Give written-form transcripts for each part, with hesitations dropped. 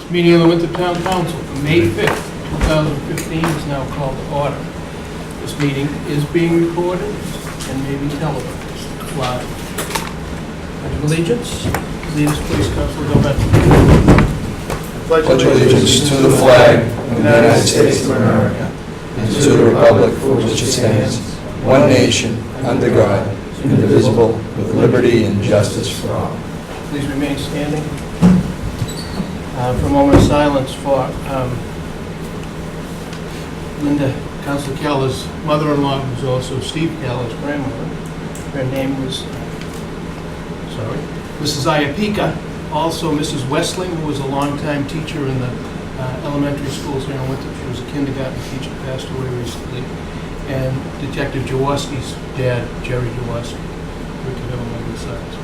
Meeting of the Winthrop Town Council for May 5th, 2015 is now called to order. This meeting is being recorded and may be televised live. Pledge of allegiance. Lead us, please, Councilor Delvecchio. Pledge allegiance to the flag of the United States of America and to the republic for which it stands, one nation, under God, indivisible, with liberty and justice for all. Please remain standing. For a moment of silence for Linda, Councilor Keller's mother-in-law, who's also Steve Keller's grandmother. Her name was, Mrs. Iapika. Also Mrs. Westling, who was a longtime teacher in the elementary schools here in Winthrop. She was a kindergarten teacher, passed away recently. And Detective Jaworski's dad, Jerry Jaworski. We can have a moment of silence.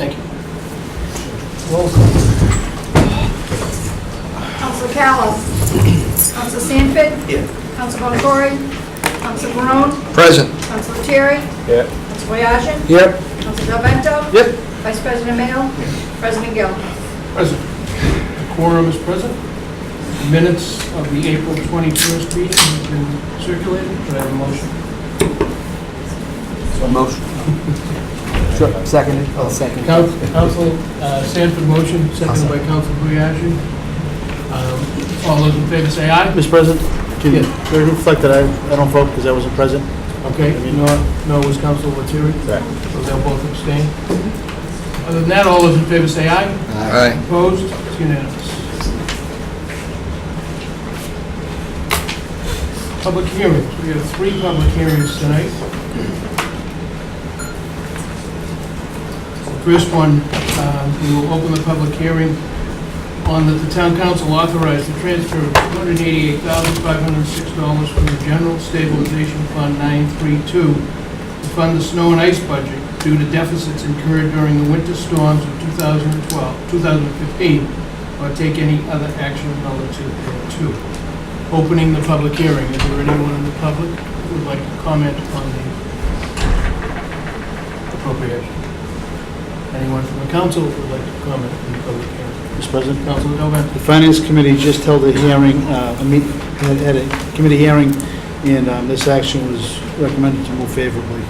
Thank you. Roll call. Councilor Callis. Councilor Sanford. Here. Councilor Bonnecore. Councilor Barone. Present. Councilor Terry. Here. Councilor Boyajin. Yep. Councilor Delvecchio. Yep. Vice President Mayo. President Gill. Present. The quorum is present. Minutes of the April 21st meeting have been circulated. Could I have a motion? Motion. Sure. Seconded. I'll second. Council Sanford motion, seconded by Council Boyajin. All those in favor say aye. Mr. President, can you Yes. reflect that I don't vote because I wasn't present? Okay, no was Council Lettieri? Correct. So they'll both abstain. Other than that, all those in favor say aye. Aye. Opposed? It's unanimous. Public hearings. We have 3 public hearings tonight. The first one, we will open the public hearing on that the Town Council authorized the transfer of $288,506 from the General Stabilization Fund 932 to fund the snow and ice budget due to deficits incurred during the winter storms of 2015, or take any other action relative thereto. Opening the public hearing. Is there anyone in the public who would like to comment on the appropriation? Anyone from the council who would like to comment on the public hearing? Mr. President, Councilor Delvecchio. the Finance Committee just held a hearing, had a committee hearing, and this action was recommended to move favorably.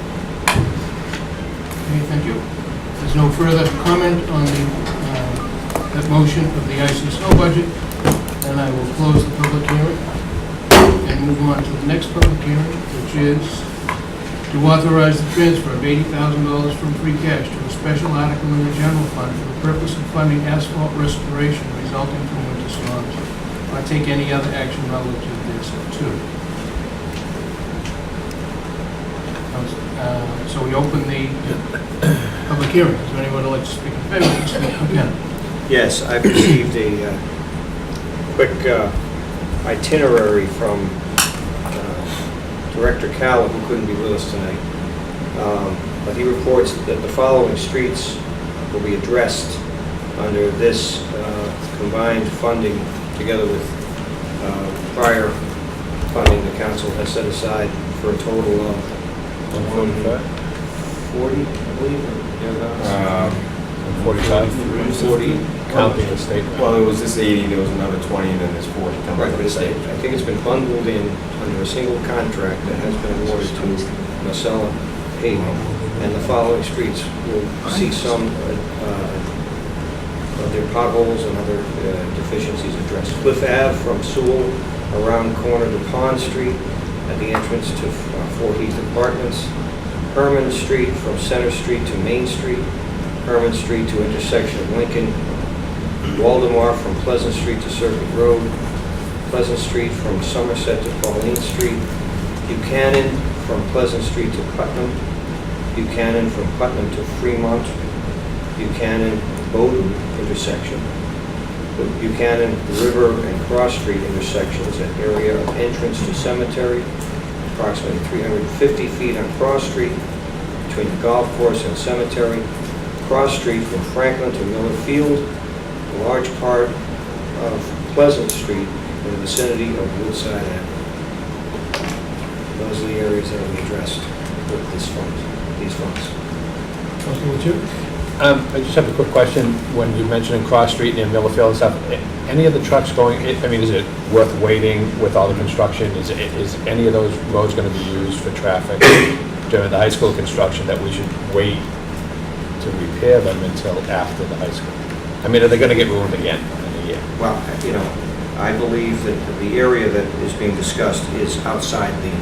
Okay, thank you. There's no further comment on that motion of the ice and snow budget, and I will close the public hearing and move on to the next public hearing, which is to authorize the transfer of $80,000 from free cash to a special article in the general fund for the purpose of funding asphalt restoration resulting from winter storms, or take any other action relative thereto. So we open the public hearing. Is there anyone who would like to speak in favor? Mr. McKenna? Yes, I've received a quick itinerary from Director Calla, who couldn't be with us tonight. But he reports that the following streets will be addressed under this combined funding, together with prior funding the council has set aside for a total of 140, I believe, or 40, counting the state. Well, it was this 80, there was another 20, and then there's 40 coming Right, from but the state. I think it's been bundled in under a single contract that has been awarded to Marcella Paving, and the following streets will see some of their potholes and other deficiencies addressed. Cliff Ave from Sewell around corner to Pond Street at the entrance to Fort Heath Apartments, Herman Street from Center Street to Main Street, Herman Street to intersection of Lincoln, Waldemar from Pleasant Street to Circuit Road, Pleasant Street from Somerset to Pauline Street, Buchanan from Pleasant Street to Putnam, Buchanan from Putnam to Fremont, Buchanan Bowden intersection, the Buchanan River and Cross Street intersections at area of entrance to cemetery, approximately 350 feet on Cross Street between the golf course and cemetery, Cross Street from Franklin to Miller Field, a large part of Pleasant Street in the vicinity of Woodside Avenue. Those are the areas that will be addressed with these funds. Councilor Lettieri? I just have a quick question. When you mentioned Cross Street and Millerfield and stuff, any of the trucks going, I mean, is it worth waiting with all the construction? Is any of those roads going to be used for traffic during the high school construction that we should wait to repair them until after the high school? I mean, are they going to get ruined again in a year? Well, I believe that the area that is being discussed is outside the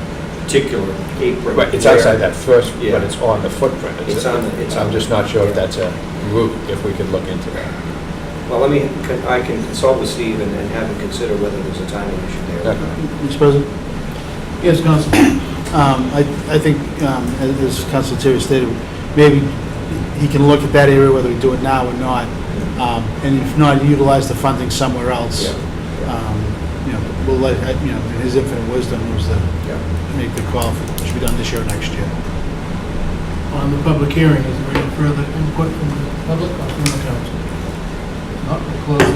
particular apron. Right, it's outside that first, Yeah. but it's on the footprint. I'm just not sure if that's a route, if we could look into that. Well, I can consult with Steve and have him consider whether there's a timing issue there. Mr. President? Yes, Council. I think, as Council Terry stated, maybe he can look at that area, whether we do it now or not, and if not, utilize the funding somewhere else. Yeah. We'll let, in his infinite wisdom, was to Yeah. make the call for it should be done this year or next year. On the public hearing, is there any further input from the public or from the council? Not, we'll close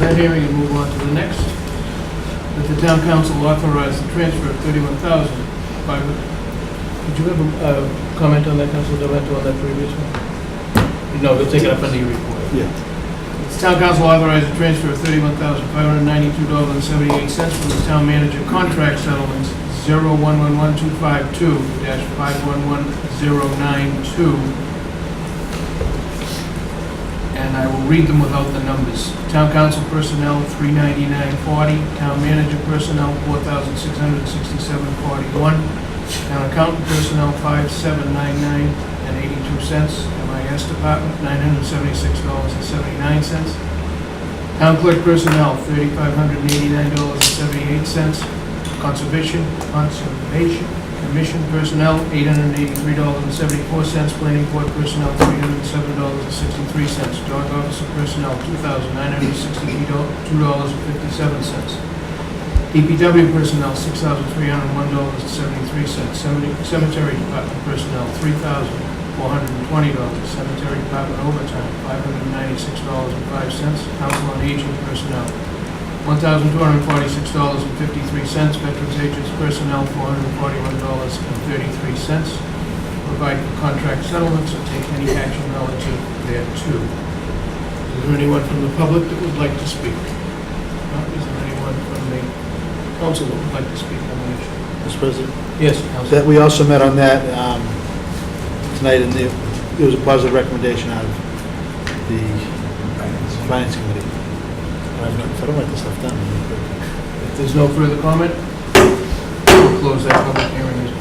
that hearing and move on to the next. That the town council authorize the transfer of $31,000. Did you have a comment on that, Council Demento, on that previous one? No, we'll take it up under your report. Yeah. The town council authorized a transfer of $31,592.78 from the town manager contract settlements 0111252-511092. And I will read them without the numbers. Town council personnel, $399.40. Town manager personnel, $4,667.41. Town accountant personnel, $5,799.82. MIS department, $976.79. Town clerk personnel, $3,589.78. Conservation Commission personnel, $883.74. Planning board personnel, $307.63. Dog officer personnel, $2,962.57. DPW personnel, $6,301.73. Cemetery department personnel, $3,420. Cemetery department overtime, $596.05. Council on Aging personnel, $1,246.53. Veterans Agents personnel, $441.33. Provide for contract settlements or take any action relative thereto. Is there anyone from the public that would like to speak? No? Is there anyone from the council that would like to speak on the issue? Mr. President? Yes, Council. That we also met on that tonight, and there was a positive recommendation out of the Finance Committee. I don't write this stuff down. If there's no further comment, we'll close that public hearing as well.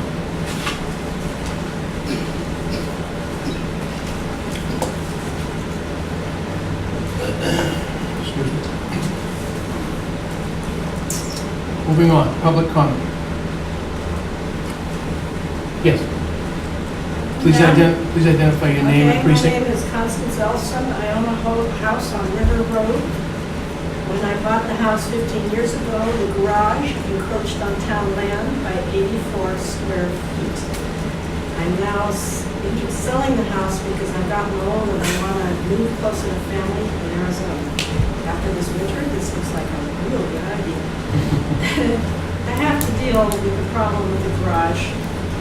Excuse me. Moving on, public comment. Yes. Please identify your name and My precinct. name is Constance Elson. I own a house on River Road. When I bought the house 15 years ago, the garage encroached on town land by 84 square feet. I'm now selling the house because I've gotten old and I want to move closer to family in Arizona. After this winter, this looks like a real good idea. I have to deal with the problem with the garage.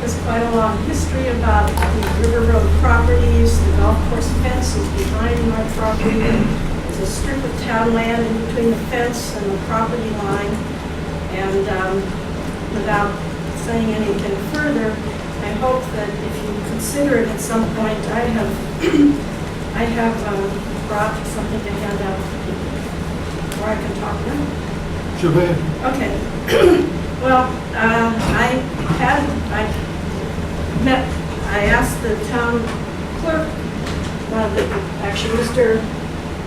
There's quite a long history about the River Road properties. The golf course fence is behind my property. There's a strip of town land in between the fence and the property line. And without saying anything further, I hope that if you consider it at some point, I have brought something to hand out to people. Or I can talk now. Sure, go ahead. Okay. Well, I asked the town clerk,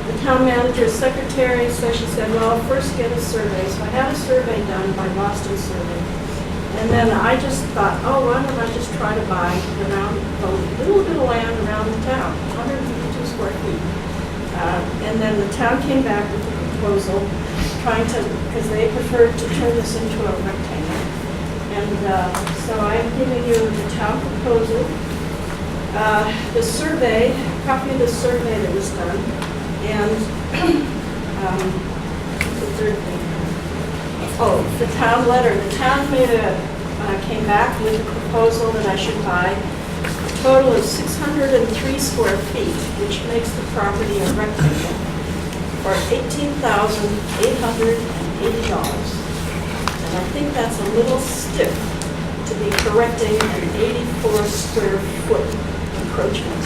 the town manager's secretary, so she said, well, first get a survey. So I had a survey done by Boston Survey. And then I just thought, oh, why don't I just try to buy around a little bit of land around the town, 152 square feet. And then the town came back with a proposal, because they preferred to turn this into a rectangle. And so I'm giving you the town proposal, the survey, copy of the survey that was done, and the third thing. Oh, the town letter. The town came back with a proposal that I should buy total of 603 square feet, which makes the property a rectangle, for $18,880. And I think that's a little stiff to be correcting an 84 square foot encroachment.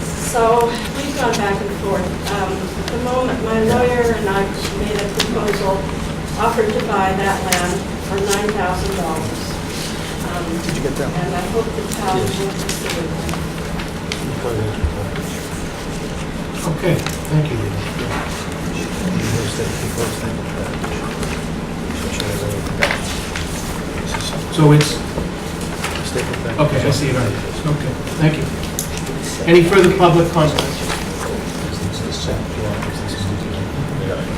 So we've gone back and forth. At the moment, my lawyer and I made a proposal, offered to buy that land for $9,000. Did you get that? And I hope the town will consider that. Okay, thank you. So it's, okay, I see it on this. Okay, thank you. Any further public comment?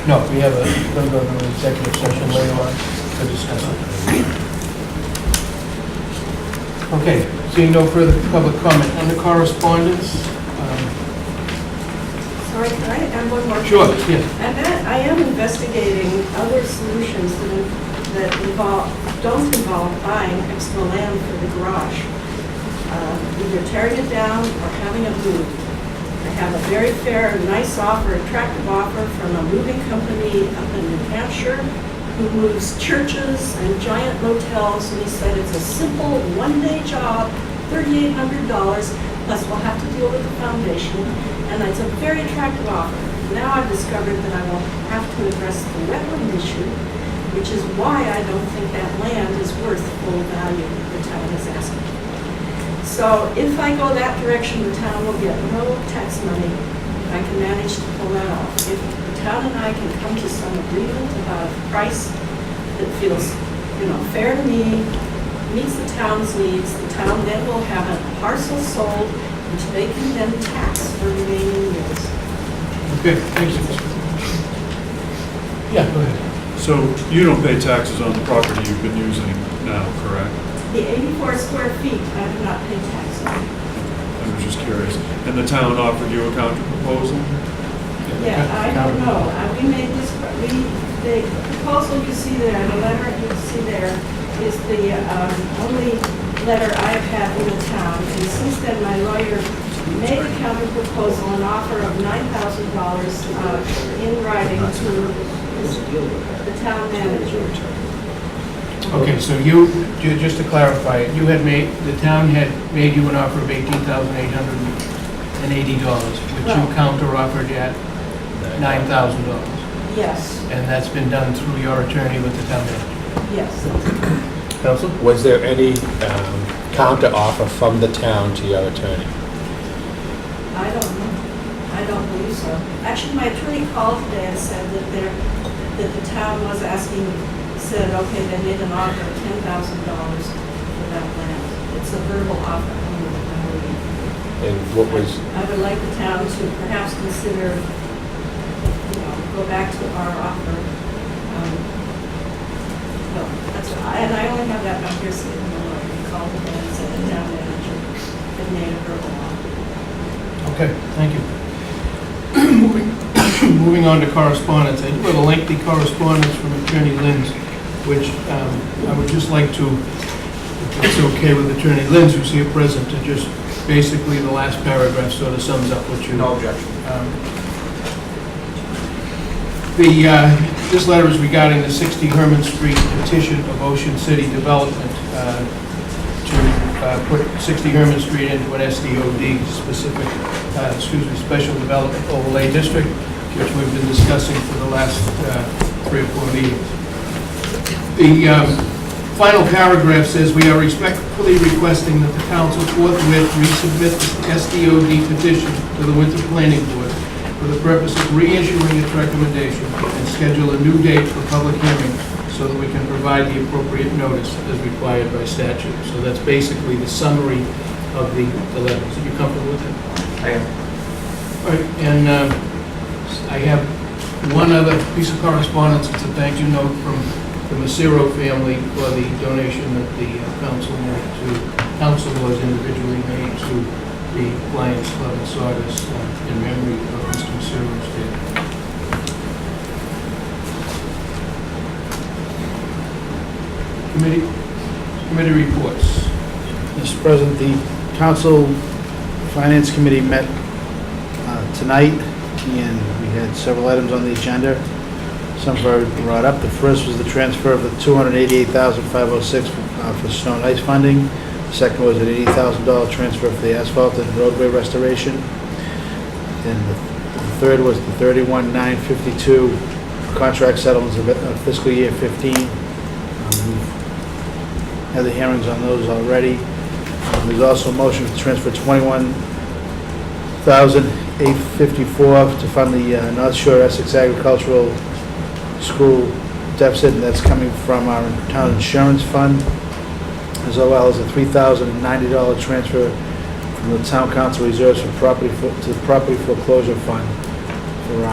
No, we have going to go to an executive session later on to discuss it. Okay, seeing no further public comment. Under correspondence? Sorry, can I add one more? Sure, yes. I am investigating other solutions that don't involve buying extra land for the garage. Either tearing it down or having it moved. I have a very fair, nice offer, attractive offer from a moving company up in New Hampshire who moves churches and giant motels, and he said it's a simple one-day job, $3,800, plus we'll have to deal with the foundation, and it's a very attractive offer. Now I've discovered that I will have to address the wetland issue, which is why I don't think that land is worth full value the town is asking. So if I go that direction, the town will get no tax money if I can manage to pull that off. If the town and I can come to some agreement about a price that feels, fair to me, meets the town's needs, the town then will have a parcel sold, which they can then tax for remaining years. Okay, thank you. Yeah, go ahead. So you don't pay taxes on the property you've been using now, correct? The 84 square feet, I do not pay tax on. I was just curious. And the town offered you a counter proposal? Yeah, I don't know. We made this, the proposal you see there, the letter you see there, is the only letter I've had in the town. And since then, my lawyer made a counter proposal, an offer of $9,000 in writing to the town manager. Okay, so just to clarify, the town had made you an offer of $18,880, which you counter-offered at $9,000. Yes, And that's been done through your attorney with the town manager. yes. Counsel? Was there any counter offer from the town to your attorney? I don't know. I don't believe so. Actually, my attorney called today and said that the town was said, okay, they made an offer of $10,000 for that land. It's a verbal offer. And what was, I would like the town to perhaps consider, go back to our offer. No, that's right. And I only have that up here sitting in the lawyer. He called today and said the town manager had made a verbal offer. Okay, thank you. Moving on to correspondence. I do have a lengthy correspondence from Attorney Linz, which I would just like to, if it's okay with Attorney Linz, who's here present, to just basically the last paragraph sort of sums up what you... No objection. This letter is regarding the 60 Herman Street petition of Ocean City Development to put 60 Herman Street into an SDOD, Special Development Overlay District, which we've been discussing for the last 3 or 4 meetings. The final paragraph says, we are respectfully requesting that the council forthwith resubmit the SDOD petition to the Winthrop Planning Board for the purpose of reissuing its recommendation and schedule a new date for public hearing so that we can provide the appropriate notice as required by statute. So that's basically the summary of the letters. Are you comfortable with it? I am. All right, and I have one other piece of correspondence. It's a thank you note from the Macero family for the donation that the council was individually made to the Lions Club and Sawdust in memory of Mr. Macero's death. Committee reports. Mr. President, the Council Finance Committee met tonight, and we had several items on the agenda. Some have already been brought up. The first was the transfer of the $288,506 for snow and ice funding. The second was an $80,000 transfer for the asphalt and roadway restoration. And the third was the $31,952 contract settlements of fiscal year 15. We've had the hearings on those already. There's also a motion to transfer $21,854 to fund the North Shore Essex Agricultural School deficit, and that's coming from our town insurance fund, as well as a $3,090 transfer from the town council reserves for to the property foreclosure fund for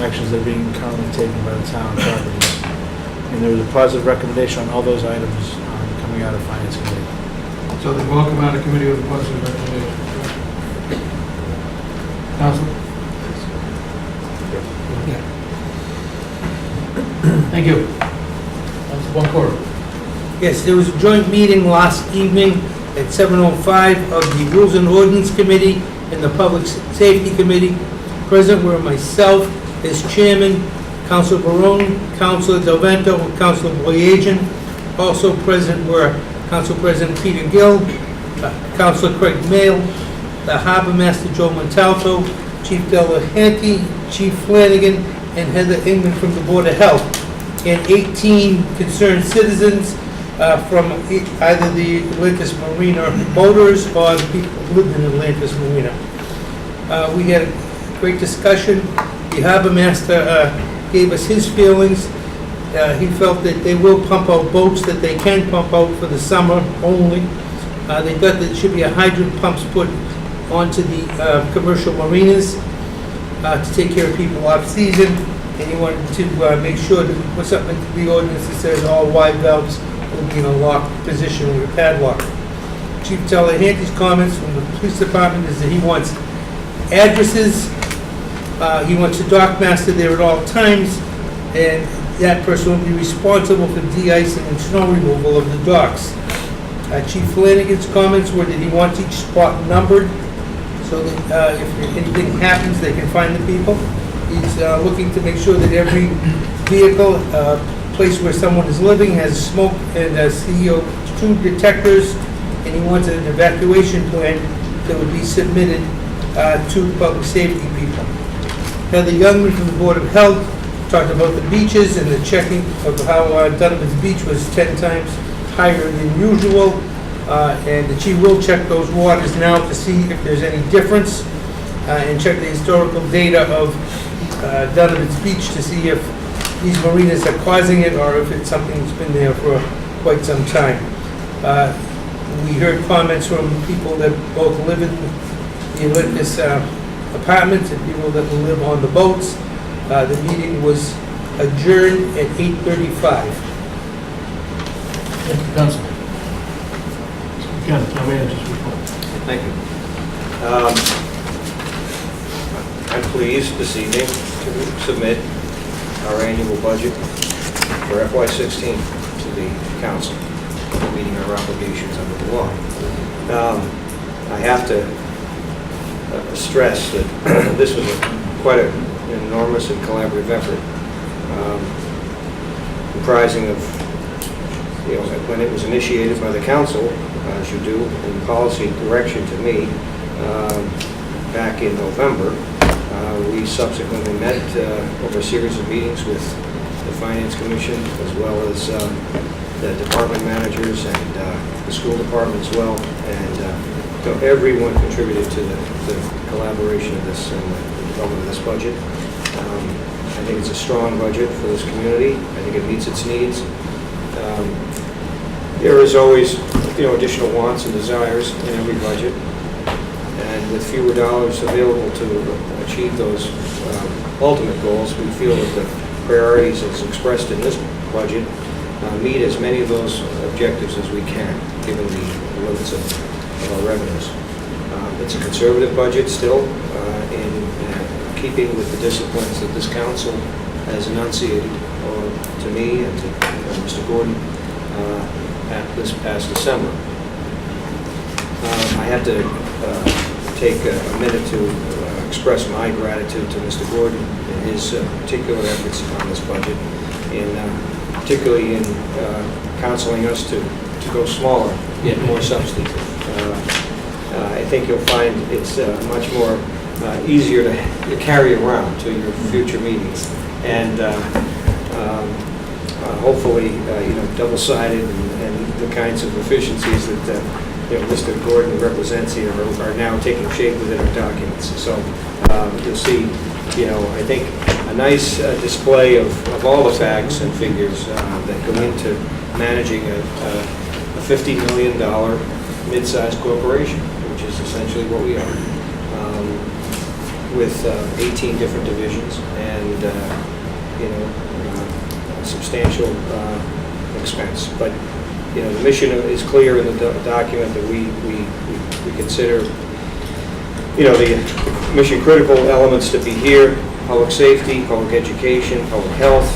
actions that are being currently taken by the town properties. And there was a positive recommendation on all those items coming out of Finance Committee. So they will come out of committee with a positive recommendation. Council? Thank you. Council Boncour. Yes, there was a joint meeting last evening at 7:05 of the Rules and Ordinance Committee and the Public Safety Committee. Present were myself as chairman, Councilor Barone, Councilor Del Vento, and Councilor Boyajian. Also present were Council President Peter Gill, Councilor Craig Mail, the Harbor Master Joe Montalto, Chief Delahanty, Chief Flanagan, and Heather Ingman from the Board of Health, and 18 concerned citizens from either the Atlantis Marina boaters or the people who lived in Atlantis Marina. We had a great discussion. The Harbor Master gave us his feelings. He felt that they will pump out boats that they can pump out for the summer only. They thought that there should be a hydrant pumps put onto the commercial marinas to take care of people off-season, and he wanted to make sure that we put something into the ordinance that says all wide valves will be in a locked position with a padlock. Chief Delahanty's comments from the police department is that he wants addresses, he wants a dock master there at all times, and that person will be responsible for de-icing and snow removal of the docks. Chief Flanagan's comments were that he wants each spot numbered so that if anything happens, they can find the people. He's looking to make sure that every vehicle, place where someone is living, has smoke and CO2 detectors, and he wants an evacuation plan that would be submitted to public safety people. Heather Youngman from the Board of Health talked about the beaches and the checking of how Donovan's Beach was 10 times higher than usual, and that she will check those waters now to see if there's any difference, and check the historical data of Donovan's Beach to see if these marinas are causing it or if it's something that's been there for quite some time. We heard comments from people that both live in the Olympus apartments and people that will live on the boats. The meeting was adjourned at 8:35. Thank you, Council. Ken, Town Manager's report. Thank you. I'm pleased this evening to submit our annual budget for FY16 to the council, meeting our obligations under the law. I have to stress that this was quite an enormous and collaborative effort, comprising of, when it was initiated by the council, as you do, in policy direction to me, back in November. We subsequently met over a series of meetings with the Finance Commission, as well as the department managers and the school department as well. And everyone contributed to the collaboration of this and the development of this budget. I think it's a strong budget for this community. I think it meets its needs. There is always, additional wants and desires in every budget. And with fewer dollars available to achieve those ultimate goals, we feel that the priorities as expressed in this budget meet as many of those objectives as we can, given the limits of our revenues. It's a conservative budget still, in keeping with the disciplines that this council has enunciated to me and to Mr. Gordon at this past December. I have to take a minute to express my gratitude to Mr. Gordon and his particular efforts on this budget, and particularly in counseling us to go smaller, yet more substantive. I think you'll find it's much more easier to carry around to your future meetings, and hopefully, double-sided and the kinds of efficiencies that Mr. Gordon represents here are now taking shape within our documents. So you'll see, I think a nice display of all the facts and figures that go into managing a $50 million mid-sized corporation, which is essentially what we are, with 18 different divisions and substantial expense. But the mission is clear in the document that we consider the mission critical elements to be here: public safety, public education, public health,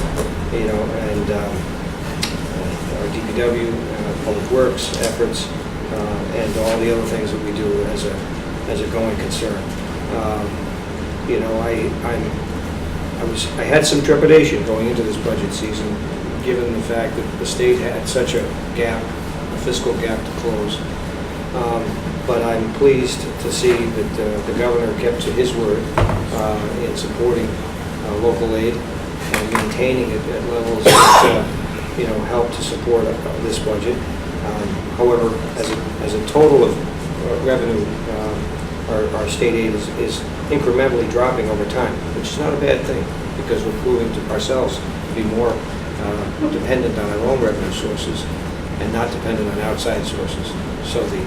and our DPW, public works efforts, and all the other things that we do as a going concern. I had some trepidation going into this budget season, given the fact that the state had such a gap, a fiscal gap to close. But I'm pleased to see that the governor kept to his word in supporting local aid and maintaining it at levels that help to support this budget. However, as a total of revenue, our state aid is incrementally dropping over time, which is not a bad thing, because we're proving to ourselves to be more dependent on our own revenue sources and not dependent on outside sources. So the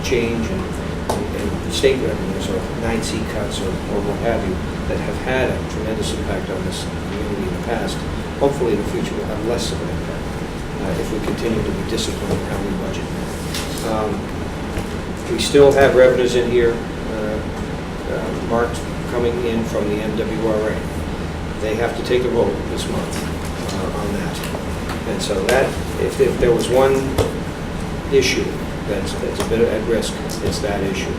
change in state revenues, or 9C cuts, or what have you, that have had a tremendous impact on this community in the past, hopefully in the future will have less of an impact if we continue to be disciplined in how we budget. We still have revenues in here marked coming in from the MWRA. They have to take a vote this month on that. And so that, if there was one issue that's a bit at risk, it's that issue.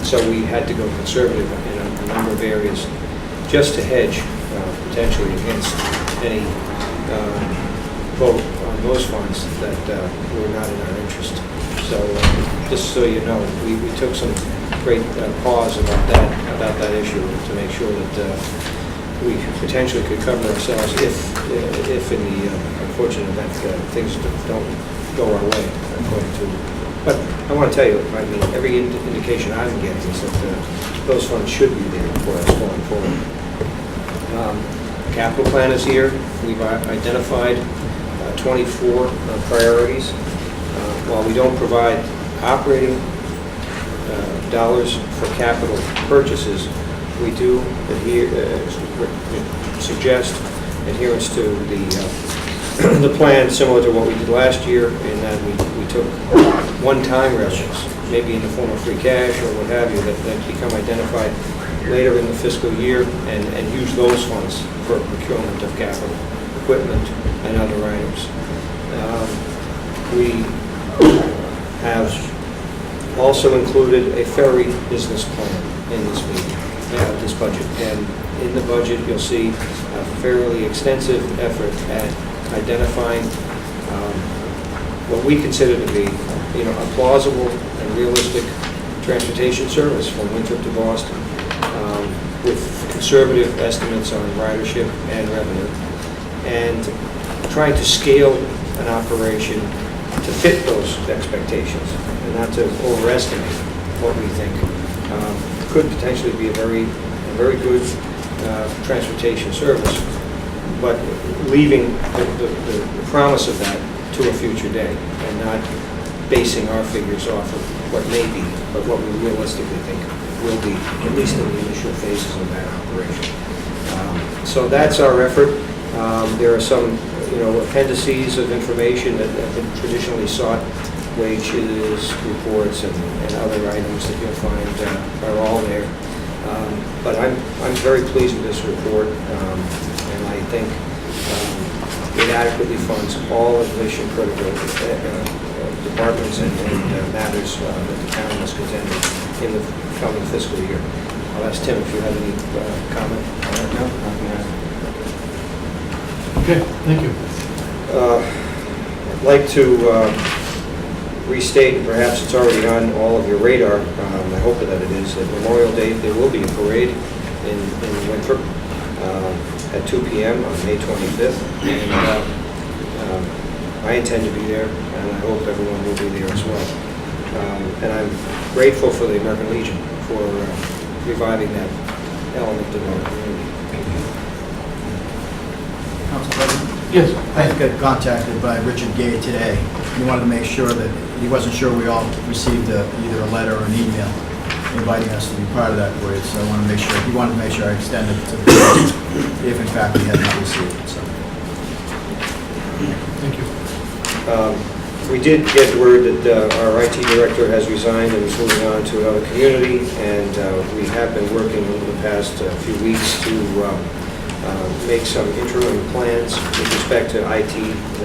So we had to go conservative in a number of areas just to hedge potentially against any vote on those funds that were not in our interest. So just so you know, we took some great pause about that issue to make sure that we potentially could cover ourselves if in the unfortunate event things don't go our way according to. But I want to tell you, I mean, every indication I'm getting is that those funds should be there for us going forward. Capital plan is here. We've identified 24 priorities. While we don't provide operating dollars for capital purchases, we do suggest adherence to the plan, similar to what we did last year, in that we took one-time revenues, maybe in the form of free cash or what have you, that become identified later in the fiscal year, and use those funds for procurement of capital equipment and other items. We have also included a ferry business plan in this meeting, this budget. And in the budget, you'll see a fairly extensive effort at identifying what we consider to be, a plausible and realistic transportation service from Winthrop to Boston, with conservative estimates on ridership and revenue, and trying to scale an operation to fit those expectations and not to overestimate what we think could potentially be a very good transportation service, but leaving the promise of that to a future day and not basing our figures off of what may be, but what we realistically think will be, at least in the initial phases of that operation. So that's our effort. There are some appendices of information that have been traditionally sought, wages, reports, and other items that you'll find are all there. But I'm very pleased with this report, and I think it adequately funds all of mission critical departments and matters that the town must contend with in the coming fiscal year. I'll ask Tim if you have any comment on that. No? Nothing to add. Okay, thank you. I'd like to restate, and perhaps it's already on all of your radar, I hope that it is, that Memorial Day, there will be a parade in Winthrop at 2 p.m. on May 25th. And I intend to be there, and I hope everyone will be there as well. And I'm grateful for the American Legion for reviving that element of our community. Council President? Yes. I got contacted by Richard Gay today. He wanted to make sure that, he wasn't sure we all received either a letter or an email inviting us to be part of that parade, so I want to make sure, he wanted to make sure I extended it to the board if in fact we had not received it, so. Thank you. We did get word that our IT director has resigned and is moving on to another community, and we have been working over the past few weeks to make some interim plans with respect to IT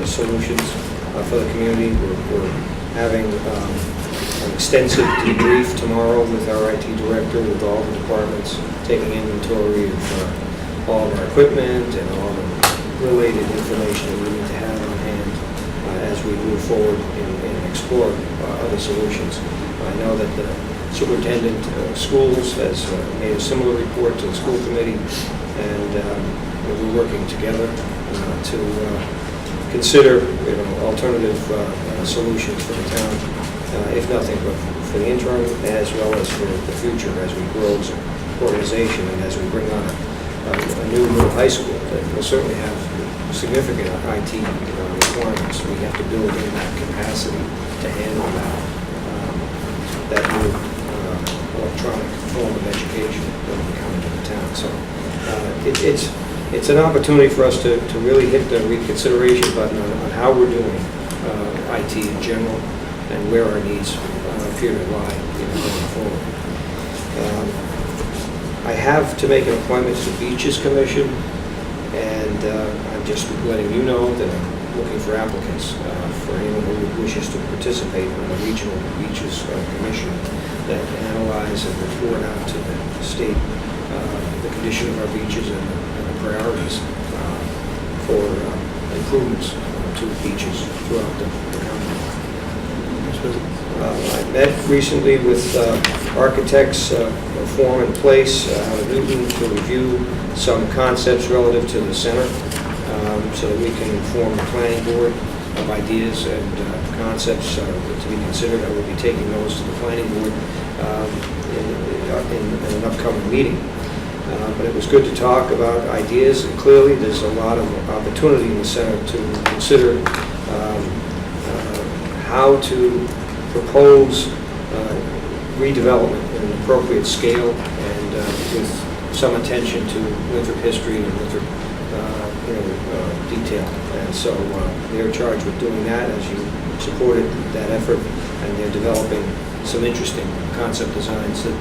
solutions for the community. We're having an extensive debrief tomorrow with our IT director, with all the departments, taking inventory of all of our equipment and all the related information that we need to have on hand as we move forward and explore other solutions. I know that the superintendent of schools has made a similar report to the school committee, and we're working together to consider alternative solutions for the town, if nothing but for the interim as well as for the future as we grow as an organization and as we bring on a new middle high school that will certainly have significant IT requirements. We have to build in that capacity to handle that new electronic form of education that will come into the town. So it's an opportunity for us to really hit the reconsideration button on how we're doing IT in general and where our needs appear to lie going forward. I have to make an appointment to the Beaches Commission, and I'm just letting you know that I'm looking for applicants for anyone who wishes to participate in the Regional Beaches Commission that analyze and report out to the state the condition of our beaches and the priorities for improvements to the beaches throughout the county. I met recently with architects, form in place out of Newton to review some concepts relative to the center so that we can inform the planning board of ideas and concepts to be considered. I will be taking those to the planning board in an upcoming meeting. But it was good to talk about ideas, and clearly there's a lot of opportunity in the center to consider how to propose redevelopment at an appropriate scale and with some attention to Winthrop history and Winthrop detail. And so they're charged with doing that, as you supported that effort, and they're developing some interesting concept designs that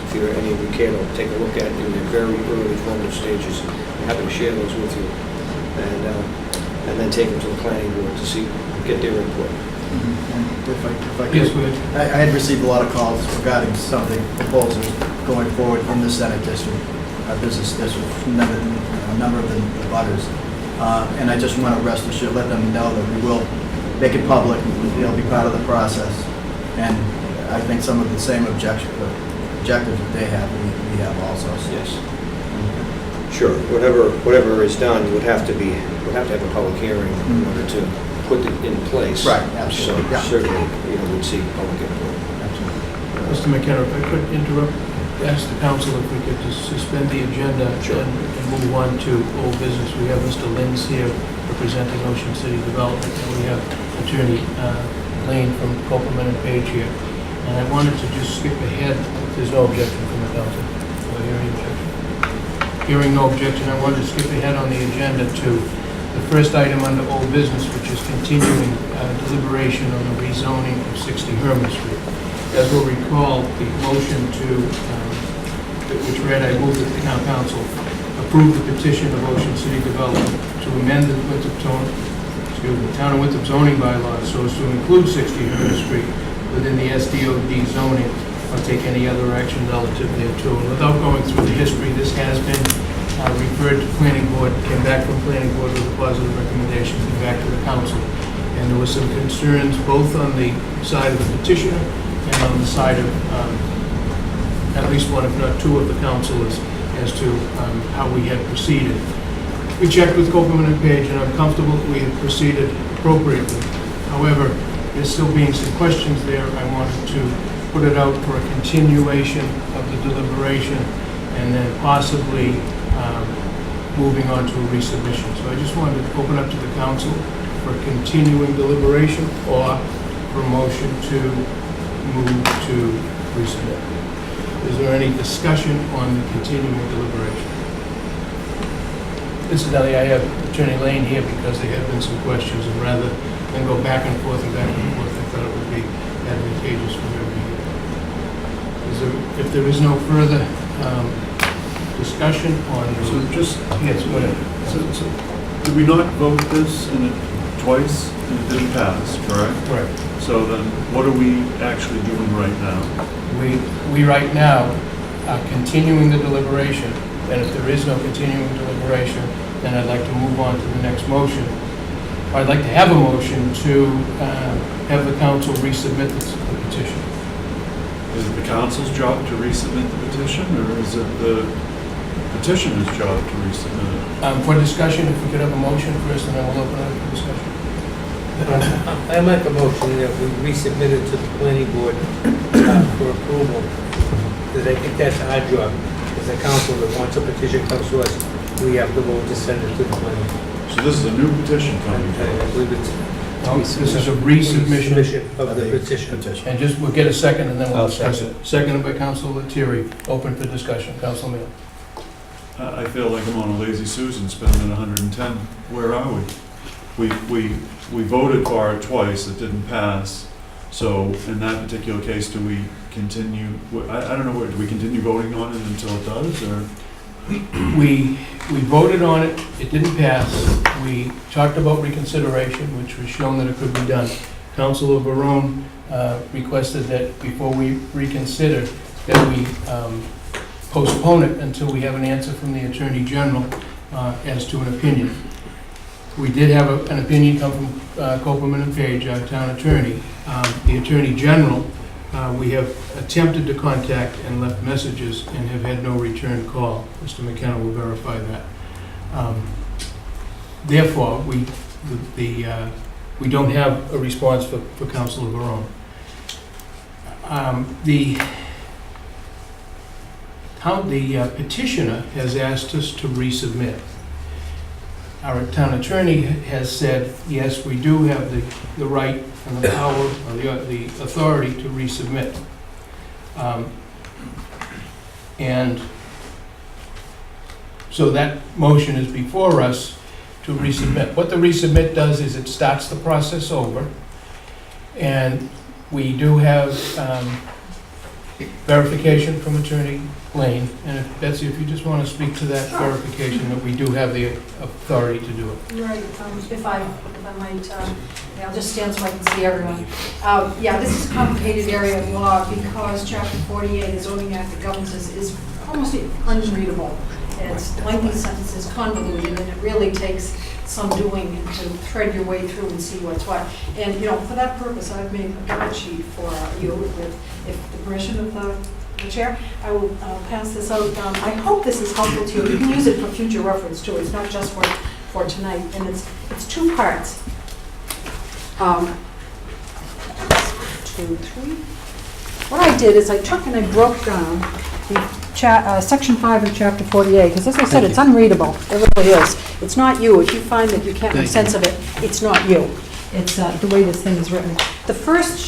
if you're any of you care to take a look at in their very early formative stages, I'm happy to share those with you, and then take them to the planning board to get their input. If I Yes, could, go ahead. I had received a lot of calls regarding some of the proposals going forward in the Senate district, business district, a number of the butters. And I just want to rest assured, let them know that we will make it public, they'll be part of the process. And I think some of the same objectives that they have, we have also. So. Yes. Sure. Whatever is done would have to have a public hearing in order to put it in place. Right. Absolutely. So yeah. certainly, we'd see public input. Mr. McKenna, if I could interrupt, ask the council if we could just suspend the agenda and move on to old business. We have Mr. Lins here representing Ocean City Development, and we have Attorney Lane from Copeland and Page here. And I wanted to just skip ahead, if there's no objection from the council. Do I hear any objection? Hearing no objection, I wanted to skip ahead on the agenda to the first item under old business, which is continuing deliberation on the rezoning of 60 Herman Street. As we'll recall, the motion which read, I move that the town council approve the petition of Ocean City Development to amend the Winthrop Town of Winthrop zoning bylaws so as to include 60 Hurd Street within the SDOD zoning or take any other action relative thereto. And without going through the history, this has been referred to planning board, came back from planning board with a positive recommendation, came back to the council. And there were some concerns both on the side of the petitioner and on the side of at least one, if not two, of the councilors as to how we had proceeded. We checked with Copeland and Page, and I'm comfortable we have proceeded appropriately. However, there's still being some questions there. I wanted to put it out for a continuation of the deliberation and then possibly moving on to a resubmission. So I just wanted to open up to the council for continuing deliberation or for a motion to move to resubmit. Is there any discussion on the continuing deliberation? Incidentally, I have Attorney Lane here because there have been some questions, and rather than go back and forth, I thought it would be advantageous for her to be here. If there is no further discussion on... So just, yes, go ahead. so did we not vote this in it twice and it didn't pass, correct? Right. So then what are we actually doing right now? We right now are continuing the deliberation, and if there is no continuing deliberation, then I'd like to move on to the next motion. Or I'd like to have a motion to have the council resubmit the petition. Is it the council's job to resubmit the petition, or is it the petitioner's job to resubmit it? For discussion, if we could have a motion first, and then we'll open it up for discussion. I make a motion that we resubmit it to the planning board for approval, because I think that's our job. As a council that wants a petition comes to us, we have to vote to send it to the planning board. So this is a new petition coming to I us. believe it's This is a resubmission. resubmission of the petition. And just, we'll get a second, and then we'll I'll discuss second it. Seconded by Councilor Lettieri. Open for discussion. Councilor Mayor. I feel like I'm on a lazy Susan spending 110. Where are we? We voted for it twice, it didn't pass. So in that particular case, do we continue, I don't know, do we continue voting on it until it does, or? We voted on it, it didn't pass. We talked about reconsideration, which was shown that it could be done. Councilor Barone requested that before we reconsider, that we postpone it until we have an answer from the Attorney General as to an opinion. We did have an opinion come from Copeland and Page, our town attorney. The Attorney General, we have attempted to contact and left messages and have had no return call. Mr. McKenna will verify that. Therefore, we don't have a response for Councilor Barone. The petitioner has asked us to resubmit. Our town attorney has said, yes, we do have the right and the power, or the authority to resubmit. And so that motion is before us to resubmit. What the resubmit does is it starts the process over, and we do have verification from Attorney Lane, and Betsy, if you just want to speak to that verification, that we do have the authority to do it. Right, if I might, I'll just stand so I can see everyone. Yeah, this is a complicated area of law because Chapter 48 of the Zoning Act that governs this is almost unreadable. It's lengthy sentences, convoluted, and it really takes some doing to thread your way through and see what's what. And, for that purpose, I've made a guide sheet for you with the permission of the chair. I will pass this out. I hope this is helpful to you. You can use it for future reference too. It's not just for tonight. And it's two parts. 2, 3. What I did is I took and I broke down the Section 5 of Chapter 48, because as I said, it's unreadable. It really is. It's not you. If you find that you can't make sense of it, it's not you. It's the way this thing is written. In the first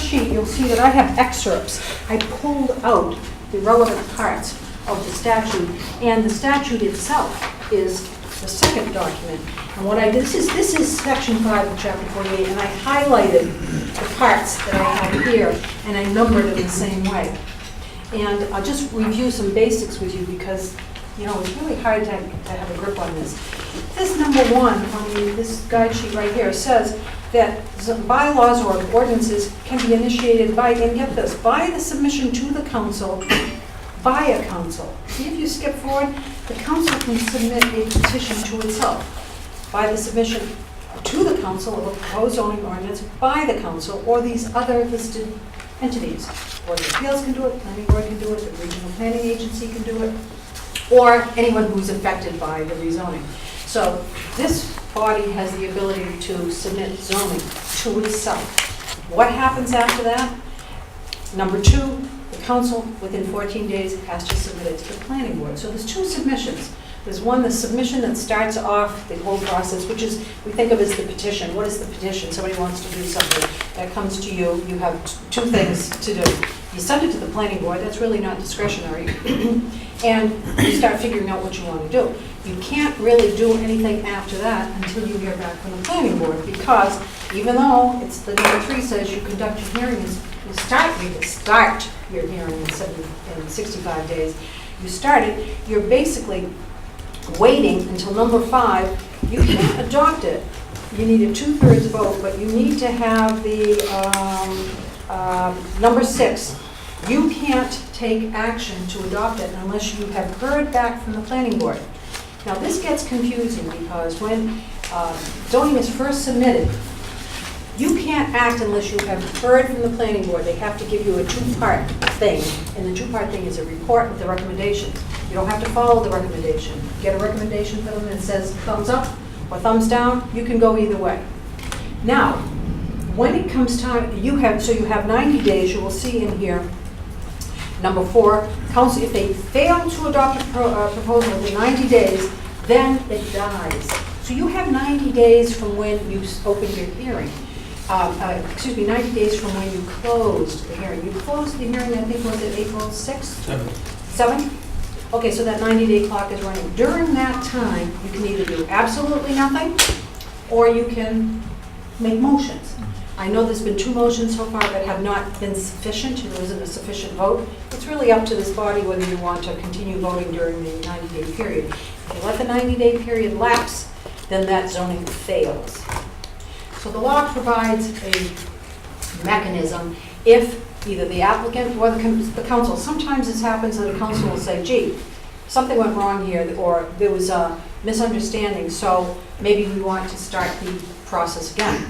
sheet, you'll see that I have excerpts. I pulled out the relevant parts of the statute, and the statute itself is the second document. And what I did, this is Section 5 of Chapter 48, and I highlighted the parts that I have here, and I numbered it the same way. And I'll just review some basics with you because you know, it's really hard to have a grip on this. This number 1 on this guide sheet right here says that bylaws or ordinances can be initiated by, and get this, by the submission to the council by a council. See, if you skip forward, the council can submit a petition to itself by the submission to the council of a proposed zoning ordinance by the council or these other listed entities. Board of Appeals can do it, planning board can do it, the regional planning agency can do it, or anyone who's affected by the rezoning. So this body has the ability to submit zoning to itself. What happens after that? Number 2, the council within 14 days has to submit it to the planning board. So there's 2 submissions. There's one, the submission that starts off the whole process, which is, we think of as the petition. What is the petition? Somebody wants to do something that comes to you. You have 2 things to do. You send it to the planning board. That's really not discretionary. And you start figuring out what you want to do. You can't really do anything after that until you hear back from the planning board, because even though it's the number 3 says you conduct your hearings, you start your hearing in 65 days. You start it, you're basically waiting until number 5. You can't adopt it. You need a 2/3 vote, but you need to have the number 6. You can't take action to adopt it unless you have heard back from the planning board. Now this gets confusing because when zoning is first submitted, you can't act unless you have heard from the planning board. They have to give you a 2-part thing, and the 2-part thing is a report with the recommendations. You don't have to follow the recommendation. Get a recommendation from them that says thumbs up or thumbs down, you can go either way. Now, when it comes time, you have 90 days, you will see in here, number 4, council, if they fail to adopt a proposal within 90 days, then it dies. So you have 90 days from when you opened your hearing. 90 days from when you closed the hearing. You closed the hearing, I think, was it April 6th? 7th? Okay, so that 90-day clock is running. During that time, you can either do absolutely nothing, or you can make motions. I know there's been 2 motions so far that have not been sufficient. There isn't a sufficient vote. It's really up to this body whether you want to continue voting during the 90-day period. If you let the 90-day period lapse, then that zoning fails. So the law provides a mechanism if either the applicant or the council, sometimes this happens that a council will say, gee, something went wrong here, or there was a misunderstanding, so maybe we want to start the process again.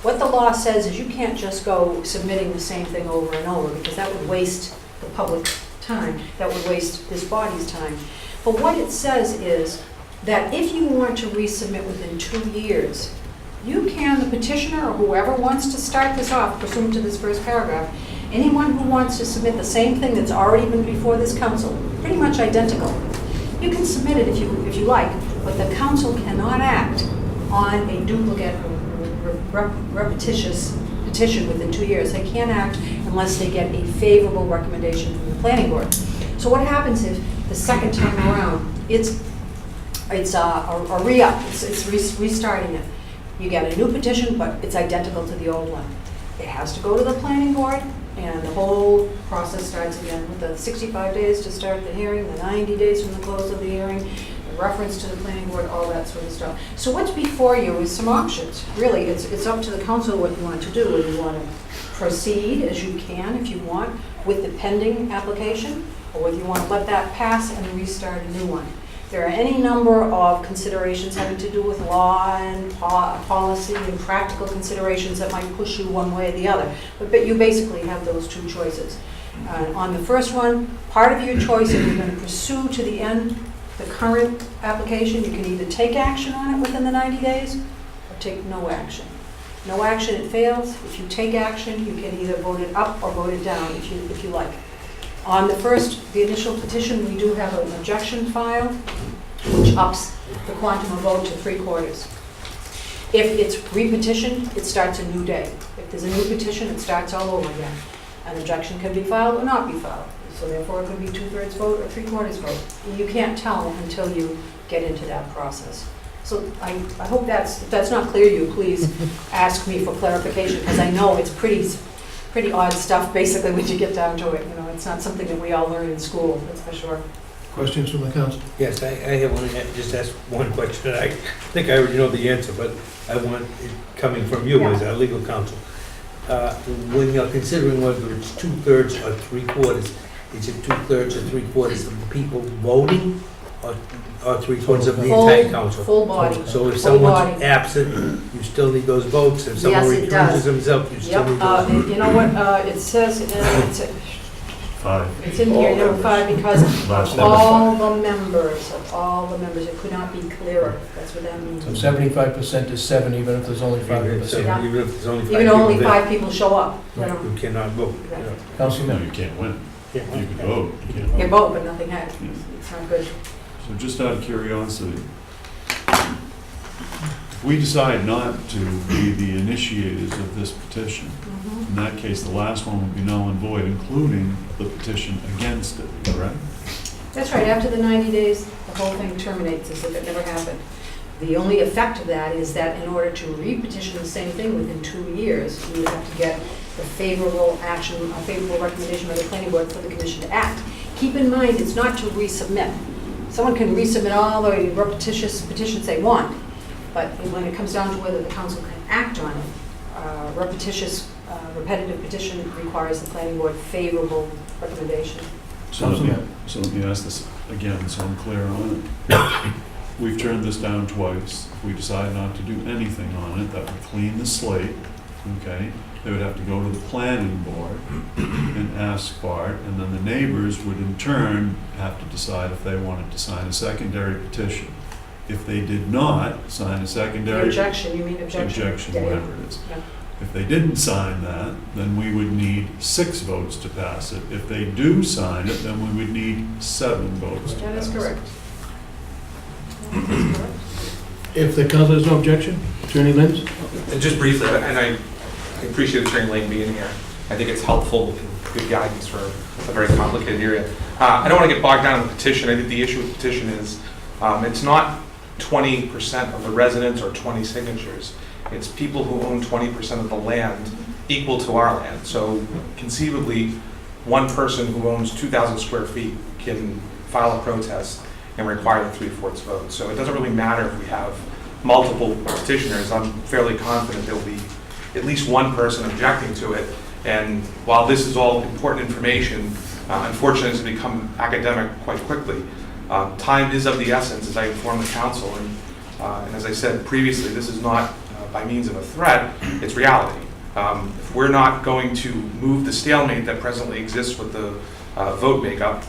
What the law says is you can't just go submitting the same thing over and over, because that would waste the public time, that would waste this body's time. But what it says is that if you want to resubmit within 2 years, you can, the petitioner or whoever wants to start this off, pursuant to this first paragraph, anyone who wants to submit the same thing that's already been before this council, pretty much identical, you can submit it if you like, but the council cannot act on a duplicate or repetitious petition within 2 years. They can't act unless they get a favorable recommendation from the planning board. So what happens if the second time around, it's a re-up, it's restarting it. You get a new petition, but it's identical to the old one. It has to go to the planning board, and the whole process starts again with the 65 days to start the hearing, the 90 days from the close of the hearing, the reference to the planning board, all that sort of stuff. So what's before you is some options. Really, it's up to the council what you want to do. Whether you want to proceed as you can, if you want, with the pending application, or whether you want to let that pass and restart a new one. There are any number of considerations having to do with law and policy and practical considerations that might push you one way or the other. But you basically have those 2 choices. On the first one, part of your choice, if you're going to pursue to the end the current application, you can either take action on it within the 90 days or take no action. No action, it fails. If you take action, you can either vote it up or vote it down if you like. On the initial petition, we do have an objection filed, which ups the quantum of vote to 3/4. If it's repetitioned, it starts a new day. If there's a new petition, it starts all over again. An objection can be filed or not be filed. So therefore, it could be 2/3 vote or 3/4 vote. You can't tell until you get into that process. So I hope if that's not clear to you, please ask me for clarification, because I know it's pretty odd stuff, basically, when you get down to it. You know, it's not something that we all learn in school, that's for sure. Questions from the council? Yes, I have one, just ask one question. I think I already know the answer, but I want it coming from you as our legal counsel. When you're considering whether it's 2/3 or 3/4, is it 2/3 or 3/4 of the people voting, or 3/4 of the entire council? Full body. So if Full someone's body. absent, you still need those votes. If someone Yes, it recuses does. himself, you still need those votes. You know what, it says, Five. it's in here, number 5, because Last of number all the members, it could not be clearer, that's what that means. So 75% is 7, even if there's only 5%. Yeah. Even if there's only 5 Even though only people 5 people show up, you there, know. you cannot vote. Right. No, Councilman? you can't win. Yeah. You can vote. You can't You vote. vote, but nothing happens, it's not good. So just out of curiosity, if we decide not to be the initiators of this petition, in that case, the last one would be null and void, including the petition against it, correct? That's right, after the 90 days, the whole thing terminates as if it never happened. The only effect of that is that in order to re-petition the same thing within 2 years, you would have to get the favorable action, a favorable recommendation by the planning board for the commission to act. Keep in mind, it's not to resubmit. Someone can resubmit all the repetitious petitions they want, but when it comes down to whether the council can act on it, repetitive petition requires the planning board favorable recommendation. So let me ask this again, so I'm clear on it. We've turned this down twice. If we decide not to do anything on it, that would clean the slate, okay? They would have to go to the planning board and ask for it, and then the neighbors would in turn have to decide if they wanted to sign a secondary petition. If they did not sign a secondary... Objection, you mean objection? Objection, Yeah, yeah. whatever it is. Yeah. If they didn't sign that, then we would need 6 votes to pass it. If they do sign it, then we would need 7 votes to pass it. That is correct. That is correct. If the council has no objection, Attorney Lynch? And just briefly, and I appreciate Attorney Lane being here. I think it's helpful and good guidance for a very complicated area. I don't want to get bogged down in the petition. I think the issue with the petition is it's not 20% of the residents or 20 signatures. It's people who own 20% of the land equal to our land. So conceivably, one person who owns 2,000 square feet can file a protest and require the 3/4 vote. So it doesn't really matter if we have multiple petitioners. I'm fairly confident there'll be at least one person objecting to it. And while this is all important information, unfortunately it's become academic quite quickly. Time is of the essence, as I informed the council. And as I said previously, this is not by means of a threat, it's reality. If we're not going to move the stalemate that presently exists with the vote makeup,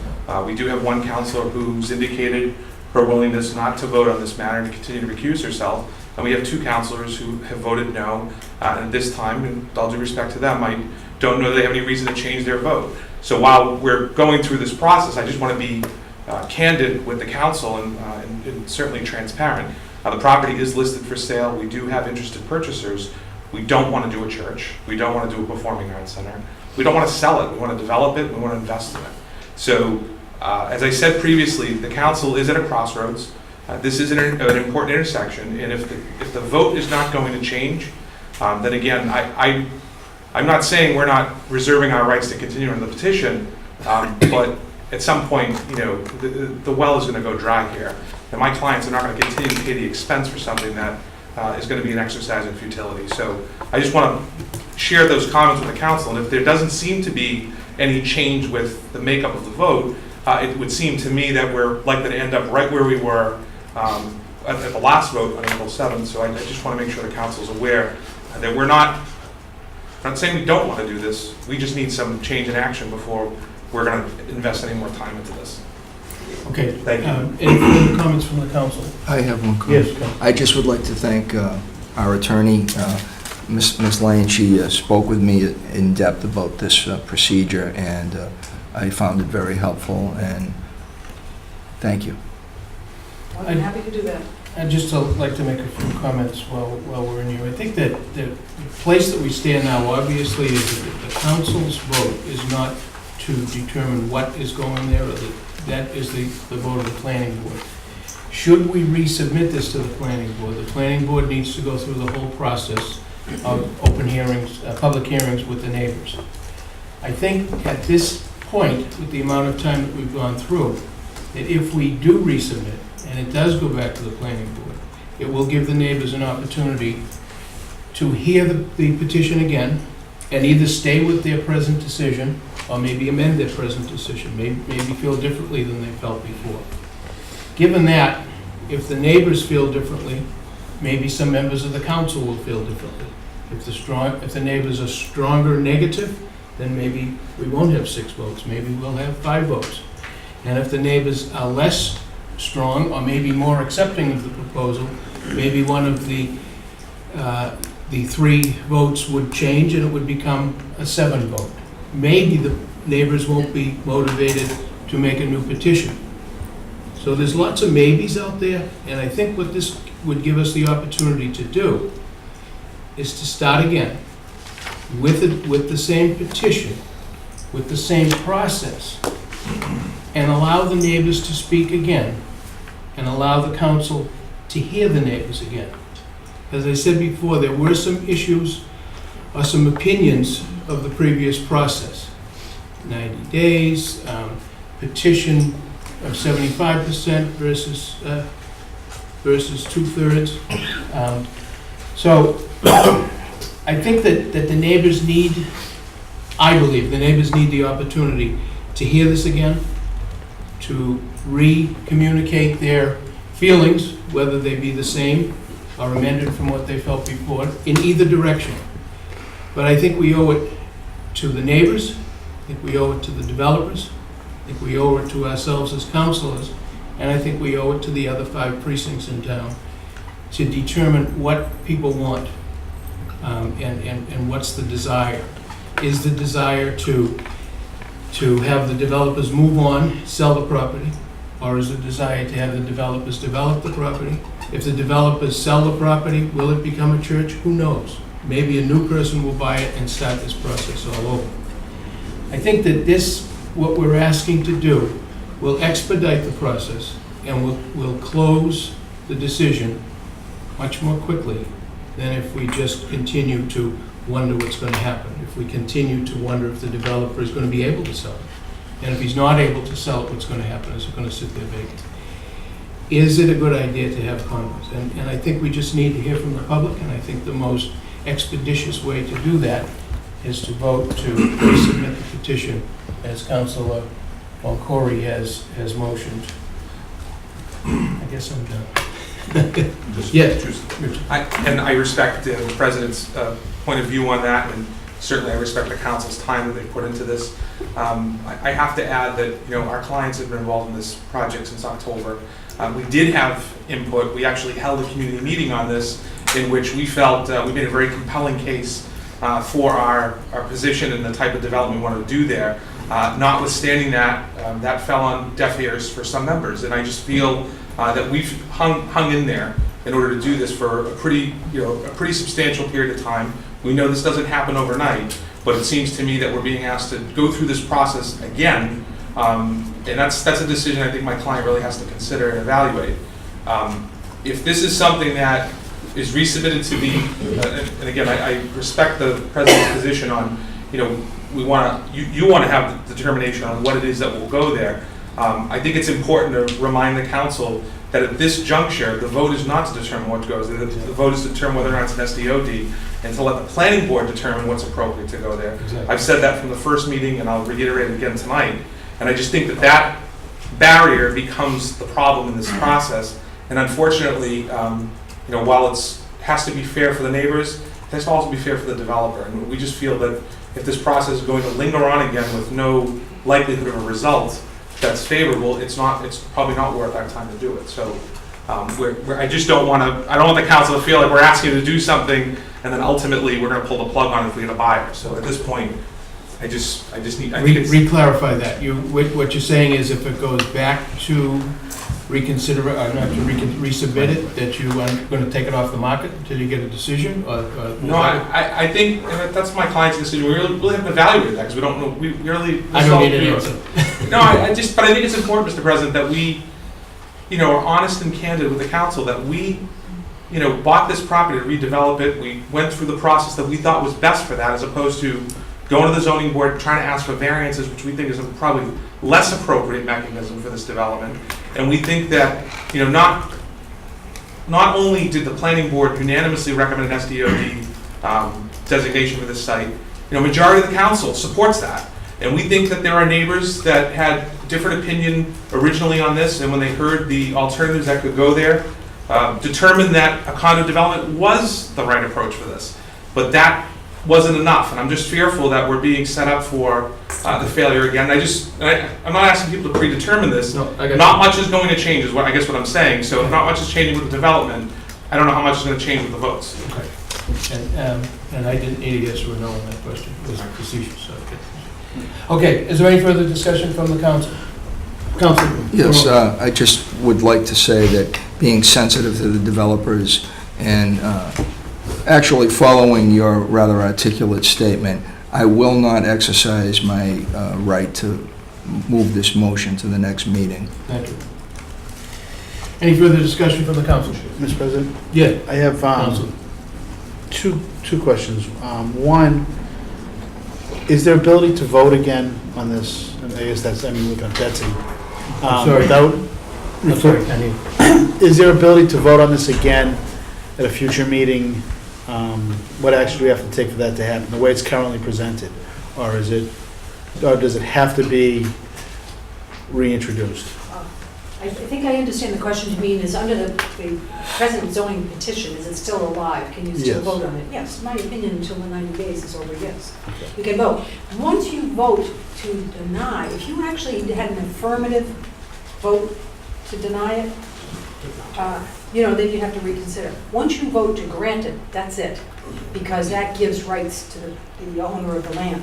we do have one councilor who's indicated her willingness not to vote on this matter and to continue to recuse herself. And we have 2 councilors who have voted no at this time, and with all due respect to them, I don't know that they have any reason to change their vote. So while we're going through this process, I just want to be candid with the council and certainly transparent. The property is listed for sale. We do have interested purchasers. We don't want to do a church. We don't want to do a performing arts center. We don't want to sell it. We want to develop it. We want to invest in it. So as I said previously, the council is at a crossroads. This is an important intersection, and if the vote is not going to change, then again, I'm not saying we're not reserving our rights to continue on the petition, but at some point, you know, the well is going to go dry here, and my clients are not going to continue to pay the expense for something that is going to be an exercise in futility. So I just want to share those comments with the council, and if there doesn't seem to be any change with the makeup of the vote, it would seem to me that we're likely to end up right where we were at the last vote on April 7th. So I just want to make sure the council is aware that we're not saying we don't want to do this. We just need some change in action before we're going to invest any more time into this. Okay. Thank you. Any further comments from the council? I have one comment. Yes, Council. I just would like to thank our attorney, Ms. Lane. She spoke with me in depth about this procedure, and I found it very helpful, and thank you. I'm happy to do that. I'd just like to make a few comments while we're in here. I think that the place that we stand now, obviously, is that the council's vote is not to determine what is going there, or that is the vote of the planning board. Should we resubmit this to the planning board needs to go through the whole process of open hearings, public hearings with the neighbors. I think at this point, with the amount of time that we've gone through, that if we do resubmit, and it does go back to the planning board, it will give the neighbors an opportunity to hear the petition again, and either stay with their present decision, or maybe amend their present decision, maybe feel differently than they felt before. Given that, if the neighbors feel differently, maybe some members of the council will feel differently. If the neighbors are stronger negative, then maybe we won't have 6 votes, maybe we'll have 5 votes. And if the neighbors are less strong, or maybe more accepting of the proposal, maybe one of the 3 votes would change and it would become a 7 vote. Maybe the neighbors won't be motivated to make a new petition. So there's lots of maybes out there, and I think what this would give us the opportunity to do is to start again with the same petition, with the same process, and allow the neighbors to speak again, and allow the council to hear the neighbors again. As I said before, there were some issues or some opinions of the previous process. 90 days, petition of 75% versus 2/3. So I think that the neighbors I believe the neighbors need the opportunity to hear this again, to re-communicate their feelings, whether they be the same or amended from what they felt before, in either direction. But I think we owe it to the neighbors, I think we owe it to the developers, I think we owe it to ourselves as councilors, and I think we owe it to the other 5 precincts in town to determine what people want, and what's the desire. Is the desire to have the developers move on, sell the property, or is the desire to have the developers develop the property? If the developers sell the property, will it become a church? Who knows? Maybe a new person will buy it and start this process all over. I think that what we're asking to do, will expedite the process and will close the decision much more quickly than if we just continue to wonder what's going to happen. If we continue to wonder if the developer is going to be able to sell it. And if he's not able to sell it, what's going to happen? Is it going to sit there vacant? Is it a good idea to have condos? And I think we just need to hear from the public, and I think the most expeditious way to do that is to vote to resubmit the petition as Councilor Boncory has motioned. I guess I'm done. Yes. And I respect the President's point of view on that, and certainly I respect the council's time that they put into this. I have to add that, our clients have been involved in this project since October. We did have input. We actually held a community meeting on this in which we felt we made a very compelling case for our position and the type of development we want to do there. Notwithstanding that, that fell on deaf ears for some members, and I just feel that we've hung in there in order to do this for a pretty substantial period of time. We know this doesn't happen overnight, but it seems to me that we're being asked to go through this process again, and that's a decision I think my client really has to consider and evaluate. If this is something that is resubmitted to the, and again, I respect the President's position on, you want to have the determination on what it is that will go there. I think it's important to remind the council that at this juncture, the vote is not to determine what goes there. The vote is to determine whether or not it's an SDOD, and to let the planning board determine what's appropriate to go there. Exactly. I've said that from the first meeting, and I'll reiterate it again tonight. And I just think that barrier becomes the problem in this process. And unfortunately, while it has to be fair for the neighbors, it has to also be fair for the developer. And we just feel that if this process is going to linger on again with no likelihood of a result that's favorable, it's probably not worth our time to do it. So I just don't want the council to feel like we're asking you to do something and then ultimately we're going to pull the plug on it if we get a buyer. So at this point, I just need, I think it's... Re-clarify that. What you're saying is if it goes back to reconsider, or not to resubmit it, that you are going to take it off the market until you get a decision? No, I think that's my client's decision. We really have to evaluate that because we don't know. We really. I don't need an answer. No, but I think it's important, Mr. President, that we, are honest and candid with the council that we, bought this property to redevelop it. We went through the process that we thought was best for that, as opposed to going to the zoning board, trying to ask for variances, which we think is a probably less appropriate mechanism for this development. And we think that, you know, not only did the planning board unanimously recommend an SDOD designation for this site, you know, majority of the council supports that. And we think that there are neighbors that had different opinion originally on this, and when they heard the alternatives that could go there, determined that a condo development was the right approach for this. But that wasn't enough, and I'm just fearful that we're being set up for the failure again. I'm not asking people to predetermine this. No, I got Not much is going to change, is what I guess what I'm saying. So if not much is changing with the development, I don't know how much is going to change with the votes. Okay. And I didn't need a yes or a no on that question. It was facetious. Okay, is there any further discussion from the council? Councilman? Yes, I just would like to say that being sensitive to the developers and actually following your rather articulate statement, I will not exercise my right to move this motion to the next meeting. Thank you. Any further discussion from the council? Mr. President? Yeah. I have Council. two questions. One, is there ability to vote again on this? And I guess that's, I mean, we've got Betsy. Sorry. I'm sorry, I need. Is there ability to vote on this again at a future meeting? What action do we have to take for that to happen, the way it's currently presented? Or does it have to be reintroduced? I think I understand the question to mean is under the present zoning petition, is it still alive? Can you still Yes. vote on it? Yes, my opinion until the 90 days is over, yes. You can vote. Once you vote to deny, if you actually had an affirmative vote to deny it, then you have to reconsider. Once you vote to grant it, that's it, because that gives rights to the owner of the land,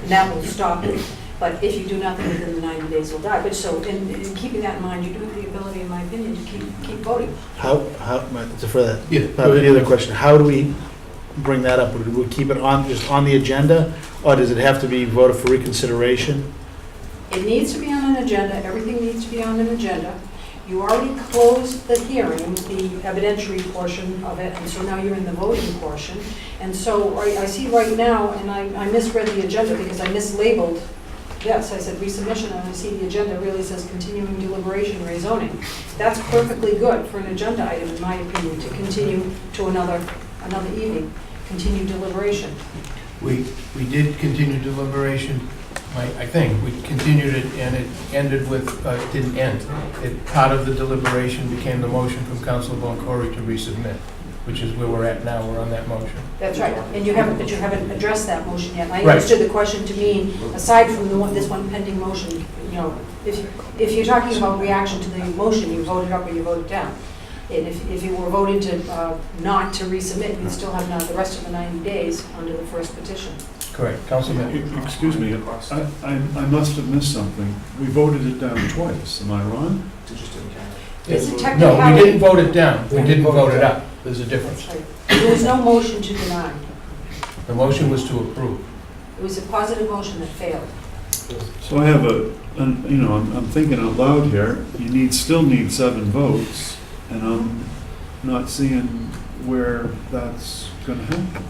and that will stop it. But if you do nothing within the 90 days, will die. But so, in keeping that in mind, you do have the ability, in my opinion, to keep voting. How, for that, Yeah, go ahead. the other question, how do we bring that up? Would we keep it on, just on the agenda, or does it have to be voted for reconsideration? It needs to be on an agenda. Everything needs to be on an agenda. You already closed the hearing, the evidentiary portion of it, and so now you're in the voting portion. And so I see right now, and I misread the agenda because I mislabeled. Yes, I said resubmission, and I see the agenda really says continuing deliberation, rezoning. That's perfectly good for an agenda item, in my opinion, to continue to another evening, continue deliberation. We did continue deliberation, I think. We continued it, and it ended with, it didn't end. Part of the deliberation became the motion from Councilor Boncory to resubmit, which is where we're at now. We're on that motion. That's right, and you haven't addressed that motion yet. I Right. understood the question to mean, aside from this one pending motion, if you're talking about reaction to the motion, you voted up or you voted down. And if you were voting to not to resubmit, you still have now the rest of the 90 days under the first petition. Correct. Councilman? Excuse me, I must have missed something. We voted it down twice, am I wrong? It's a No, technicality. we didn't vote it down. We didn't vote it up. There's a difference. That's right. There was no motion to deny. The motion was to approve. It was a positive motion that failed. So I have I'm thinking out loud here, still need 7 votes, and I'm not seeing where that's gonna happen.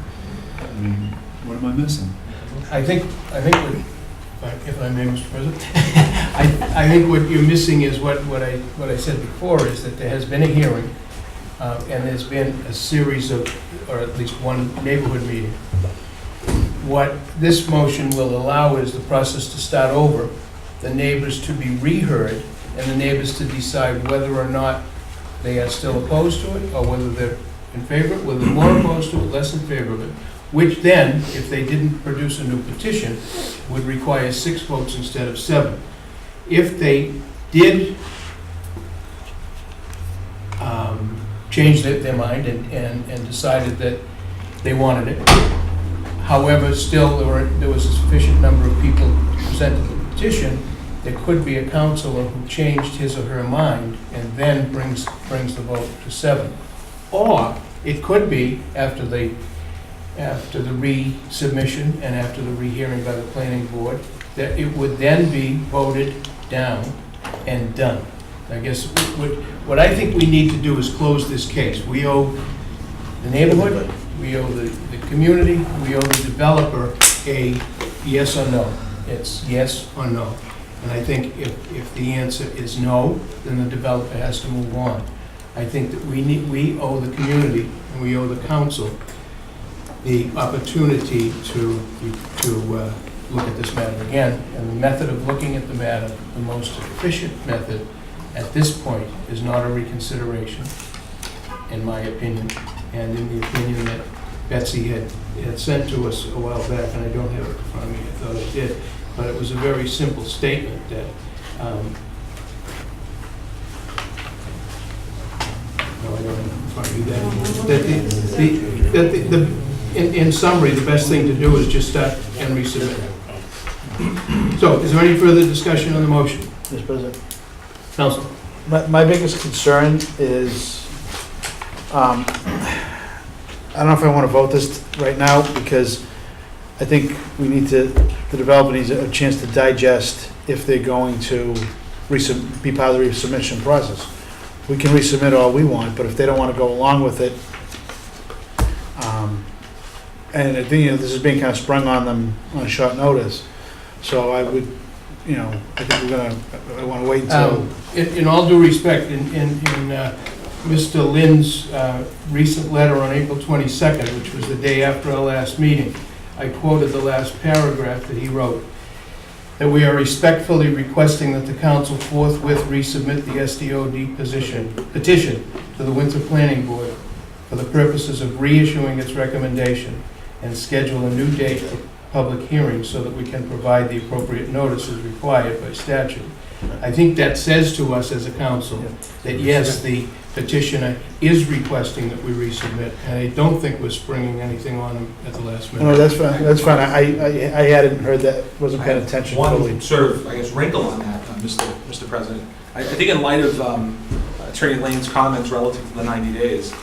I mean, what am I missing? I think, if I may, Mr. President, I think what you're missing is what I said before, is that there has been a hearing, and there's been a series of, or at least one neighborhood meeting. What this motion will allow is the process to start over, the neighbors to be reheard, and the neighbors to decide whether or not they are still opposed to it, or whether they're in favor, whether they're more opposed to it, less in favor of it, which then, if they didn't produce a new petition, would require 6 votes instead of 7. If they did change their mind and decided that they wanted it, however, still there was a sufficient number of people who presented the petition, there could be a councilor who changed his or her mind and then brings the vote to 7. Or it could be after the resubmission and after the rehearing by the planning board, that it would then be voted down and done. I guess what I think we need to do is close this case. We owe the neighborhood, we owe the community, we owe the developer a yes or no. It's yes or no. And I think if the answer is no, then the developer has to move on. I think that we owe the community and we owe the council the opportunity to look at this matter again. And the method of looking at the matter, the most efficient method at this point is not a reconsideration, in my opinion, and in the opinion that Betsy had sent to us a while back, and I don't have it in front of me, I thought I did, but it was a very simple statement that, no, I don't have it in front of me, that in summary, the best thing to do is just start and resubmit. So, is there any further discussion on the motion? Mr. President. Council? My biggest concern is, I don't know if I want to vote this right now, because I think we need to, the developer needs a chance to digest if they're going to be part of the resubmission process. We can resubmit all we want, but if they don't want to go along with it, and I think, this is being kind of sprung on them on short notice, so I would, I think I want to wait until. In all due respect, in Mr. Lynn's recent letter on April 22nd, which was the day after our last meeting, I quoted the last paragraph that he wrote, that we are respectfully requesting that the council forthwith resubmit the SDOD petition to the Winthrop Planning Board for the purposes of reissuing its recommendation and schedule a new date for public hearing so that we can provide the appropriate notices required by statute. I think that says to us as a council that yes, the petitioner is requesting that we resubmit, and I don't think we're springing anything on him at the last minute. No, that's fine, that's fine. I hadn't heard that, wasn't paying attention fully. One sort of, I guess, wrinkle on that, Mr. President. I think in light of Attorney Lane's comments relative to the 90 days,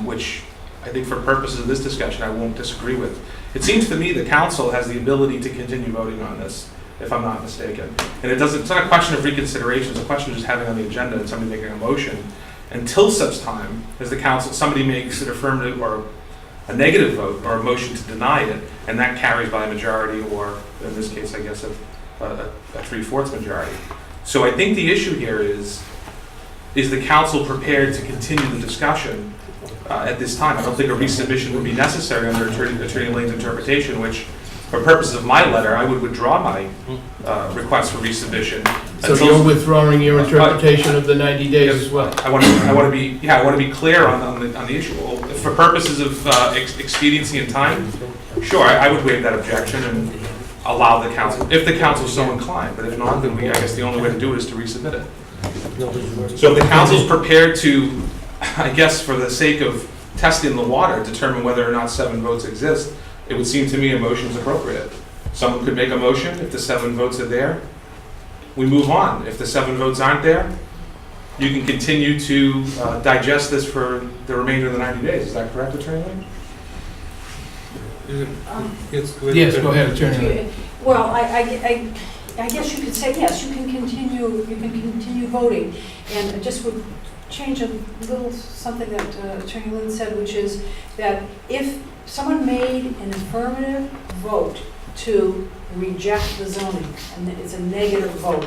which I think for purposes of this discussion I won't disagree with, it seems to me the council has the ability to continue voting on this, if I'm not mistaken. And it's not a question of reconsideration, it's a question of just having on the agenda and somebody making a motion until such time as the council, somebody makes an affirmative or a negative vote or a motion to deny it, and that carries by a majority, or in this case, I guess, a 3/4 majority. So I think the issue here is the council prepared to continue the discussion at this time? I don't think a resubmission would be necessary under Attorney Lane's interpretation, which, for purposes of my letter, I would withdraw my request for resubmission. So you're withdrawing your interpretation of the 90 days as well? I want to be clear on the issue. Well, for purposes of expediency and time, sure, I would waive that objection and allow the council, if the council is so inclined. But if not, then I guess the only way to do it is to resubmit it. So if the council's prepared to, I guess for the sake of testing the water, determine whether or not 7 votes exist, it would seem to me a motion is appropriate. Someone could make a motion. If the 7 votes are there, we move on. If the 7 votes aren't there, you can continue to digest this for the remainder of the 90 days. Is that correct, Attorney Lane? Yes, go ahead, Attorney Lane. Well, I guess you could say yes, you can continue voting. And I just would change a little something that Attorney Lynn said, which is that if someone made an affirmative vote to reject the zoning, and it's a negative vote,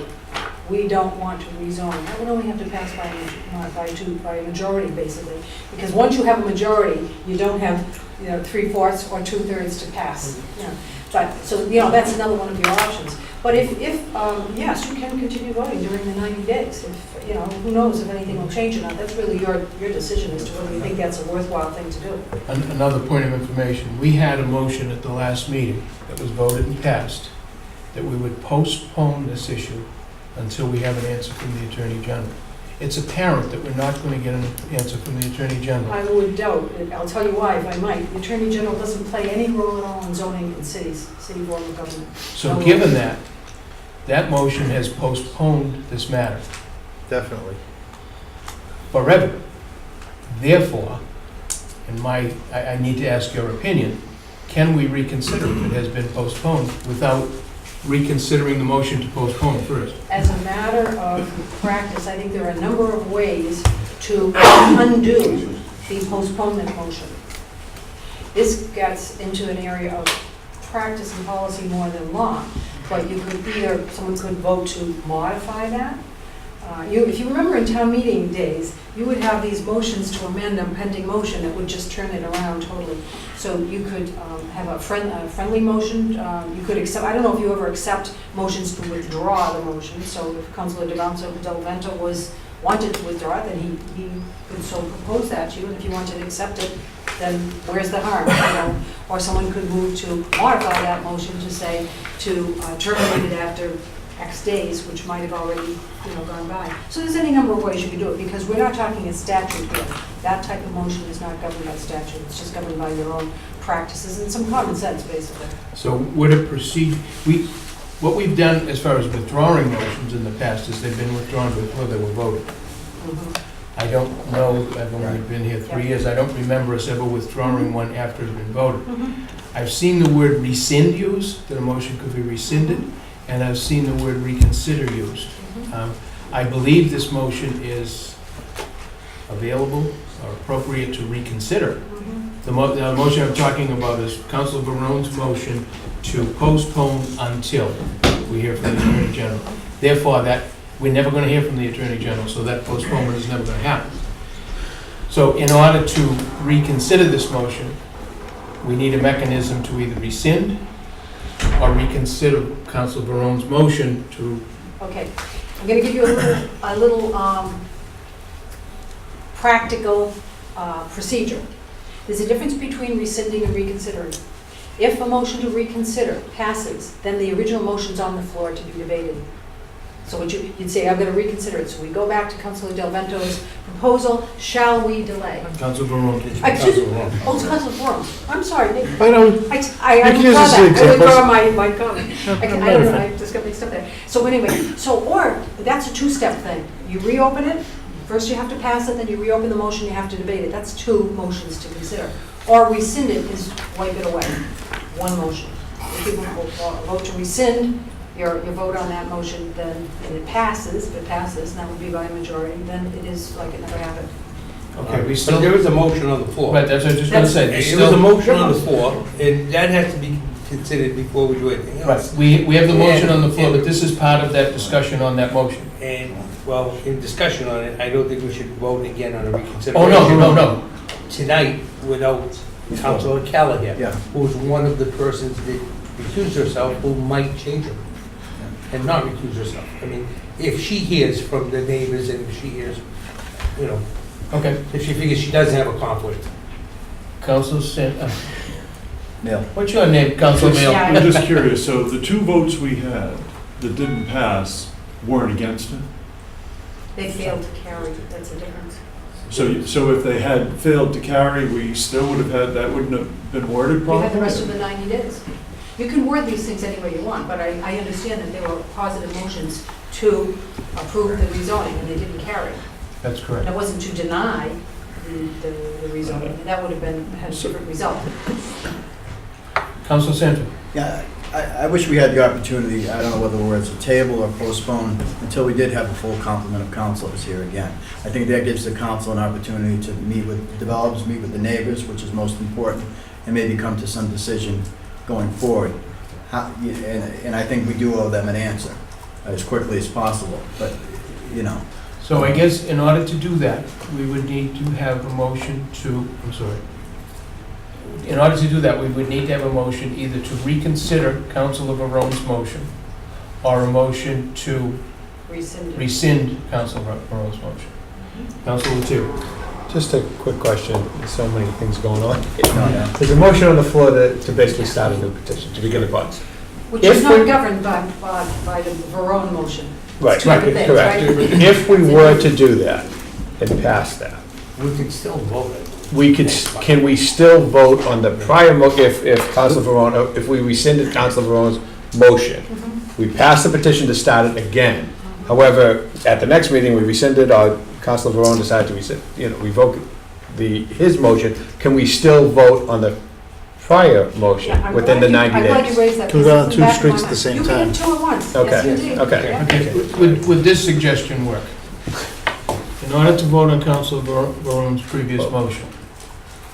we don't want to rezone. That would only have to pass by a majority, basically, because once you have a majority, you don't have 3/4 or 2/3 to pass. But so that's another one of your options. But if yes, you can continue voting during the 90 days. If who knows if anything will change or not. That's really your decision as to whether you think that's a worthwhile thing to do. Another point of information: we had a motion at the last meeting that was voted and passed that we would postpone this issue until we have an answer from the Attorney General. It's apparent that we're not going to get an answer from the Attorney General. I would doubt it. I'll tell you why, if I might. The Attorney General doesn't play any role at all in zoning in cities, city form of government. So given that motion has postponed this matter. Definitely. Forever. Therefore, I need to ask your opinion, can we reconsider if it has been postponed without reconsidering the motion to postpone first? As a matter of practice, I think there are a number of ways to undo the postponement motion. This gets into an area of practice and policy more than law, but you could either, someone could vote to modify that. If you remember in town meeting days, you would have these motions to amend a pending motion that would just turn it around totally. So you could have a friendly motion, you could accept, I don't know if you ever accept motions to withdraw the motion, so if Councilor Del Vento wanted to withdraw it, then he could so propose that to you, and if you wanted to accept it, then where's the harm, you know? Or someone could move to modify that motion to say, to terminate it after X days, which might have already, gone by. So there's any number of ways you can do it, because we're not talking a statute here. That type of motion is not governed by statute, it's just governed by your own practices and some common sense, basically. So would it proceed, what we've done as far as withdrawing motions in the past is they've been withdrawn before they were voted. I don't know, I've only been here 3 years, I don't remember us ever withdrawing one after it's been voted. I've seen the word rescind used, that a motion could be rescinded, and I've seen the word reconsider used. I believe this motion is available or appropriate to reconsider. The motion I'm talking about is Councilor Barone's motion to postpone until we hear from the Attorney General. Therefore, we're never going to hear from the Attorney General, so that postponement is never going to happen. So in order to reconsider this motion, we need a mechanism to either rescind or reconsider Councilor Barone's motion to... Okay, I'm going to give you a little practical procedure. There's a difference between rescinding and reconsidering. If a motion to reconsider passes, then the original motion's on the floor to be debated. So you'd say, I'm going to reconsider it. So we go back to Councilor Del Vento's proposal, shall we delay? Councilor Barone. It's Councilor Barone. I'm sorry. I don't... I You can use this as I examples. withdraw my comment. I don't know, I just got mixed up there. So anyway, or that's a two-step thing. You reopen it, first you have to pass it, then you reopen the motion, you have to debate it. That's two motions to consider. Or rescind it is wipe it away, one motion. If people vote to rescind your vote on that motion, then, and it passes, if it passes, and that would be by a majority, then it is like it never happened. Okay, we But still... there is a motion on the floor. Right, that's what I was just going to say. There There's is a still- motion on the floor, and that has to be considered before we do anything else. Right, we have the motion on the floor, but this is part of that discussion on that motion. And, well, in discussion on it, I don't think we should vote again on a reconsideration. Oh, no. Tonight, without Councilor Callahan, Yeah. who's one of the persons that recused herself, who might change her, and not recuse herself. I mean, if she hears from the neighbors, and if she hears, Okay. if she figures she doesn't have a conflict. Councilor Neil. what's your name, Councilor Mail? Yeah. I'm just curious, so the two votes we had that didn't pass weren't against it? They failed to carry, that's the difference. So if they had failed to carry, we still would have had, that wouldn't have been worded You properly? had the rest of the 90 days. You can word these things any way you want, but I understand that there were positive motions to approve the rezoning, and they didn't carry. That's correct. And it wasn't to deny the rezoning, that would have had a different result. Councilor Santo. Yeah, I wish we had the opportunity, I don't know whether the words to table or postpone, until we did have a full complement of councilors here again. I think that gives the council an opportunity to meet with developers, meet with the neighbors, which is most important, and maybe come to some decision going forward. And I think we do owe them an answer as quickly as possible, but, So I guess in order to do that, we would need to have a motion to, in order to do that, we would need to have a motion either to reconsider Councilor Barone's motion or a motion to rescind Councilor Barone's motion. Councilor Two. Just a quick question, there's so many things going on. no. There's a motion on the floor to basically start a new petition, to begin the process. Which is not governed by the Verone motion. Right, Two different things, correct. right? If we were to do that and pass that, We can still vote it. can we still vote on the prior if Councilor Verone, if we rescinded Councilor Verone's motion, we pass the petition to start it again. However, at the next meeting, we rescinded, or Councilor Verone decided to rescind, revoke his motion, can we still vote on the prior motion Yeah, I'm within the 90 I'm glad you days? raised that. Two because down, it's two in the back of streets my at the same mind. time. You can do two at once. Okay, Yes, indeed. okay. Yeah. Okay, would this suggestion work? In order to vote on Councilor Barone's previous motion,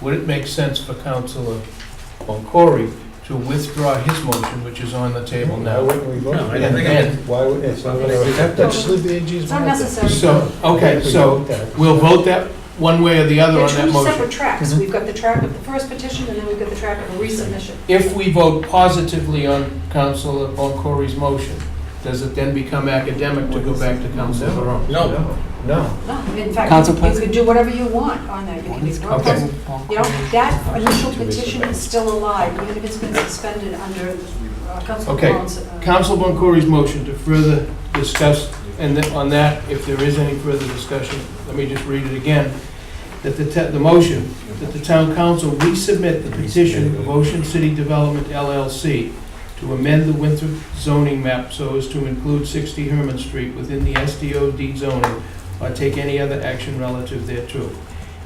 would it make sense for Councilor Boncory to withdraw his motion, which is on the table Why now. wouldn't we vote? No, I And think then, Why would, it's not gonna affect us. Just leave the AG's. It's unnecessary. so, okay, so we'll vote that one way or the other They're on that two motion. separate tracks. We've got the track of the first petition, and then we've got the track of the resubmission. If we vote positively on Councilor Boncory's motion, does it then become academic to go back to Councilor Barone? No. No. No, in fact, Council you President? could do whatever you want on that. You can do, Okay. you know, that initial petition is still alive, even if it's been suspended under Council Okay. Barone's. Council Boncory's motion to further discuss, and then on that, if there is any further discussion, let me just read it again, that the motion, that the town council resubmit the petition of Ocean City Development LLC to amend the Winthrop zoning map so as to include 60 Herman Street within the SDOD zoning or take any other action relative thereto.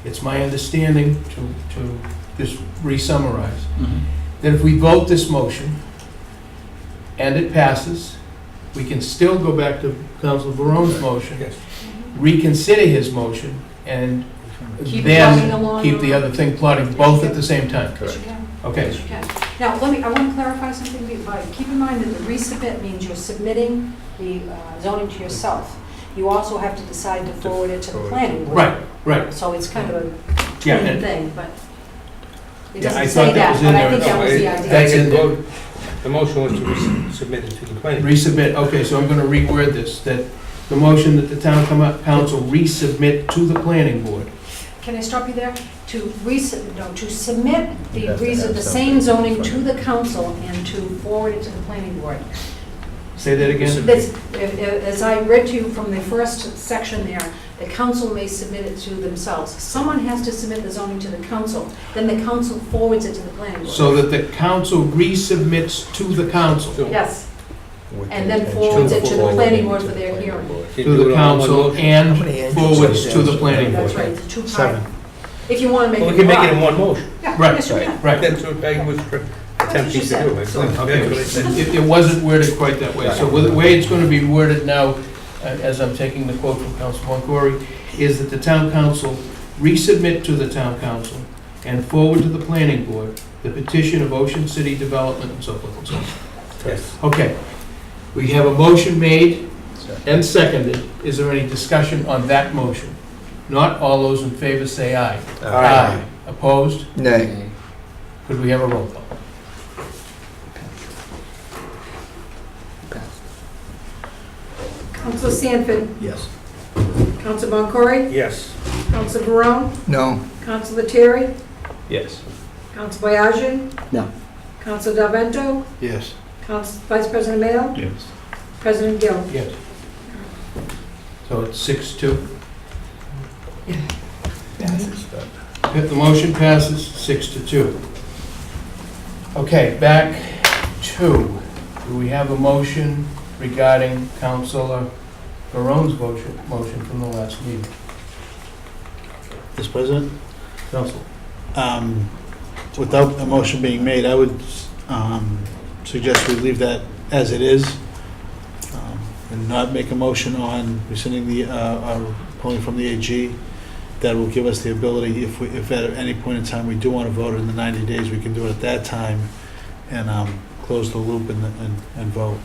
It's my understanding, to just re-summarize, that if we vote this motion and it passes, we can still go back to Council Barone's motion, reconsider his motion, and Keep it plugging then along. keep the other thing plotting, both at the same time. Yes, you can. Okay. Yes, you can. Now, I want to clarify something. Keep in mind that the resubmit means you're submitting the zoning to yourself. You also have to decide to forward it to the planning board. Right. So it's kind of a Yeah, twin and- thing, but it Yeah, I doesn't thought say that that, was but in I there. think that was the That's idea. in there. The motion was to resubmit it to the planning. Resubmit, okay, so I'm going to reword this, that the motion that the town council resubmit to the planning board. Can I stop you there? To submit You have to have the something same zoning in to front the council and to forward it to the planning board. Say that again? This, as I read to you from the first section there, the council may submit it to themselves. Someone has to submit the zoning to the council, then the council forwards it to the planning board. So that the council resubmits to the council, Yes, With and the then intention forwards of it to the forwarding planning it board to for the their planning hearing. board. to the council, and forwards to the planning That's board. right, it's a two-part. 7. If you want to make it. Well, we can make it in broad. one motion. Yeah, Right, yes, you can. Right. That's what I was attempting to do. I think. Okay. That's what I said. It wasn't worded quite that way. So the way it's going to be worded now, as I'm taking the quote from Council Boncory, is that the town council resubmit to the town council and forward to the planning board the petition of Ocean City Development and so forth and so on. Yes. Okay. We have a motion made and seconded. Is there any discussion on that motion? Not all those in favor say aye. Aye. Opposed? Nay. Could we have a roll call? Council Sanford, Yes. Council Boncory, Yes. Council Barone, No. Council Terry, Yes. Council Boyajin. No. Council Del Vento, Yes. Council Vice President Mayo, Yes. President Gill. Yes. So it's 6-2. The motion passes 6-2. Okay, back to, do we have a motion regarding Councilor Barone's motion from the last meeting? Mr. President, Council? without a motion being made, I would suggest we leave that as it is and not make a motion on rescinding the, pulling from the AG. That will give us the ability, if at any point in time we do want to vote in the 90 days, we can do it at that time and close the loop and vote.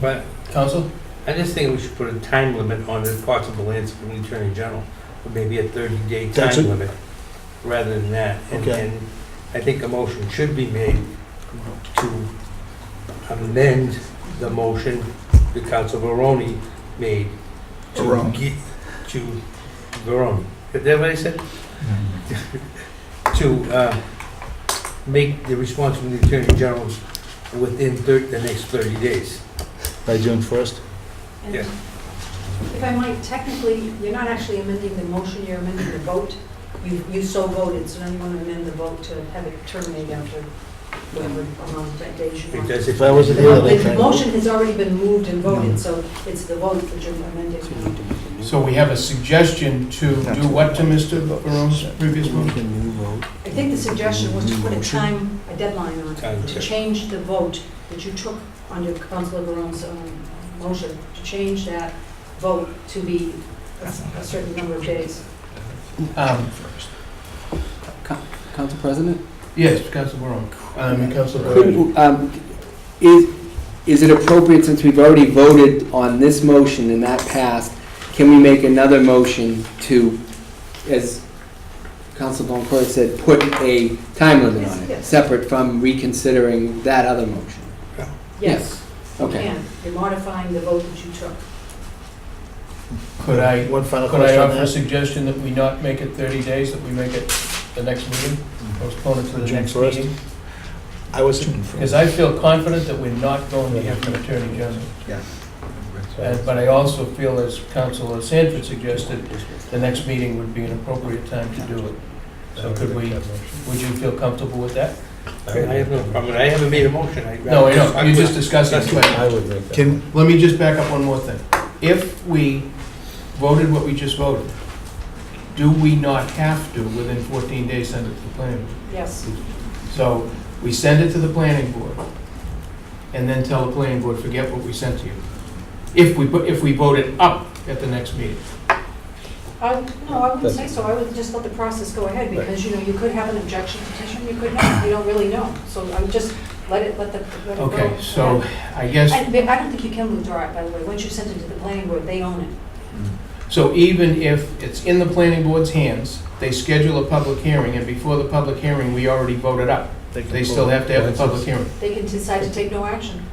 But Council? I just think we should put a time limit on the possible answer from the Attorney General, or maybe a 30-day That's time it. limit, rather than that. Okay. And I think a motion should be made to amend the motion that Council Barone made to Barone. to Barone. Is that what I said? To make the response from the Attorney General within the next 30 days. By June 1st? And Yeah. If I might, technically, you're not actually amending the motion, you're amending the vote. You so voted, so now you want to amend the vote to have it terminate after whatever amount of days you want. Because If I wasn't here, I'd The try. motion has already been moved and voted, so it's the vote that you're amending. So we have a suggestion to do what to Mr. Barone's previous motion? I think the suggestion was to put a deadline on Time it, to to- change the vote that you took under Councilor Barone's motion, to change that vote to be a certain number of days. Um, Council President? Yes, Council Barone. Councilor Could, Barrett. is it appropriate, since we've already voted on this motion and that passed, can we make another motion to, as Councilor Boncourt said, put a time limit on it, Yes. separate from reconsidering that other motion? Yes, you Okay. can. You're modifying the vote that you took. Could I, One final could I question on offer a that? suggestion that we not make it 30 days, that we make it the next meeting? Postpone it to the June next 1st? meeting? I was, Because I feel confident that we're not going to hear from Attorney General. But I also feel, as Councilor Sanford suggested, the next meeting would be an appropriate time to do it. So would you feel comfortable with that? I have no problem. I haven't made a motion. No, I know, you're just discussing it, but I would make that. can, let me just back up one more thing. If we voted what we just voted, do we not have to, within 14 days, send it to the planning board? Yes. So we send it to the planning board, and then tell the planning board, forget what we sent to you. If we vote it up at the next meeting. No, I wouldn't say so. I would just let the process go ahead, because, you know, you could have an objection petition, you could not. You don't really know. So I would just let it go. Okay, so I guess, I don't think you can withdraw it, by the way. Once you send it to the planning board, they own it. so even if it's in the planning board's hands, they schedule a public hearing, and before the public hearing, we already voted up. They still have to have the public hearing. They can decide to take no action.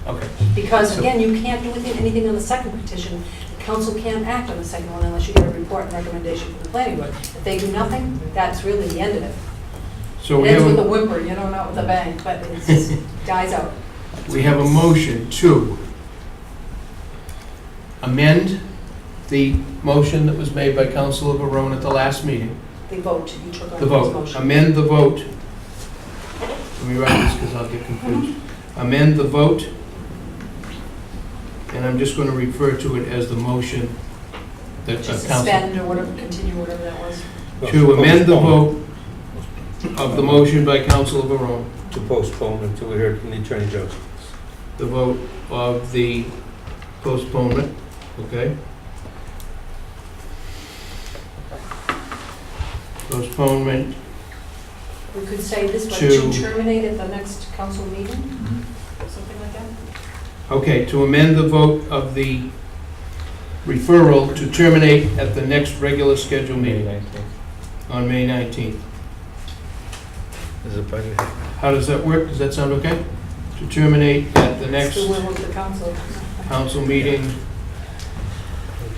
Okay. Because, So- again, you can't do anything on the second petition. The council can't act on the second one unless you get a report and recommendation from the planning board. If they do nothing, that's really the end of it. So It we ends with a have, whimper, you know, not with a bang, but it just dies out. we have a motion to amend the motion that was made by Councilor Barone at the last meeting. The vote, you took on The this vote, motion. amend the vote. Let me write this because I'll get confused. Amend the vote, and I'm just going to refer to it as the motion that To council. suspend or whatever, continue, whatever that was. To amend the vote of the motion by Councilor Barone, To postpone until we hear from the Attorney General. the vote of the postponement, okay? Postponement We could say this way, To- to terminate at the next council meeting, something like that. Okay, to amend the vote of the referral to terminate at the next regular scheduled meeting on May 19th. is it by the- How does that work? Does that sound okay? To terminate at the It's next the will of the council. council meeting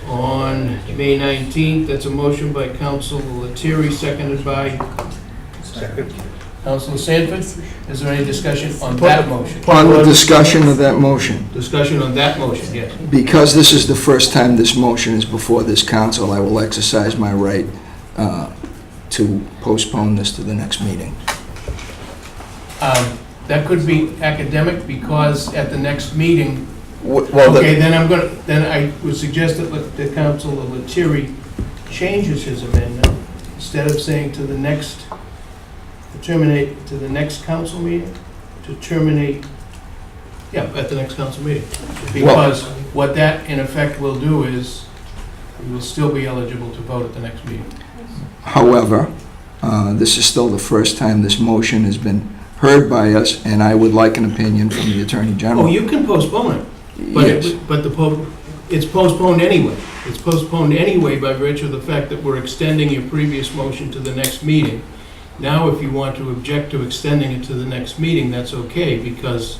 on May 19th. That's a motion by Councilor Lettieri, seconded by Second. Councilor Sanford. Is there any discussion on that motion? On the discussion of that motion, Discussion on that motion, yes. because this is the first time this motion is before this council, I will exercise my right to postpone this to the next meeting. That could be academic, because at the next meeting, Well, okay, then I would suggest that Councilor Lettieri changes his amendment, instead of saying to the next, to terminate to the next council meeting, to terminate, yeah, at the next council meeting. Because what that in effect will do is, we will still be eligible to vote at the next meeting. However, this is still the first time this motion has been heard by us, and I would like an opinion from the Attorney Oh, General. you can postpone it. But Yes. it's postponed anyway. It's postponed anyway by virtue of the fact that we're extending your previous motion to the next meeting. Now, if you want to object to extending it to the next meeting, that's okay, because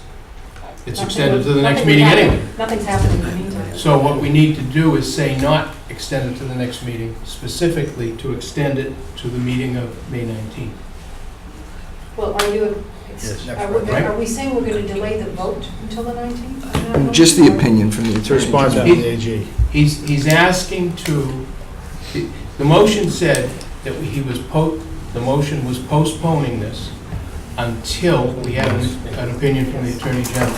it's extended to the next meeting anyway. Nothing's happening in the meantime. So what we need to do is say not extend it to the next meeting, specifically to extend it to the meeting of May 19th. Well, are you, Yes. are we saying we're going to delay the vote until the 19th? Just the opinion from the It's a Attorney response from General. the AG. He's asking to, the motion said that the motion was postponing this until we had an opinion from the Attorney General.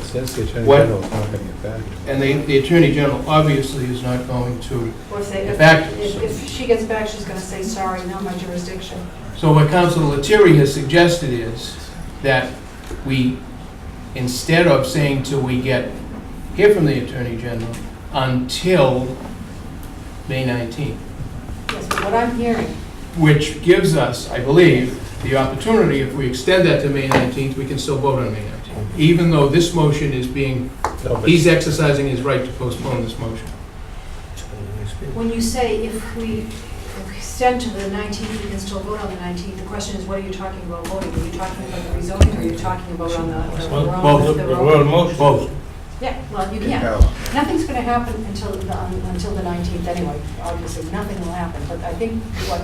Since the Attorney What- General is not going to get back. And the Attorney General obviously is not going to. Or say, Back- if she gets back, she's going to say, sorry, not my jurisdiction. So what Councilor Lettieri has suggested is that we, instead of saying till we hear from the Attorney General, until May 19th. Yes, but what I'm hearing which gives us, I believe, the opportunity, if we extend that to May 19th, we can still vote on May 19th. Even though this motion is being, he's exercising his right to postpone this motion. When you say if we extend to the 19th, we can still vote on the 19th, the question is, what are you talking about voting? Are you talking about the rezoning, or are you talking about on the Both. Both. Yeah, well, you can't. Nothing's going to happen until the 19th anyway, obviously, nothing will happen. But I think what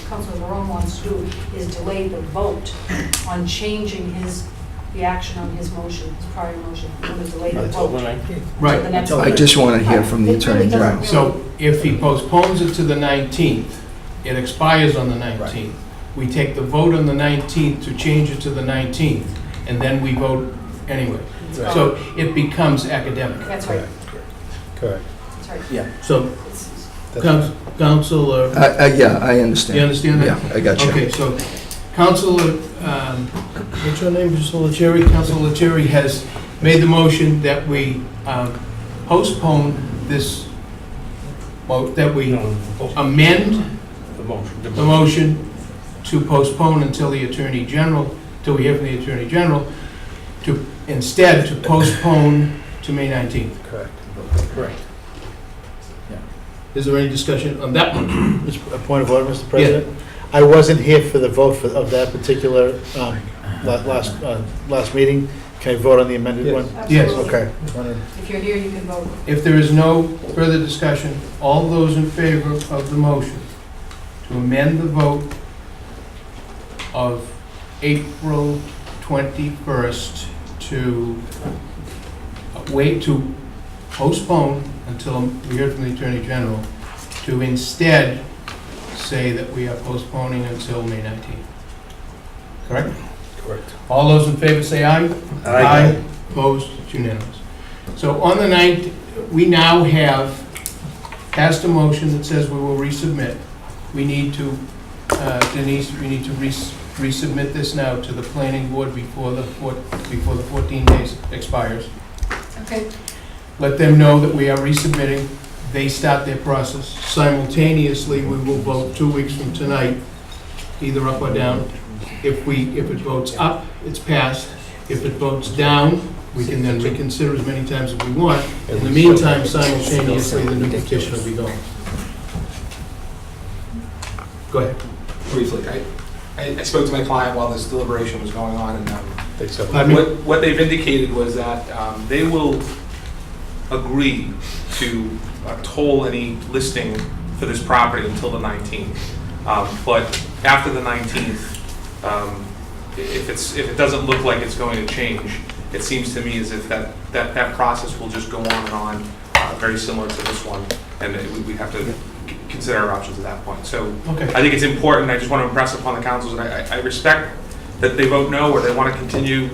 Councilor Barone wants to do is delay the vote on changing the action on his motion, his prior motion. We're going to delay the vote. Right. Until the next I just want to hear from the It really Attorney doesn't General. really- So if he postpones it to the 19th, it expires on the 19th. We take the vote on the 19th to change it to the 19th, and then we vote anyway. Right. So it becomes academic. That's right, Correct. that's right. Yeah. So, It's- Counselor, Yeah, I understand. you understand that? Yeah, I got you. Okay, so Counselor, what's your name, Counselor Lettieri? Counselor Lettieri has made the motion that we postpone this, that we amend the motion to postpone until the Attorney General, till we hear from the Attorney General, instead to postpone to May 19th. Correct. Is there any discussion on that one? Just a point of order, Mr. President. I wasn't here for the vote of that particular last meeting. Can I vote on the amended one? Yes. Absolutely. Okay. If you're here, you can vote. If there is no further discussion, all those in favor of the motion to amend the vote of April 21st to postpone until we hear from the Attorney General, to instead say that we are postponing until May 19th. Correct? Correct. All those in favor say aye. Aye. Opposed? It's unanimous. So on the 9th, we now have passed a motion that says we will resubmit. We need to, Denise, we need to resubmit this now to the planning board before the 14 days expires. Okay. Let them know that we are resubmitting. They start their process. Simultaneously, we will vote 2 weeks from tonight, either up or down. If it votes up, it's passed. If it votes down, we can then reconsider as many times as we want. In the meantime, simultaneously, the new petition will be going. Go ahead. Briefly, I spoke to my client while this deliberation was going on, and Pardon me? what they've indicated was that they will agree to toll any listing for this property until the 19th. But after the 19th, if it doesn't look like it's going to change, it seems to me as if that process will just go on and on, very similar to this one, and we have to consider our options at that point. So Okay. I think it's important. I just want to impress upon the councils, and I respect that they vote no, or they want to continue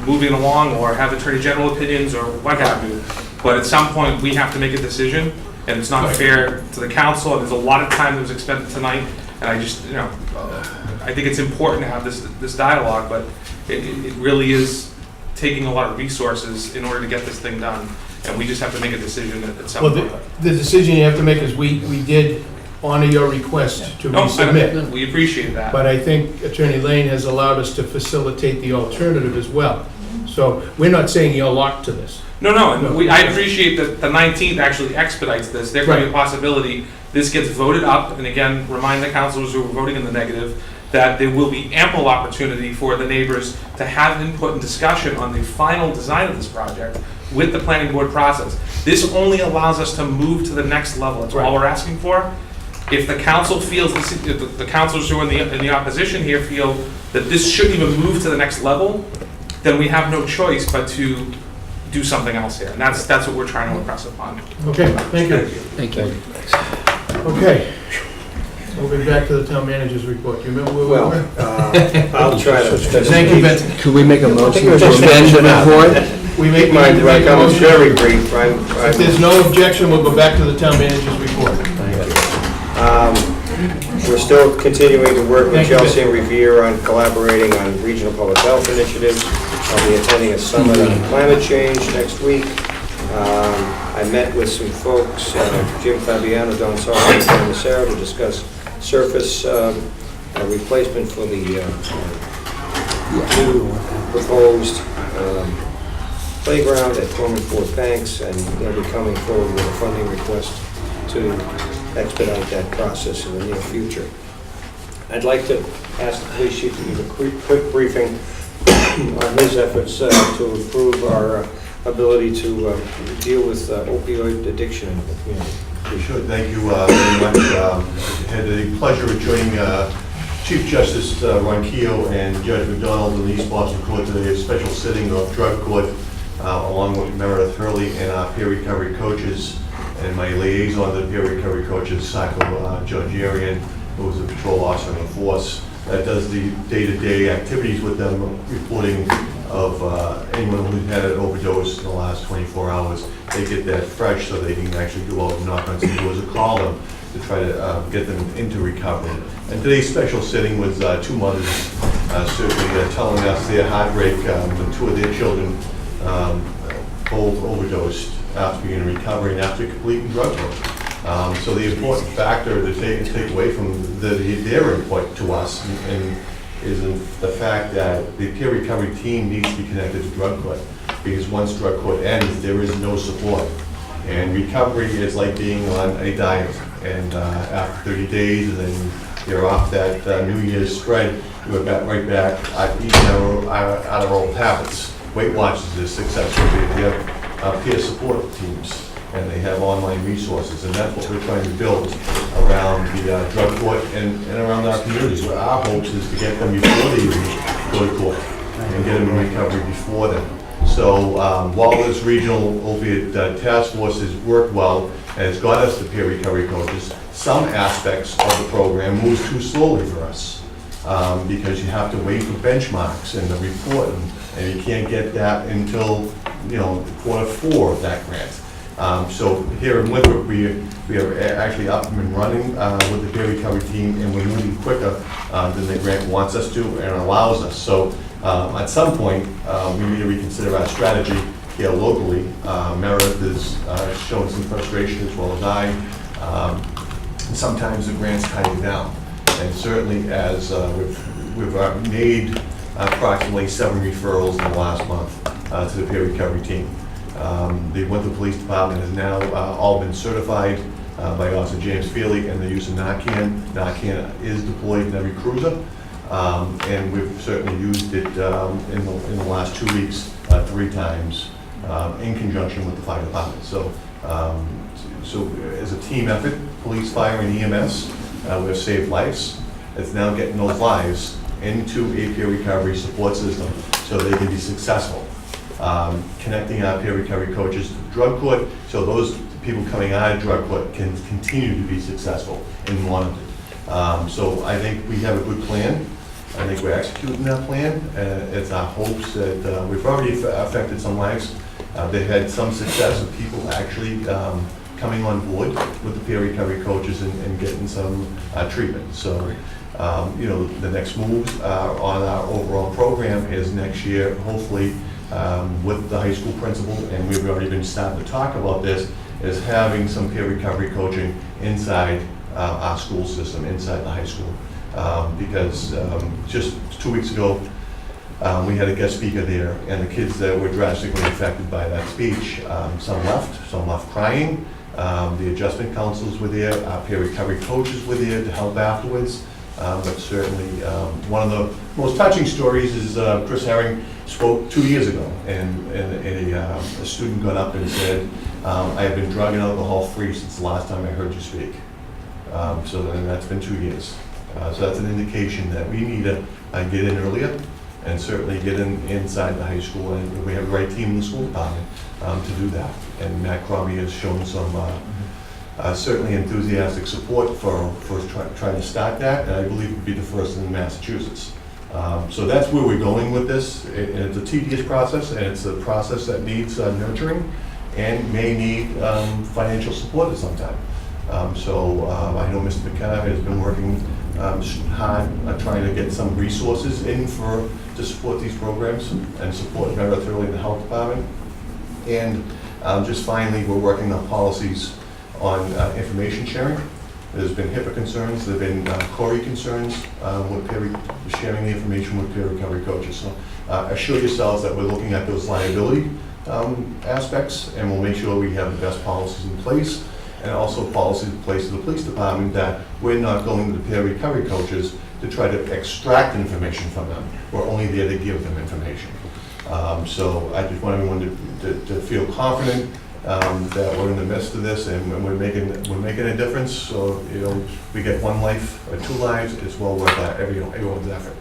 moving along, or have Attorney General opinions, or what have you. But at some point, we have to make a decision, and it's not fair to the council, and there's a lot of time that was expended tonight, and I just, I think it's important to have this dialogue, but it really is taking a lot of resources in order to get this thing done, and we just have to make a decision at some Well, point. the decision you have to make is we did honor your request to resubmit. We appreciate that. But I think Attorney Lane has allowed us to facilitate the alternative as well. So we're not saying you're locked to this. No, I appreciate that the 19th actually expedites this. There could be a possibility this gets voted up, and again, remind the councilors who are voting in the negative that there will be ample opportunity for the neighbors to have input and discussion on the final design of this project with the planning board process. This only allows us to move to the next level. That's all we're asking for. If the council feels, if the councilors who are in the opposition here feel that this shouldn't even move to the next level, then we have no choice but to do something else here. And that's what we're trying to impress upon. Okay, thank you. Thank you. Okay. Moving back to the town manager's report. Do you remember where we were? I'll try to. Thank you, Benson. Could we make a motion to amend the report? We make My a comments motion. very brief. If there's no objection, we'll go back to the town manager's report. We're still continuing to work with Thank you, Chelsea and Revere on collaborating on regional public health initiatives. I'll be attending a summit on climate change next week. I met with some folks, Jim Fabiano, Don Sargent, and Dan Massaro, to discuss surface replacement for the new proposed playground at Corman Ford Banks, and they'll be coming forward with a funding request to expedite that process in the near future. I'd like to ask the police chief to give a quick briefing on his efforts to improve our ability to deal with opioid addiction in the community. Sure, thank you very much. I had the pleasure of joining Chief Justice Ron Keogh and Judge McDonald in the East Boston Court today, a special sitting of drug court, along with Meredith Hurley and our peer recovery coaches, and my liaison to the peer recovery coaches, Sacco Georgiarian, who is a patrol officer in the force that does the day-to-day activities with them, reporting of anyone who had an overdose in the last 24 hours. They get that fresh so they can actually go out and knock on some doors or call them to try to get them into recovery. And today's special sitting was two mothers certainly telling us their heartbreak when two of their children both overdosed after being in recovery and after completing drug work. So the important factor to take away from their input to us is the fact that the peer recovery team needs to be connected to drug court, because once drug court ends, there is no support. And recovery is like being on a diet, and after 30 days, and then you're off that New Year's spread, you're right back eating out of our old habits. Weight Watchers is successful. They have peer support teams, and they have online resources, and that's what we're trying to build around the drug court and around our communities. Where our hopes is to get them before they even go to court and get them in recovery before then. So while this regional opiate task force has worked well and has got us the peer recovery coaches, some aspects of the program moves too slowly for us because you have to wait for benchmarks in the report, and you can't get that until quarter 4 of that grant. So here in Winthrop, we are actually up and running with the peer recovery team, and we're moving quicker than the grant wants us to and allows us. So at some point, we need to reconsider our strategy here locally. Meredith has shown some frustration, as well as I. Sometimes the grants tie you down, and certainly as we've made approximately 7 referrals in the last month to the peer recovery team. The Winthrop Police Department has now all been certified by Officer James Feely in the use of Narcan. Narcan is deployed in every cruiser, and we've certainly used it in the last 2 weeks 3 times in conjunction with the fire department. So as a team effort, police, fire, and EMS, we've saved lives. It's now getting those lives into a peer recovery support system so they can be successful. Connecting our peer recovery coaches to drug court, so those people coming out of drug court can continue to be successful and monitored. So I think we have a good plan. I think we're executing that plan. It's our hopes that we've already affected some lives. They've had some success with people actually coming on board with the peer recovery coaches and getting some treatment. So the next moves on our overall program is next year, hopefully, with the high school principal, and we've already been starting to talk about this, is having some peer recovery coaching inside our school system, inside the high school. Because just 2 weeks ago, we had a guest speaker there, and the kids that were drastically affected by that speech, some left crying. The adjustment counselors were there, our peer recovery coaches were there to help afterwards. But certainly, one of the most touching stories is Chris Herring spoke 2 years ago, and a student got up and said, I have been drug and alcohol free since the last time I heard you speak. So then that's been 2 years. So that's an indication that we need to get in earlier and certainly get inside the high school, and we have the right team in the school department to do that. And Matt Crombie has shown some certainly enthusiastic support for trying to start that, and I believe it would be the first in Massachusetts. So that's where we're going with this. It's a tedious process, and it's a process that needs nurturing and may need financial support at some time. So I know Mr. McKenna has been working hard trying to get some resources in to support these programs and support Meredith Hurley in the health department. And just finally, we're working on policies on information sharing. There's been HIPAA concerns, there've been Corey concerns with sharing the information with peer recovery coaches. So assure yourselves that we're looking at those liability aspects, and we'll make sure we have the best policies in place, and also policies in place to the police department that we're not going to the peer recovery coaches to try to extract information from them. We're only there to give them information. So I just want everyone to feel confident that we're in the midst of this, and we're making a difference. So we get one life or two lives. It's well worth everyone's effort.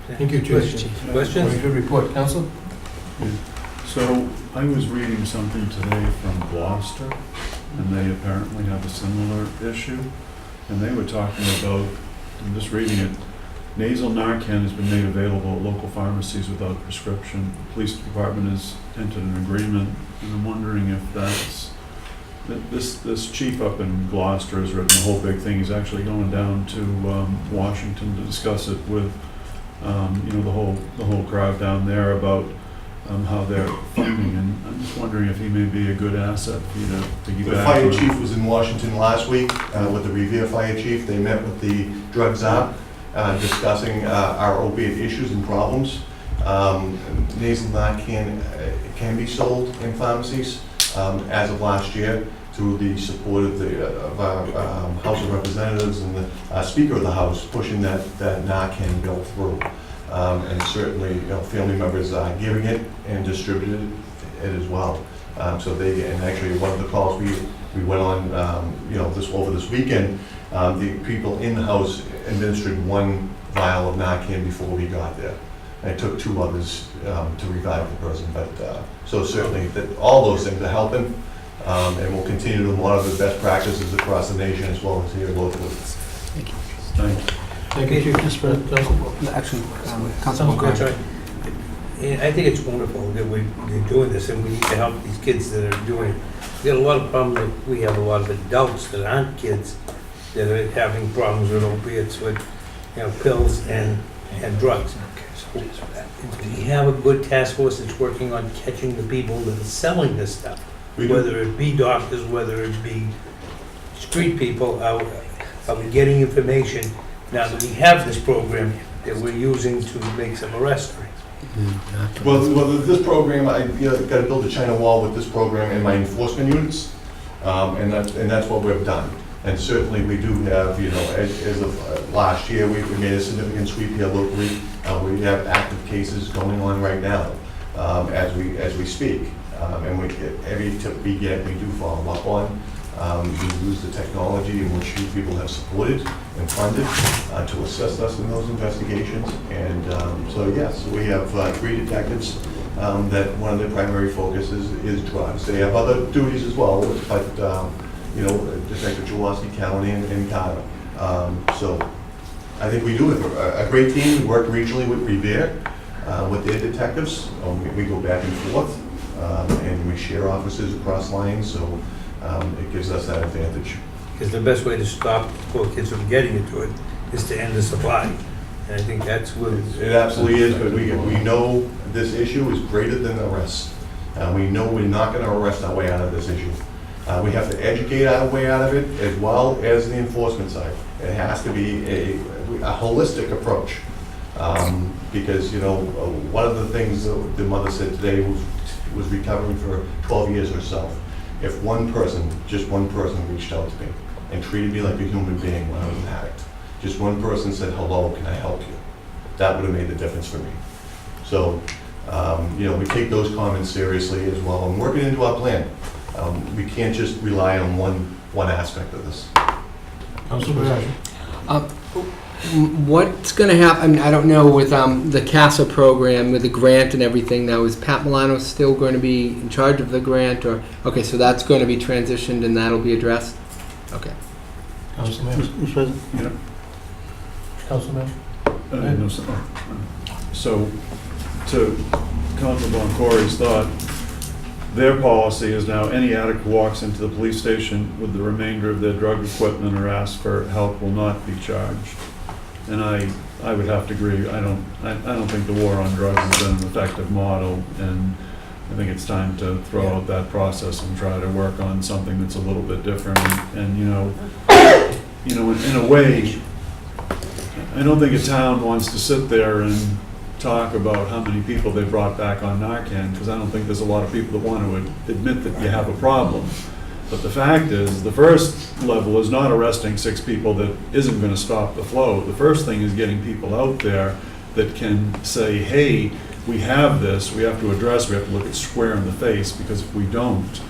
Thank you, Chief. Questions? Good report. Counsel? So I was reading something today from Gloucester, and they apparently have a similar issue. And they were talking about, I'm just reading it, nasal Narcan has been made available at local pharmacies without prescription. The police department has entered an agreement, and I'm wondering if that's, this chief up in Gloucester has written a whole big thing. He's actually going down to Washington to discuss it with, the whole crowd down there about how they're funding, and I'm just wondering if he may be a good asset for you to piggyback on. The fire chief was in Washington last week with the Revere fire chief. They met with the drug czar, discussing our opiate issues and problems. Nasal Narcan can be sold in pharmacies as of last year through the support of our House of Representatives and the Speaker of the House pushing that Narcan bill through. And certainly, family members are giving it and distributed it as well. And actually one of the calls we went on, over this weekend, the people in the house administered one vial of Narcan before we got there. And it took two others to revive the person. But so certainly all those things are helping, and we'll continue to monitor the best practices across the nation as well as here locally. Thank you. Thank you, Mr. President. Actually, Councilman Carter. I think it's wonderful that we're doing this, and we need to help these kids that are doing it. We got a lot of problems, that we have a lot of adults that aren't kids that are having problems with opiates, with pills and drugs. So we have a good task force that's working on catching the people that are selling this stuff, whether it be doctors, whether it be street people. Are we getting information now that we have this program that we're using to make some arrests? Well, this program, I got to build a China wall with this program and my enforcement units, and that's what we've done. And certainly we do have, as of last year, we made a significant sweep here locally. We have active cases going on right now as we speak. And every tip we get, we do follow up on. We use the technology in which you people have supported and funded to assist us in those investigations. And so yes, we have 3 detectives that one of their primary focuses is drugs. They have other duties as well, but Detective Jaworski County and Carter. So I think we do have a great team. We work regionally with Revere, with their detectives. We go back and forth, and we share offices across lines. So it gives us that advantage. Because the best way to stop poor kids from getting into it is to end the supply. And I think that's what it absolutely is, but we know this issue is greater than arrests. We know we're not going to arrest our way out of this issue. We have to educate our way out of it as well as the enforcement side. It has to be a holistic approach. Because, one of the things the mother said today was recovering for 12 years herself. If just one person reached out to me and treated me like a human being when I was an addict, just one person said, hello, can I help you? That would have made the difference for me. So, we take those comments seriously as well and work it into our plan. We can't just rely on one aspect of this. What's going to happen, I don't know, with the CASA program, with the grant and everything now, is Pat Milano still going to be in charge of the grant? Or okay, so that's going to be transitioned and that'll be addressed? Okay. Councilman? Mr. President? Yeah. Councilman? No, so to Councilman Corey's thought, their policy is now any addict who walks into the police station with the remainder of their drug equipment or asks for help will not be charged. And I would have to agree. I don't think the war on drugs has been an effective model, and I think it's time to throw out that process and try to work on something that's a little bit different. And in a way, I don't think a town wants to sit there and talk about how many people they brought back on Narcan, because I don't think there's a lot of people that want to admit that you have a problem. But the fact is, the first level is not arresting 6 people that isn't going to stop the flow. The first thing is getting people out there that can say, hey, we have this, we have to address, we have to look it square in the face, because if we don't,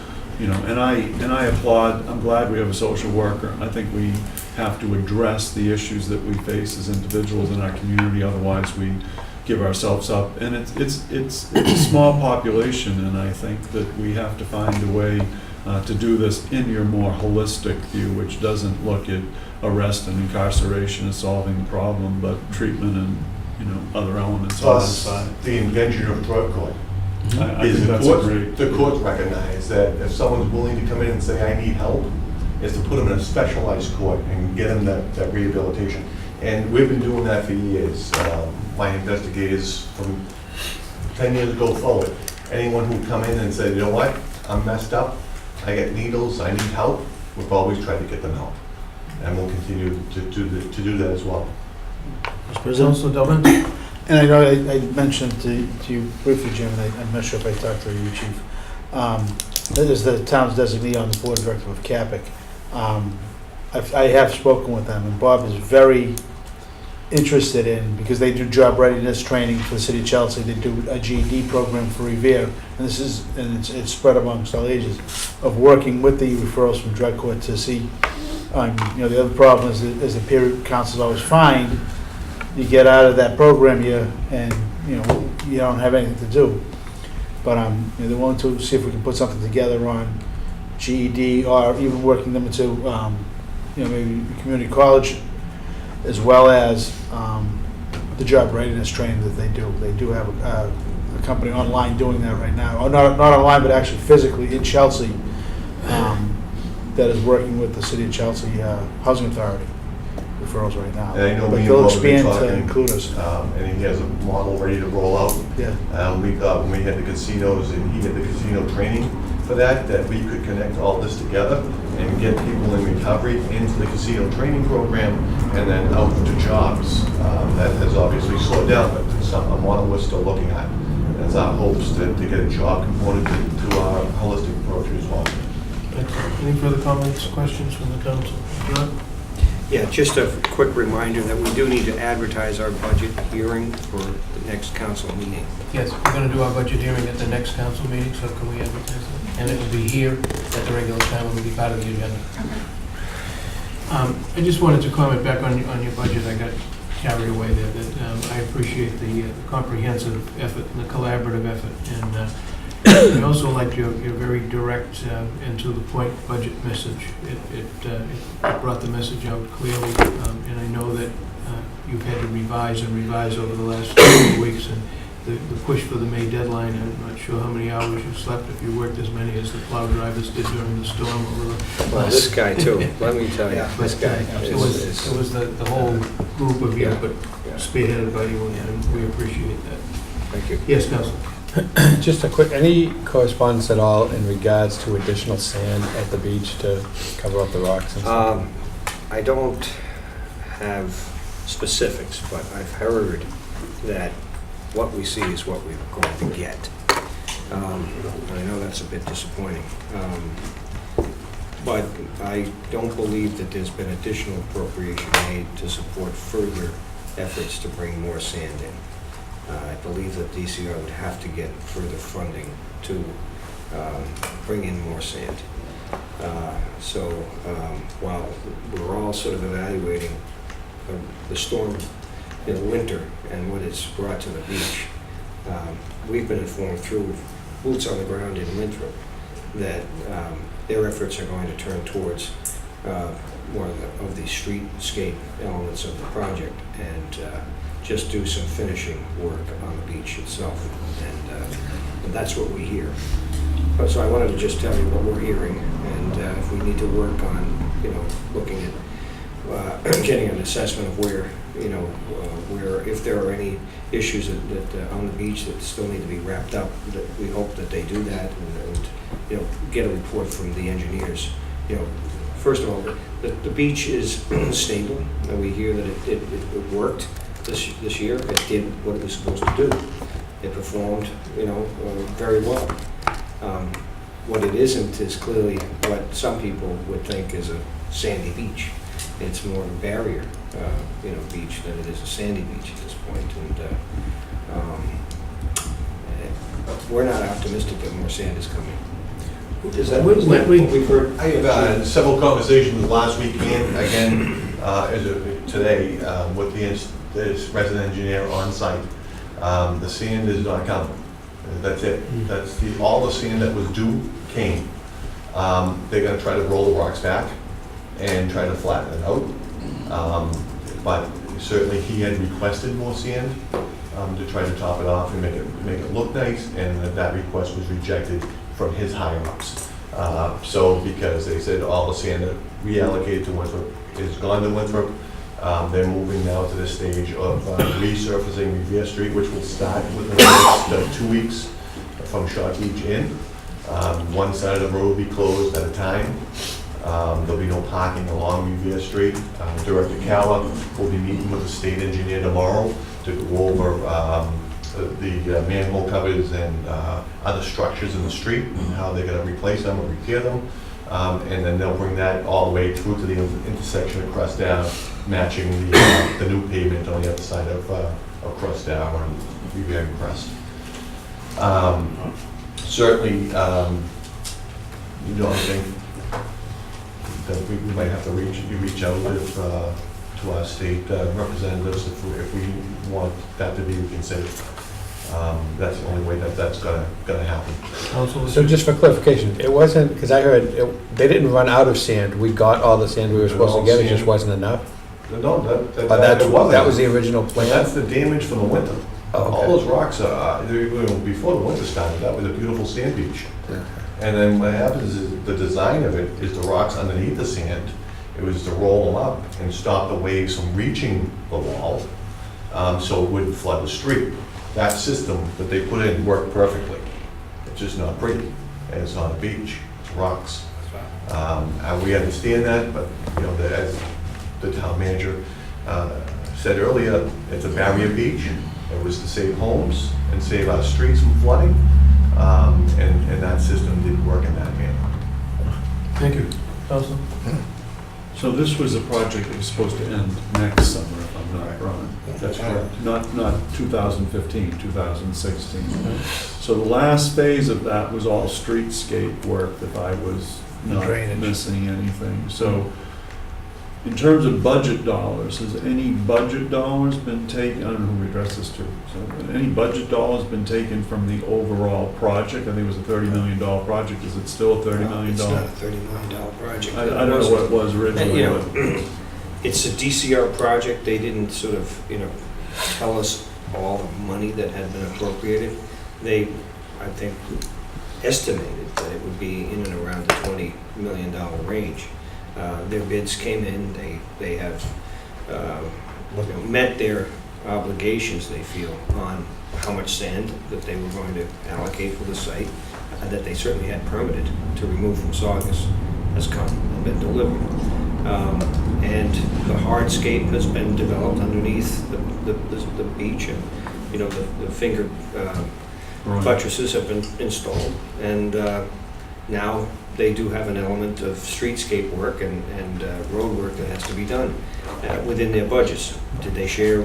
and I applaud, I'm glad we have a social worker. I think we have to address the issues that we face as individuals in our community, otherwise we give ourselves up. And it's a small population, and I think that we have to find a way to do this in your more holistic view, which doesn't look at arrest and incarceration as solving the problem, but treatment and other elements on the Plus, side. the invention of drug court. I think that's a great. The courts recognize that if someone's willing to come in and say, I need help, is to put them in a specialized court and get them that rehabilitation. And we've been doing that for years. My investigators from 10 years ago forward, anyone who come in and said, you know what, I'm messed up, I get needles, I need help, we've always tried to get them help. And we'll continue to do that as well. Mr. President? Councilor Delvin? And I know I mentioned to you briefly, Jim, and I'm not sure if I talked to you, Chief, that is the town's designee on the board of directors of CAPIC. I have spoken with them, and Bob is very interested in, because they do job readiness training for the city of Chelsea, they do a GED program for Revere, and it's spread amongst all ages, of working with the referrals from drug court to see, the other problem is the peer councils always find, you get out of that program here, and, you don't have anything to do. But, they're willing to see if we can put something together on GED, or even working them into, maybe community college, as well as the job readiness training that they do. They do have a company online doing that right now, or not online, but actually physically in Chelsea, that is working with the City of Chelsea Housing Authority referrals right now. And I know But me and they'll Bob have been expand to talking, include us. and he has a model ready to roll out. Yeah. We thought when we had the casinos and he had the casino training for that we could connect all this together and get people in recovery into the casino training program and then out to jobs. That has obviously slowed down, but it's a model we're still looking at. And it's our hopes to get a job component to our holistic approach as well. Any further comments, questions from the council? John? Yeah, just a quick reminder that we do need to advertise our budget hearing for the next council meeting. Yes, we're going to do our budget hearing at the next council meeting, so can we advertise it? And it will be here at the regular time, it will be part of the agenda. I just wanted to comment back on your budget. I got carried away there. That I appreciate the comprehensive effort and the collaborative effort. And I also like your very direct and to the point budget message. It brought the message out clearly, and I know that you've had to revise over the last few weeks. And the push for the May deadline, I'm not sure how many hours you slept, if you worked as many as the plow drivers did during the storm over the Well, this guy too, let me tell you, this guy It was the whole group of you, Yeah. but spearheaded by you, and we appreciate that. Thank you. Yes, Council. Just a quick, any correspondence at all in regards to additional sand at the beach to cover up the rocks and stuff? I don't have specifics, but I've heard that what we see is what we're going to get. I know that's a bit disappointing. But I don't believe that there's been additional appropriation made to support further efforts to bring more sand in. I believe that DCR would have to get further funding to bring in more sand. So while we're all sort of evaluating the storm in the winter and what it's brought to the beach, we've been informed through boots on the ground in Winthrop that their efforts are going to turn towards more of the streetscape elements of the project and just do some finishing work on the beach itself, and that's what we hear. So I wanted to just tell you what we're hearing, and if we need to work on, looking at getting an assessment of where, where, if there are any issues that on the beach that still need to be wrapped up, that we hope that they do that and get a report from the engineers. First of all, the beach is stable, and we hear that it worked this year. It did what it was supposed to do. It performed, very well. What it isn't is clearly what some people would think is a sandy beach. It's more of a barrier, beach than it is a sandy beach at this point. And we're not optimistic that more sand is coming. Is that what we've heard? I have several conversations last week and again today with this resident engineer on site. The sand is not coming. That's it. That's all the sand that was due came. They're going to try to roll the rocks back and try to flatten it out. But certainly he had requested more sand to try to top it off and make it look nice, and that request was rejected from his higher ups. So because they said all the sand that we allocated to Winthrop is gone to Winthrop, they're moving now to the stage of resurfacing Revere Street, which will start within the next 2 weeks from Shot Beach in. One side of the road will be closed at a time. There'll be no parking along Revere Street. Director Calla will be meeting with the state engineer tomorrow to go over the manhole covers and other structures in the street and how they're going to replace them or repair them. And then they'll bring that all the way through to the intersection of Crest Ave, matching the new pavement on the other side of Crest Ave and Revere and Crest. Certainly, I think that we might have to reach out to our state representatives if we want that to be reconsidered. That's the only way that's gonna happen. So just for clarification, it wasn't, because I heard they didn't run out of sand. We got all the sand we were supposed to get, it just wasn't enough? No, that was the original plan? That's the damage from the winter. Oh, okay. All those rocks, before the winter started, that was a beautiful sand beach. Okay. And then what happens is the design of it is the rocks underneath the sand. It was to roll them up and stop the waves from reaching the wall, so it wouldn't flood the street. That system that they put in worked perfectly. It's just not pretty, and it's not a beach, it's rocks. And we understand that, but as the town manager said earlier, it's a barrier beach. It was to save homes and save our streets from flooding, and that system didn't work in that manner. Thank you. Council? So this was a project that was supposed to end next summer, if I'm not wrong. That's correct. Not 2015, 2016. So the last phase of that was all streetscape work, if I was not missing anything. So in terms of budget dollars, has any budget dollars been taken? I don't know who we addressed this to. So any budget dollars been taken from the overall project? I think it was a $30 million project. Is it still a $30 million? It's not a $30 million project. I don't know what it was originally. It's a DCR project. They didn't sort of, tell us all the money that had been appropriated. They, I think, estimated that it would be in and around the $20 million range. Their bids came in, they have met their obligations, they feel, on how much sand that they were going to allocate for the site, that they certainly had permitted to remove from Saugus, has come and been delivered. And the hardscape has been developed underneath the beach, and the finger buttresses have been installed, and now they do have an element of streetscape work and road work that has to be done within their budgets. Did they share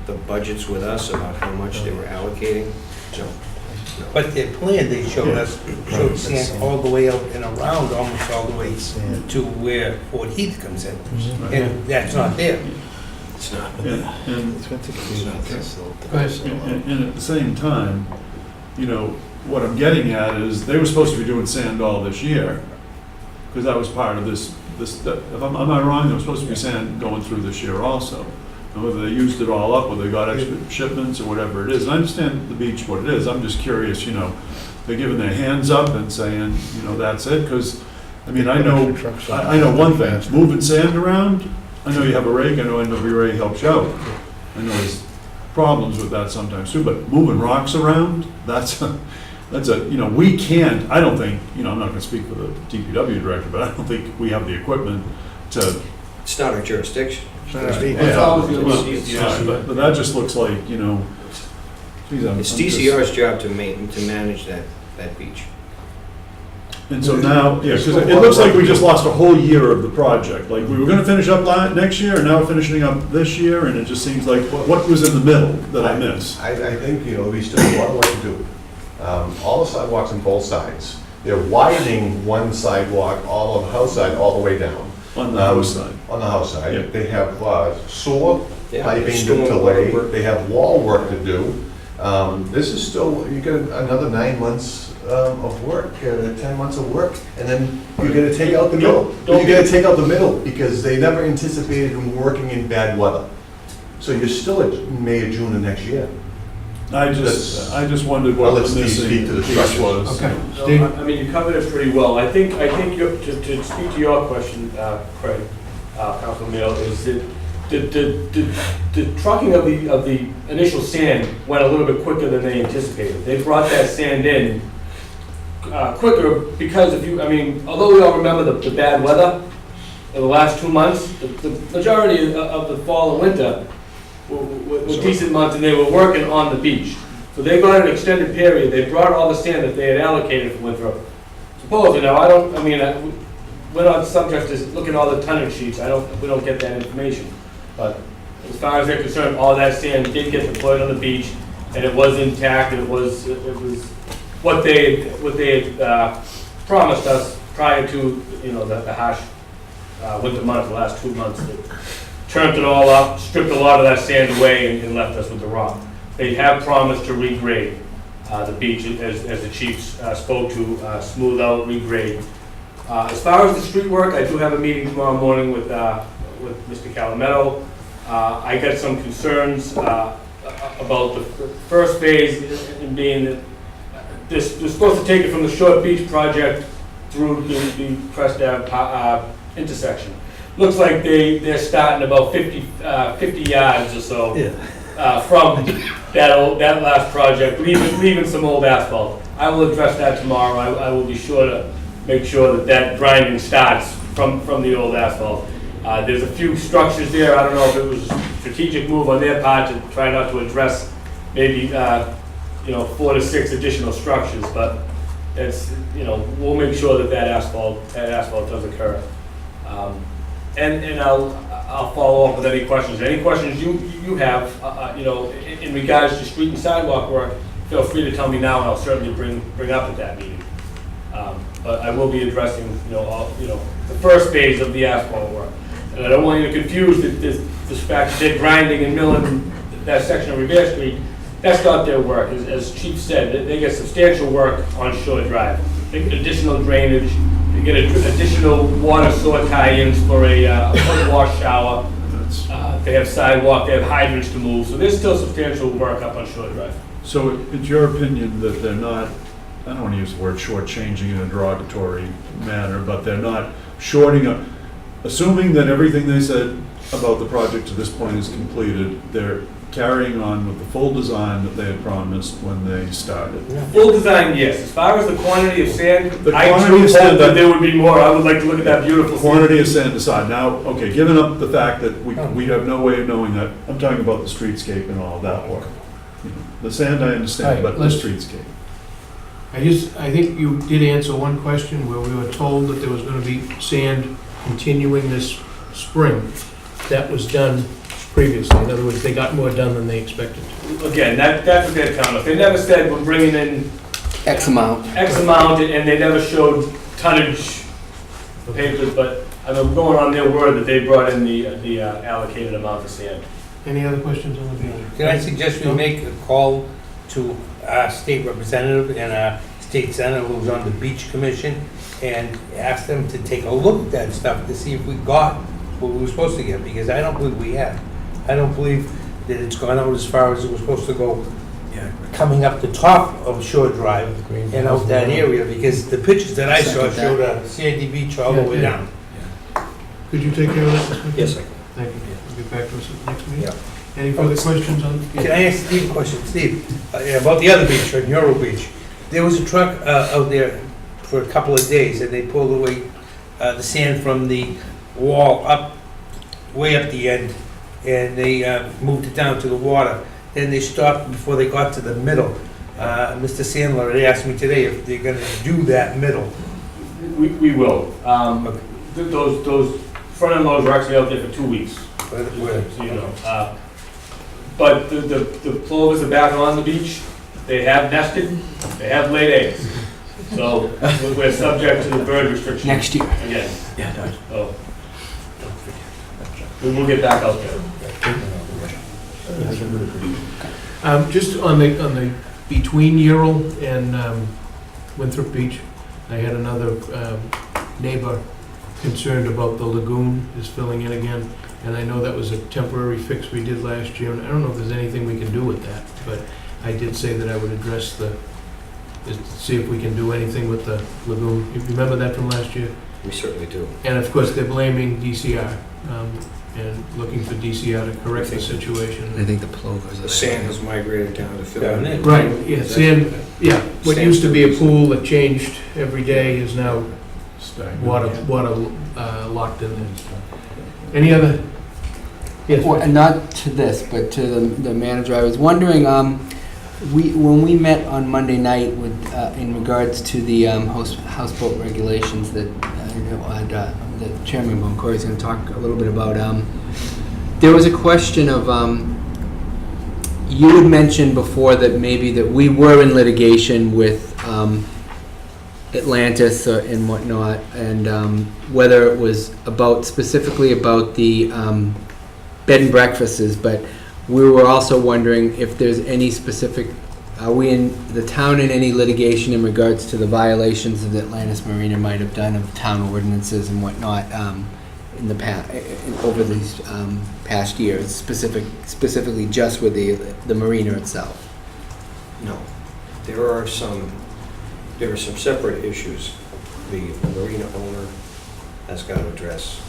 the budgets with us about how much they were allocating? No. But their plan, they showed sand all the way out and around, almost all the way to where Fort Heath comes in. And that's not there. It's not. And at the same time, what I'm getting at is they were supposed to be doing sand all this year, because that was part of this, am I wrong? There was supposed to be sand going through this year also. And whether they used it all up, or they got extra shipments or whatever it is. And I understand the beach, what it is. I'm just curious, they're giving their hands up and saying, that's it. Because, I know one thing, moving sand around, I know you have a rake, I know NWRA helps you out. I know there's problems with that sometimes too, but moving rocks around, that's a, we can't, I don't think, I'm not gonna speak for the DPW director, but I don't think we have the equipment to. It's not our jurisdiction. But that just looks like, geez, It's DCR's job to manage that beach. And so now, yeah, because it looks like we just lost a whole year of the project. Like, we were gonna finish up next year, and now we're finishing up this year, and it just seems like, what was in the middle that I missed? I think, we still have a lot of work to do. All the sidewalks on both sides, they're widening one sidewalk, all on the house side, all the way down. On the house side. On the house side. Yeah. They have sewer Yeah, piping storm to lay, work. they have wall work to do. This is still, you get another 9 months of work, 10 months of work, and then you're gonna take out the middle. You're gonna take out the middle, because they never anticipated them working in bad weather. So you're still at May or June of next year. I just wondered what I'll let the Steve missing speak to the piece structures. was. Okay. No, Steve? I mean, you covered it pretty well. I think to speak to your question, Craig, Councilman Mayo, is that the trucking of the initial sand went a little bit quicker than they anticipated. They brought that sand in quicker because although we all remember the bad weather in the last 2 months, the majority of the fall and winter were decent months, and they were working on the beach. So they got an extended period. They brought all the sand that they had allocated for Winthrop. Supposedly, now we're not subject to looking at all the tonnage sheets. We don't get that information. But as far as they're concerned, all that sand did get deployed on the beach, and it was intact. It was what they had promised us prior to the harsh winter months, the last 2 months. They turned it all up, stripped a lot of that sand away, and left us with the rock. They have promised to regrade the beach, as the chiefs spoke to, smooth out, regrade. As far as the street work, I do have a meeting tomorrow morning with Mr. Calametto. I got some concerns about the first phase, in being that they're supposed to take it from the Short Beach project through the Crest Ave intersection. Looks like they're starting about 50 yards or so from that last project, leaving some old asphalt. I will address that tomorrow. I will be sure to make sure that grinding starts from the old asphalt. There's a few structures there. I don't know if it was a strategic move on their part to try not to address maybe 4 to 6 additional structures, but it's we'll make sure that asphalt does occur. And I'll follow up with any questions. Any questions you have, in regards to street and sidewalk work, feel free to tell me now, and I'll certainly bring up at that meeting. But I will be addressing, the first phase of the asphalt work. And I don't want you to confuse the fact that they're grinding and milling that section of Revere Street. That's not their work. As Chief said, they get substantial work on Shore Drive. They get additional drainage. They get additional water sewer tie-ins for a foot wash shower. They have sidewalk, they have hydrants to move, so there's still substantial work up on Shore Drive. So it's your opinion that they're not, I don't want to use the word shortchanging in a derogatory manner, but they're not shorting up, assuming that everything they said about the project to this point is completed, they're carrying on with the full design that they had promised when they started. Full design, yes. As far as the quantity of sand, I quantity do of hope sand that there would be more. I would like to look at that beautiful Quantity of sand aside, now, okay, given up the fact that we have no way of knowing that, I'm talking about the streetscape and all of that work. The sand I understand, Right, but the streetscape. I think you did answer one question where we were told that there was going to be sand continuing this spring. That was done previously. In other words, they got more done than they expected to. Again, that's what they're telling us. They never said we're bringing in X amount. and they never showed tonnage papers, but I'm going on their word that they brought in the allocated amount of sand. Any other questions on the meeting? Can I suggest we make a call to our state representative and our state senator who's on the beach commission and ask them to take a look at that stuff to see if we got what we were supposed to get, because I don't believe we have. I don't believe that it's gone out as far as it was supposed to go, coming up the top of Shore Drive and out that area, because the pictures that I saw showed a sandy beach all the way down. Could you take care of that? Yes, I can. Thank you. We'll get back to us at the next meeting. Yeah. Any further questions on? Can I ask Steve a question? Steve, about the other beach, on Euro Beach, there was a truck out there for a couple of days, and they pulled away the sand from the wall up, way up the end, and they moved it down to the water. Then they stopped before they got to the middle. Mr. Sandler had asked me today if they're gonna do that middle. We will. Those front end loads are actually out there for 2 weeks, so you know. But the plovers are back on the beach. They have nested, they have laid eggs. So we're subject to the bird restriction. Next year. Again. So we will get back out there. Just on the between Ural and Winthrop Beach, I had another neighbor concerned about the lagoon is filling in again, and I know that was a temporary fix we did last year, and I don't know if there's anything we can do with that, but I did say that I would address see if we can do anything with the lagoon. You remember that from last year? We certainly do. And of course, they're blaming DCR, and looking for DCR to correct the situation. I think the plovers. The sand has migrated down to fill in. Right, yeah, sand, yeah, what used to be a pool that changed every day is now water locked in there. Any other? Yes, Well, and not to this, but to the manager, I was wondering, when we met on Monday night with, in regards to the houseboat regulations that that Chairman Boncory is going to talk a little bit about, there was a question of, you had mentioned before that maybe that we were in litigation with Atlantis and whatnot, and whether it was specifically about the bed and breakfasts, but we were also wondering if there's any specific, are we in the town in any litigation in regards to the violations that Atlantis Marina might have done of town ordinances and whatnot in the past, over these past years, specifically just with the marina itself? No. There are some separate issues the marina owner has got to address.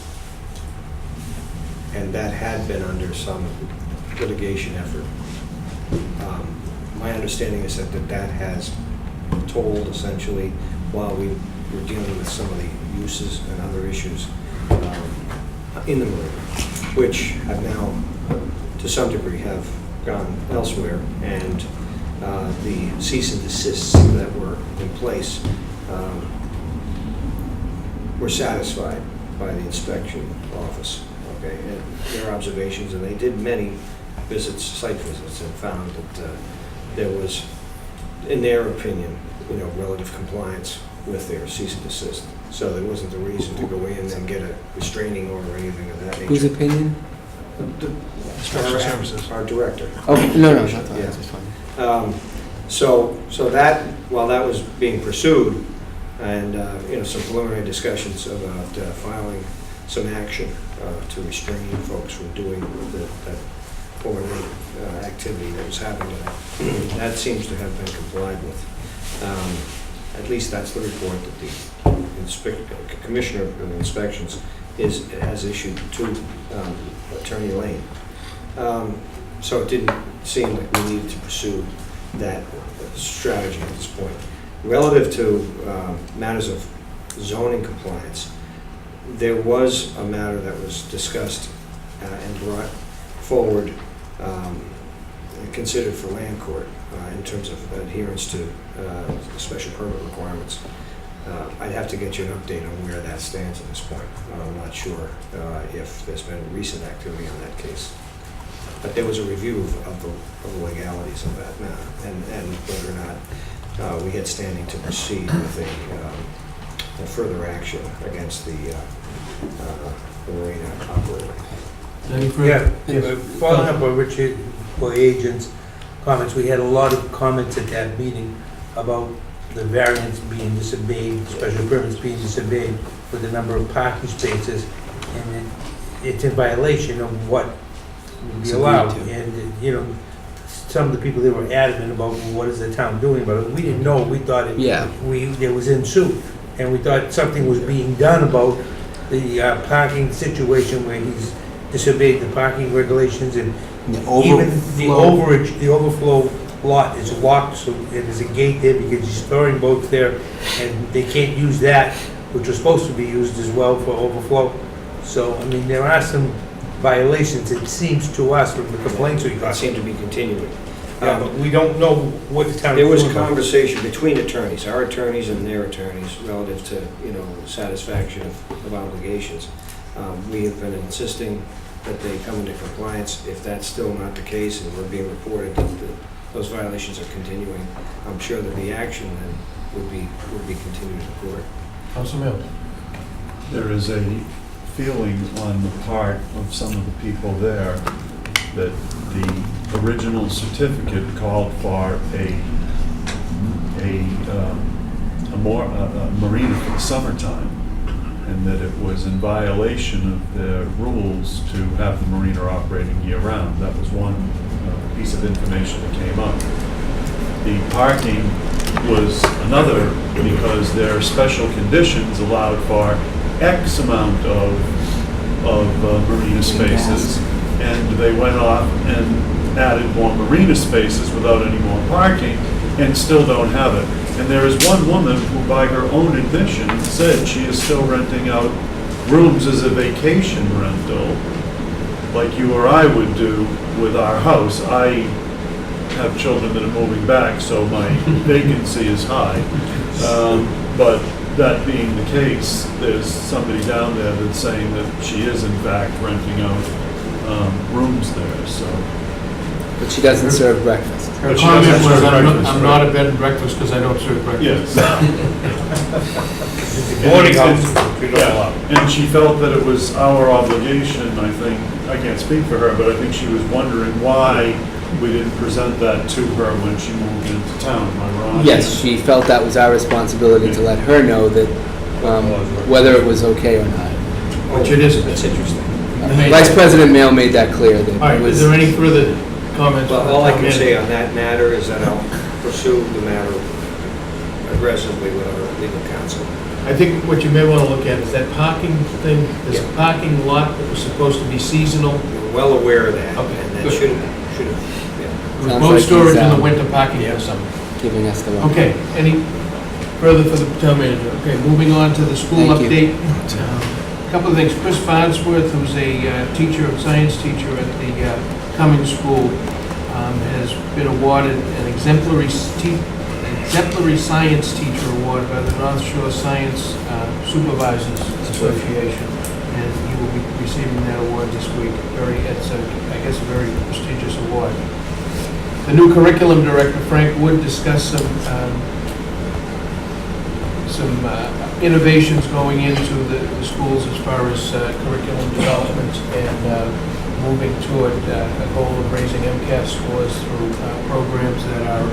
And that had been under some litigation effort. My understanding is that has told essentially while we were dealing with some of the uses and other issues in the marina, which have now, to some degree, have gone elsewhere, and the cease and desists that were in place were satisfied by the inspection office. Okay, and their observations, and they did many visits, site visits, and found that there was, in their opinion, relative compliance with their cease and desist. So there wasn't a reason to go in and get a restraining order or anything of that nature. Whose opinion? Special services. Our director. Oh, no, that's Yeah. fine. So that, while that was being pursued, and some preliminary discussions about filing some action to restrain folks from doing that foreign activity that was happening, that seems to have been complied with. At least that's the report that the Commissioner of Inspections has issued to Attorney Lane. So it didn't seem like we needed to pursue that strategy at this point. Relative to matters of zoning compliance, there was a matter that was discussed and brought forward and considered for land court in terms of adherence to special permit requirements. I'd have to get you an update on where that stands at this point. I'm not sure if there's been recent activity on that case. But there was a review of the legalities of that matter, and whether or not we had standing to proceed with a further action against the marina operator. Any further? Following up on Richard or agent's comments, we had a lot of comments at that meeting about the variance being disobeyed, special permits being disobeyed with the number of parking spaces, and it's in violation of what would be allowed. And, some of the people there were adamant about, well, what is the town doing about it? We didn't know. We thought it was in suit, and we thought something was being done about the parking situation where he's disobeyed the parking regulations, and The even the overflow. the overflow lot is locked, so there's a gate there because you're storing boats there, and they can't use that, which was supposed to be used as well for overflow. So, I mean, there are some violations, it seems to us, from the complaints we That got. seem to be continuing. Yeah, but we don't know what the town. There was is doing. conversation between attorneys, our attorneys and their attorneys, relative to, satisfaction of obligations. We have been insisting that they come into compliance. If that's still not the case and we're being reported that those violations are continuing, I'm sure that the action then would be continued in court. Council Mills. There is a feeling on the part of some of the people there that the original certificate called for a marina for the summertime, and that it was in violation of the rules to have the marina operating year-round. That was one piece of information that came up. The parking was another, because their special conditions allowed for X amount of marina spaces, and they went off and added more marina spaces without any more parking, and still don't have it. And there is one woman who, by her own admission, said she is still renting out rooms as a vacation rental, like you or I would do with our house. I have children that are moving back, so my vacancy is high. But that being the case, there's somebody down there that's saying that she is in fact renting out rooms there, so. But she doesn't serve breakfast. Her But she comment doesn't was, serve breakfast, I'm not a bed and breakfast because I don't serve breakfast. Yes. Boarding house. Yeah, and she felt that it was our obligation, I think, I can't speak for her, but I think she was wondering why we didn't present that to her when she moved into town, am I wrong? Yes, she felt that was our responsibility to let her know that, whether it was okay or not. Which it isn't. That's interesting. Vice President Mail made that clear that All right, it is was. there any further comments? Well, all I can say on that matter is that I'll pursue the matter aggressively with our legal counsel. I think what you may want to look at is that parking thing, this Yeah. parking lot that was supposed to be seasonal. We're well aware of that, Okay, and that good. should have, With Sounds boat like storage he's, in the winter, parking in the summer. Giving us the wrong. Okay, any further for the town manager? Okay, moving on to the school Thank you. update. A couple of things. Chris Farnsworth, who's a teacher, science teacher at the Cummings School, has been awarded an exemplary science teacher award by the North Shore Science Supervisors Association, and he will be receiving that award this week. It's a very prestigious award. The new curriculum director, Frank Wood, discussed some innovations going into the schools as far as curriculum development and moving toward a goal of raising MCAS scores through programs that are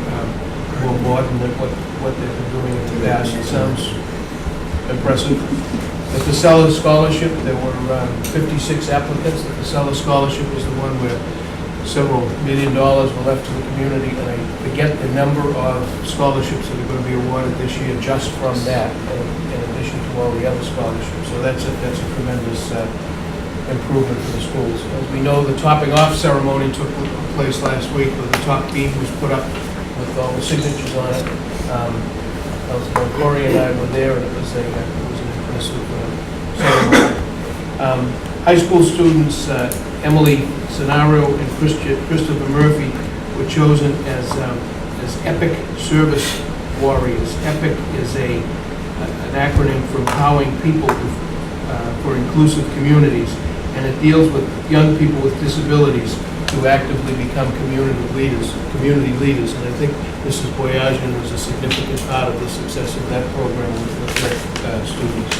more modern than what they've been doing in the past. It sounds impressive. The Casella Scholarship, there were 56 applicants. The Casella Scholarship was the one where several $1 million were left to the community, and I forget the number of scholarships that are going to be awarded this year just from that, in addition to all the other scholarships. So that's a tremendous improvement for the schools. As we know, the topping off ceremony took place last week, where the top beam was put up with all the signatures on it. Councilman Corey and I were there, and it was an impressive ceremony. High school students, Emily Scenario and Christopher Murphy, were chosen as EPIC Service Warriors. EPIC is an acronym for Empowering People for Inclusive Communities, and it deals with young people with disabilities to actively become community leaders. And I think Mrs. Boyajian was a significant part of the success of that program with their students.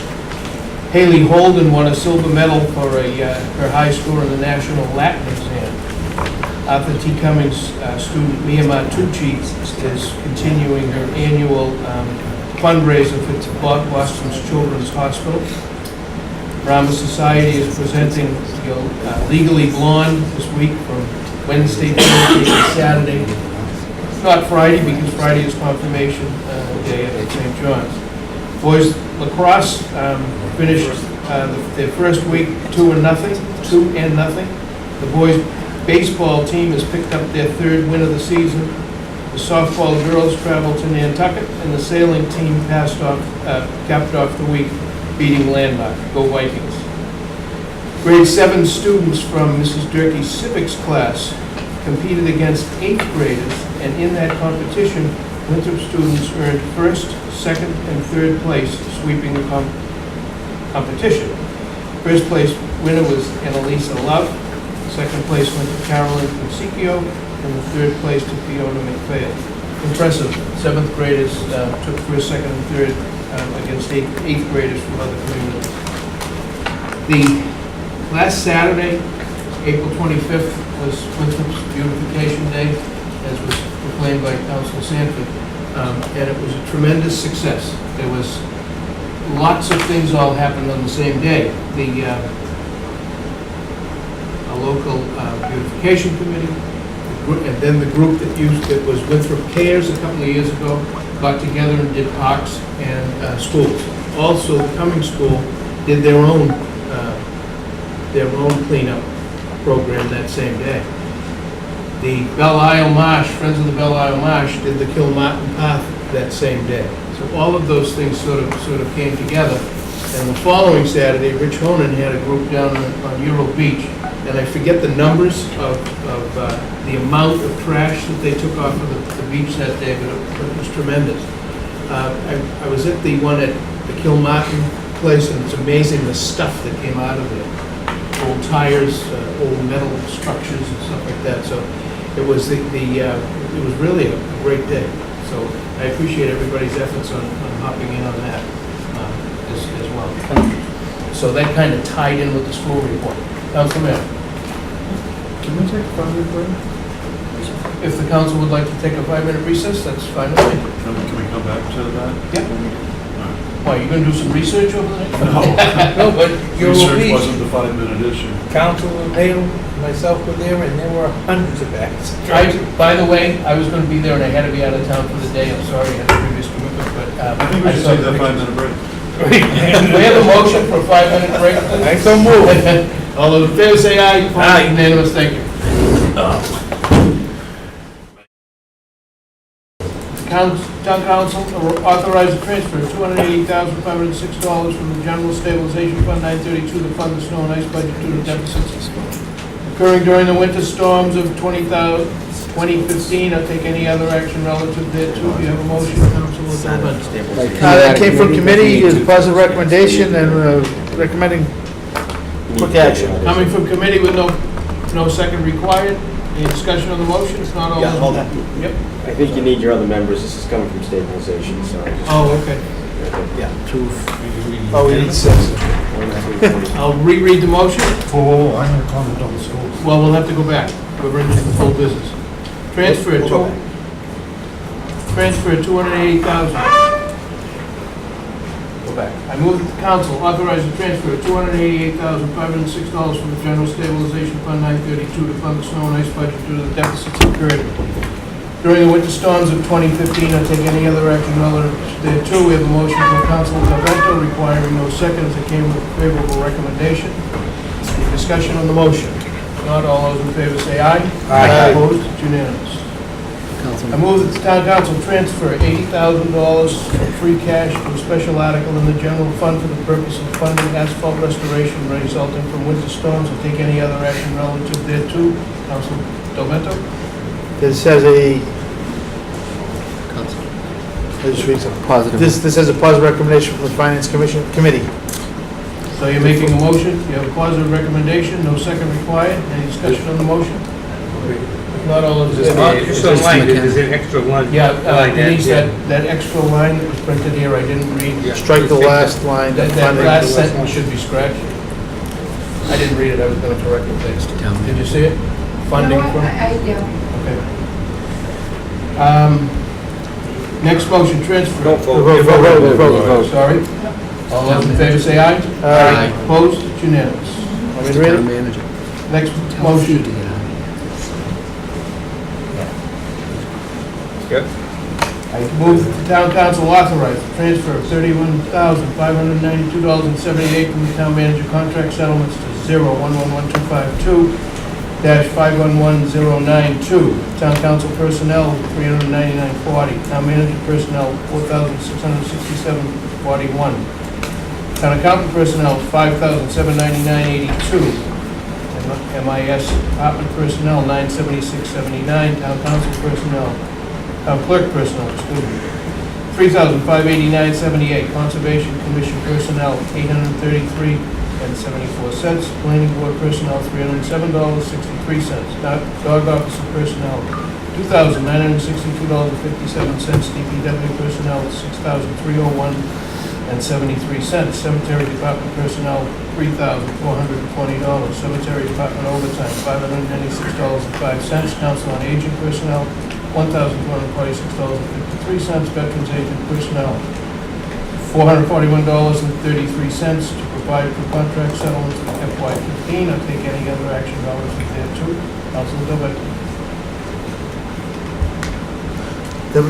Haley Holden won a silver medal for her high score in the National Latin Exam. Arthur T. Cummings student Mia Tucci is continuing her annual fundraiser for Boston's Children's Hospital. Rama Society is presenting Legally Blonde this week from Wednesday, Thursday, and Saturday. Not Friday, because Friday is confirmation day at St. John's. Boys lacrosse finished Their first week, 2-0. The boys' baseball team has picked up their third win of the season. The softball girls traveled to Nantucket, and the sailing team capped off the week, beating Landmark. Go Vikings. Grade 7 students from Mrs. Durkee's civics class competed against 8th graders, and in that competition, Winthrop students earned first, second, and third place, sweeping the competition. First place winner was Annalisa Love. Second place went to Carolyn Consicchio, and the third place to Fiona McPhail. Impressive. 7th graders took first, second, and third against 8th graders from other communities. The last Saturday, April 25th, was Winthrop's Beautification Day, as was proclaimed by Councilor Sanford, and it was a tremendous success. There was lots of things all happened on the same day. A local beautification committee, and then the group that was Winthrop Cares a couple of years ago, got together and did parks and schools. Also, the Cumming School did their own cleanup program that same day. The Belle Isle Marsh, Friends of the Belle Isle Marsh, did the Kilmartin Path that same day. So all of those things sort of came together. And the following Saturday, Rich Honan had a group down on Euro Beach, and I forget the numbers of the amount of trash that they took off of the beach that day, but it was tremendous. I was at the one at the Kilmartin place, and it's amazing the stuff that came out of there. Old tires, old metal structures and stuff like that. So it was it was really a great day. So I appreciate everybody's efforts on hopping in on that as well. So that kind of tied in with the school report. Councilman, Can we take a 5-minute break? if the council would like to take a 5-minute recess, that's fine with me. Can we come back to that? Yeah. Why, you gonna do some research over there? No. No, but you're Research wasn't the 5-minute issue. Councilor Mayo, myself were there, and there were hundreds of bags. By the way, I was gonna be there and I had to be out of town for the day. I'm sorry, I had a previous commitment, but. I think we should saw take the that pictures. 5-minute break. We have a motion for a 5-minute break. I so move. All those in favor say aye. Aye. Unanimous, thank you. Town council authorized the transfer of $288,506 from the general stabilization fund 932 to fund the snow and ice budget due to deficits occurring during the winter storms of 2015. I'll take any other action relative thereto. Do you have a motion, Councilor Delvento? That came from committee, is positive recommendation, and recommending quick action. Coming from committee with no second required. Any discussion on the motion? If not, all Yeah, those- hold on. Yep. I think you need your other members, this is coming from stabilization, so. Oh, okay. Oh, we need 6. I'll reread the motion. Oh, I'm gonna comment on the schools. Well, we'll have to go back. We're into the full business. Transfer $288,000. Go back. I move that the council authorize the transfer of $288,506 from the general stabilization fund 932 to fund the snow and ice budget due to the deficits incurred during the winter storms of 2015. I'll take any other action relative thereto. We have a motion from Councilor Delvento requiring no seconds. It came with a favorable recommendation. Any discussion on the motion? If not, all those in favor say aye. Aye. Opposed? It's unanimous. I move that the town council transfer $80,000 from free cash to a special article in the general fund for the purpose of funding asphalt restoration resulting from winter storms. I'll take any other action relative thereto. Councilor Delvento? This has a... This reads Positive. This has a positive recommendation from the Finance Committee. So you're making a motion, you have a positive recommendation, no second required. Any discussion on the motion? If not, all those in favor? It's online, there's an extra one. Yeah, Denise, that extra line that was printed here, I didn't read. Strike the last line. That last sentence should be scratched. I didn't read it, I was going to correct the text. Did you see it? Funding from? Yeah. Okay. Next motion, transfer. Don't vote. Vote. Sorry. All those in favor say aye. Aye. Opposed? It's unanimous. Want me to read it? Manager. Next motion. Good. I move that the town council authorize the transfer of $31,592.78 from the town manager contract settlements to 0111252-511092. Town council personnel, $399.40. Town manager personnel, $4,667.41. Town accountant personnel, $5,799.82. MIS department personnel, $976.79. Town council personnel, town clerk personnel, $3,589.78. Conservation commission personnel, $833.74. Planning board personnel, $307.63. Dog officer personnel, $2,962.57. DPW personnel, $6,301.73. Cemetery department personnel, $3,420. Cemetery department overtime, $596.05. Council on aging personnel, $1,246.53. Veterans agent personnel, $441.33 to provide for contract settlements for FY15. I'll take any other action relative thereto. Councilor Delvecchio.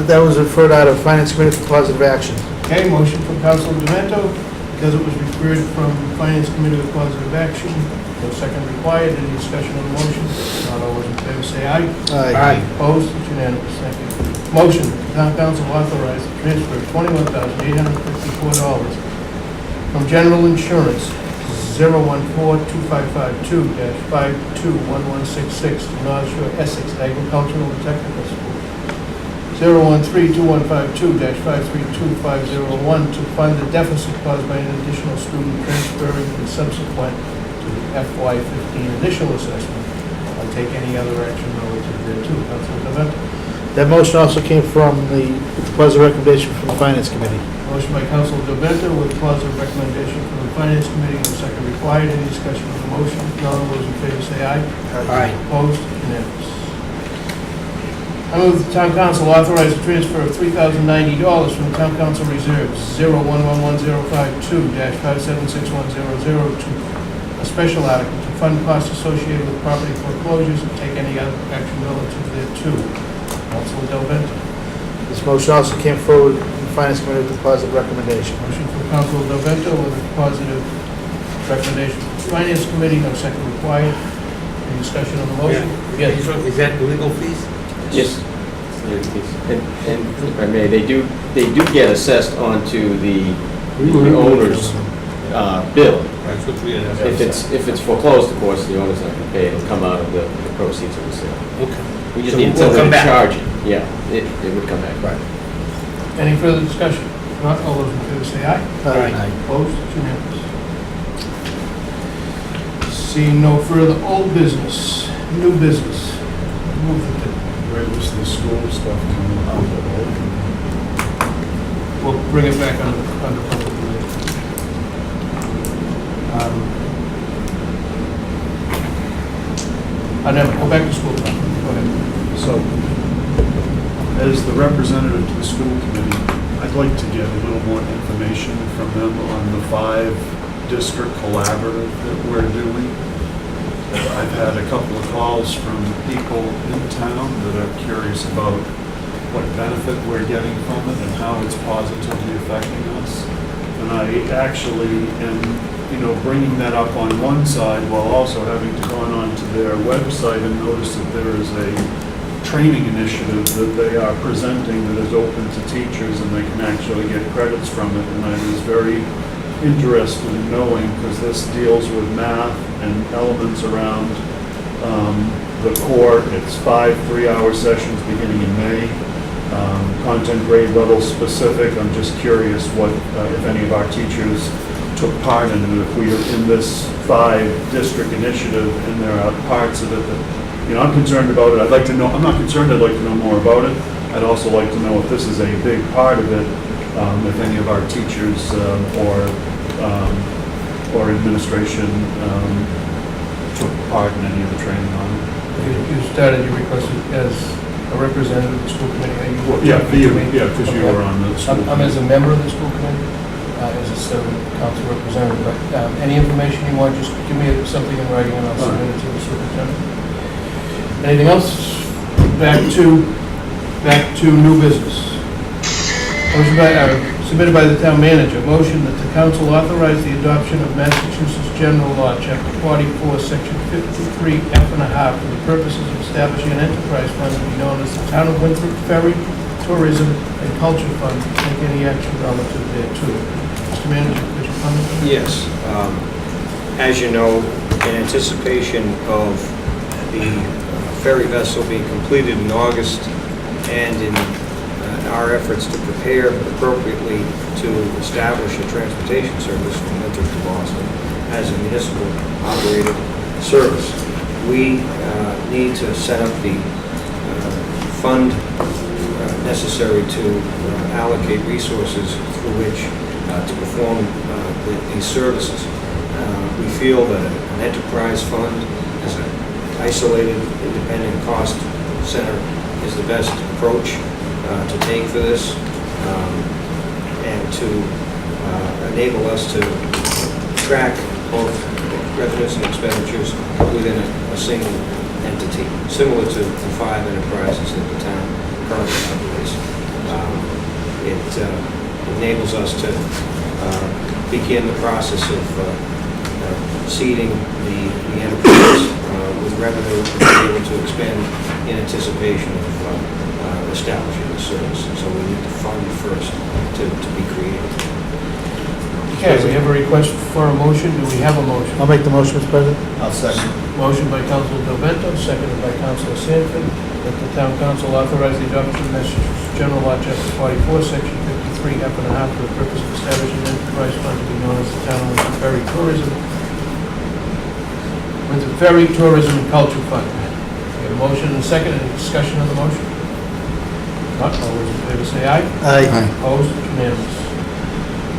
That was referred out of Finance Committee for positive action. Okay, motion from Councilor Demento, because it was referred from Finance Committee with positive action. No second required. Any discussion on the motion? Not all those in favor say aye. Aye. Opposed? It's unanimous. Thank you. Motion, town council authorized the transfer of $21,854 from general insurance 014-2552-521166 to North Shore Essex Agricultural and Technical School. 013-2152-532501 to fund the deficit caused by an additional student transferring and subsequent to the FY15 initial assessment. I'll take any other action relative thereto. Councilor Demento. That motion also came from the positive recommendation from the Finance Committee. Motion by Councilor Demento with positive recommendation from the Finance Committee. No second required. Any discussion on the motion? None of those in favor say aye. Aye. Opposed? Unanimous. I move the town council authorize the transfer of $3,090 from the town council reserves 0111052-576100 to a special article to fund costs associated with property foreclosures and take any other action relative thereto. Councilor Delvento. This motion also came forward from the Finance Committee with a positive recommendation. Motion from Councilor Delvento with a positive recommendation from the Finance Committee. No second required. Any discussion on the motion? Yes. Is that legal fees? Yes. And if I may, they do get assessed onto the owner's bill. That's what we had. If it's foreclosed, of course, the owner's not going to pay. It'll come out of the proceeds of the sale. Okay. We just So need we'll something come to back. charge it. Yeah, it would come back. Right. Any further discussion? If not, all those in favor say aye. Aye. Opposed? It's unanimous. Seeing no further old business, new business. Move the Where was the school stuff coming out of? We'll bring it back under public relations. Never, go back to school. Go ahead. So, as the representative to the school committee, I'd like to get a little more information from them on the 5-district collaborative that we're doing. I've had a couple of calls from people in town that are curious about what benefit we're getting from it and how it's positively affecting us. And I actually am, bringing that up on one side while also having gone onto their website and noticed that there is a training initiative that they are presenting that is open to teachers and they can actually get credits from it. And I was very interested in knowing, because this deals with math and elements around the core. It's 5 3-hour sessions beginning in May. Content grade level specific. I'm just curious what, if any of our teachers took part in it, if we are in this 5-district initiative and there are parts of it that, I'm concerned about it. I'd like to know, I'm not concerned, I'd like to know more about it. I'd also like to know if this is a big part of it, if any of our teachers or administration took part in any of the training on it. You started your request as a representative of the school committee. Are you? Yeah, for you, yeah, because you were on the school. I'm as a member of the school committee, as a student council representative, but any information you want, just give me something in writing and I'll submit it to the superintendent. Anything else? Back to new business. Motion submitted by the town manager. Motion that the council authorize the adoption of Massachusetts General Law, Chapter 44, Section 53F and a half, for the purposes of establishing an enterprise fund to be known as the Town of Winthrop Ferry Tourism and Culture Fund, to take any action relative thereto. Mr. Manager, could you comment on that? Yes. As you know, in anticipation of the ferry vessel being completed in August and in our efforts to prepare appropriately to establish a transportation service from Winthrop to Boston as a municipal operated service, we need to set up the fund necessary to allocate resources through which to perform these services. We feel that an enterprise fund as an isolated, independent cost center is the best approach to take for this, and to enable us to track both revenues and expenditures within a single entity, similar to the 5 enterprises that the town currently operates. It enables us to begin the process of seeding the enterprise with revenue to be able to expend in anticipation of establishing the service. So we need to fund first to be created. Okay, we have a request for a motion. Do we have a motion? I'll make the motion, Mr. President. I'll second. Motion by Councilor Del Vento, seconded by Councilor Sanford, that the town council authorize the adoption of Massachusetts General Law, Chapter 44, Section 53F and a half, for the purpose of establishing an enterprise fund to be known as the Town of Winthrop Ferry Tourism and Culture Fund. We have a motion and a second. Any discussion on the motion? Not all those in favor say aye. Aye. Opposed? Unanimous.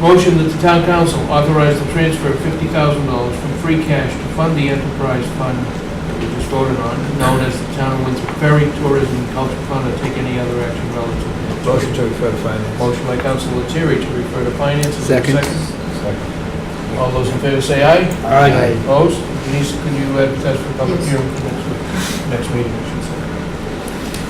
Motion that the town council authorize the transfer of $50,000 from free cash to fund the enterprise fund that we just voted on, known as the Town of Winthrop Ferry Tourism and Culture Fund, or take any other action relative to it. Motion to refer to finance. Motion by Councilor Lettieri to refer to finance. Is there a Second. Second. All those in favor say aye. Aye. Opposed? Denise, can you advertise for public hearing for next week? Next meeting, I should say.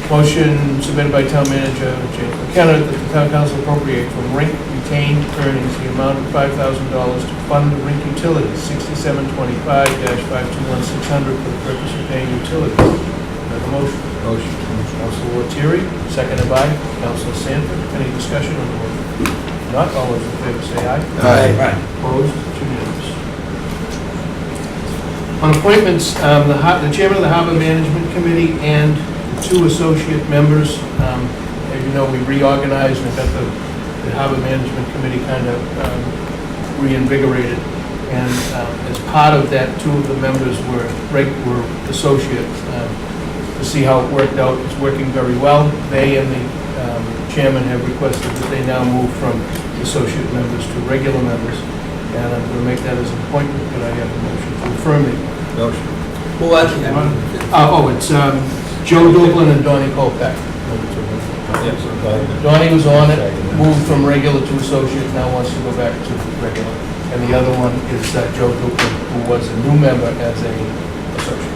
Motion submitted by Town Manager James McKenna that the Town Council appropriate from rink retained earnings the amount of $5,000 to fund rink utilities, 6725-521600, for the purpose of paying utilities. Have a motion? Motion. Councilor Lettieri, seconded by Councilor Sanford. Any discussion on the motion? Not all those in favor say aye. Aye. Opposed? It's unanimous. On appointments, the chairman of the Harbor Management Committee and the 2 associate members, as you know, we reorganized and got the Harbor Management Committee kind of reinvigorated. And as part of that, 2 of the members were associate, to see how it worked out. It's working very well. They and the chairman have requested that they now move from associate members to regular members. And I'm going to make that as an appointment. Could I have a motion to affirm the Motion. Well, actually, it's Joe Dublin and Donnie Kolpak. Donnie was on it, moved from regular to associate, now wants to go back to regular. And the other one is Joe Dublin, who was a new member as a associate.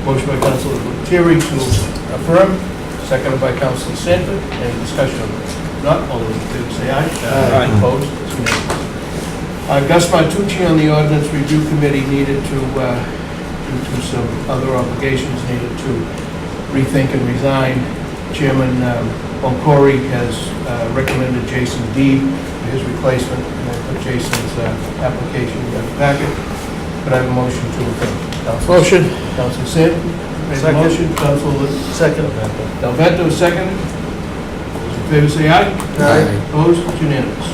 Motion by Councilor Lettieri to affirm, seconded by Councilor Sanford. Any discussion on this? Not all those in favor say aye. Aye. Opposed? It's unanimous. Gus Martucci on the Ordinance Review Committee needed to, due to some other obligations, needed to rethink and resign. Chairman Boncory has recommended Jason Deeb for his replacement, and I put Jason's application in the packet. But I have a motion to affirm. Motion. Councilor Sanford made the motion. Councilor Second. Del Vento seconded. Those in favor say aye. Aye. Opposed? It's unanimous.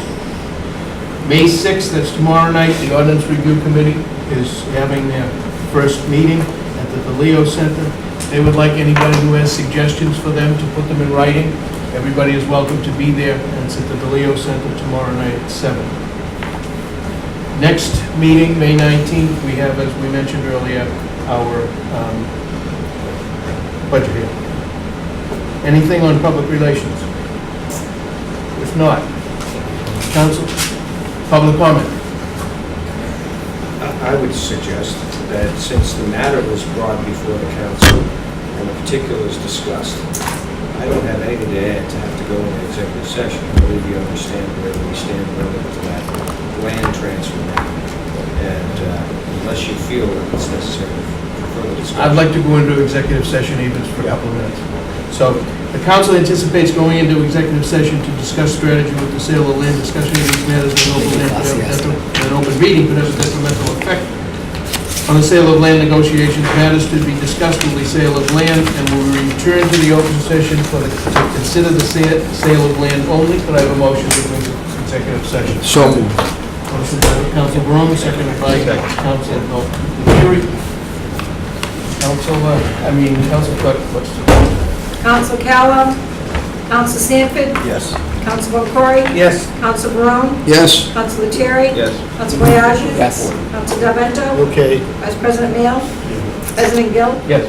May 6th, that's tomorrow night, the Ordinance Review Committee is having their first meeting at the Leo Center. They would like anybody who has suggestions for them to put them in writing. Everybody is welcome to be there, and it's at the Leo Center tomorrow night at 7. Next meeting, May 19th, we have, as we mentioned earlier, our budget hearing. Anything on public relations? If not, council? Public comment. I would suggest that since the matter was brought before the council and the particulars discussed, I don't have anything to add to have to go into executive session. I believe you understand where we stand relative to that land transfer. And unless you feel that it's necessary for further discussion. I'd like to go into executive session even for a couple of minutes. So the council anticipates going into executive session to discuss strategy with the sale of land. Discussion of these matters in an open meeting could have a detrimental effect on the sale of land negotiations. Matters to be discussed will be sale of land, and will return to the open session to consider the sale of land only. Could I have a motion to go into executive session? So moved. Motion by Council Barone, seconded by Council Lettieri. Council Clerk, what's the... Council Callow, Council Sanford, Yes. Council Boncory, Yes. Council Barone, Yes. Council Lettieri, Yes. Council Boyajin, Yes. Council Del Vento, Okay. Vice President Mayo, President Gill, Yes.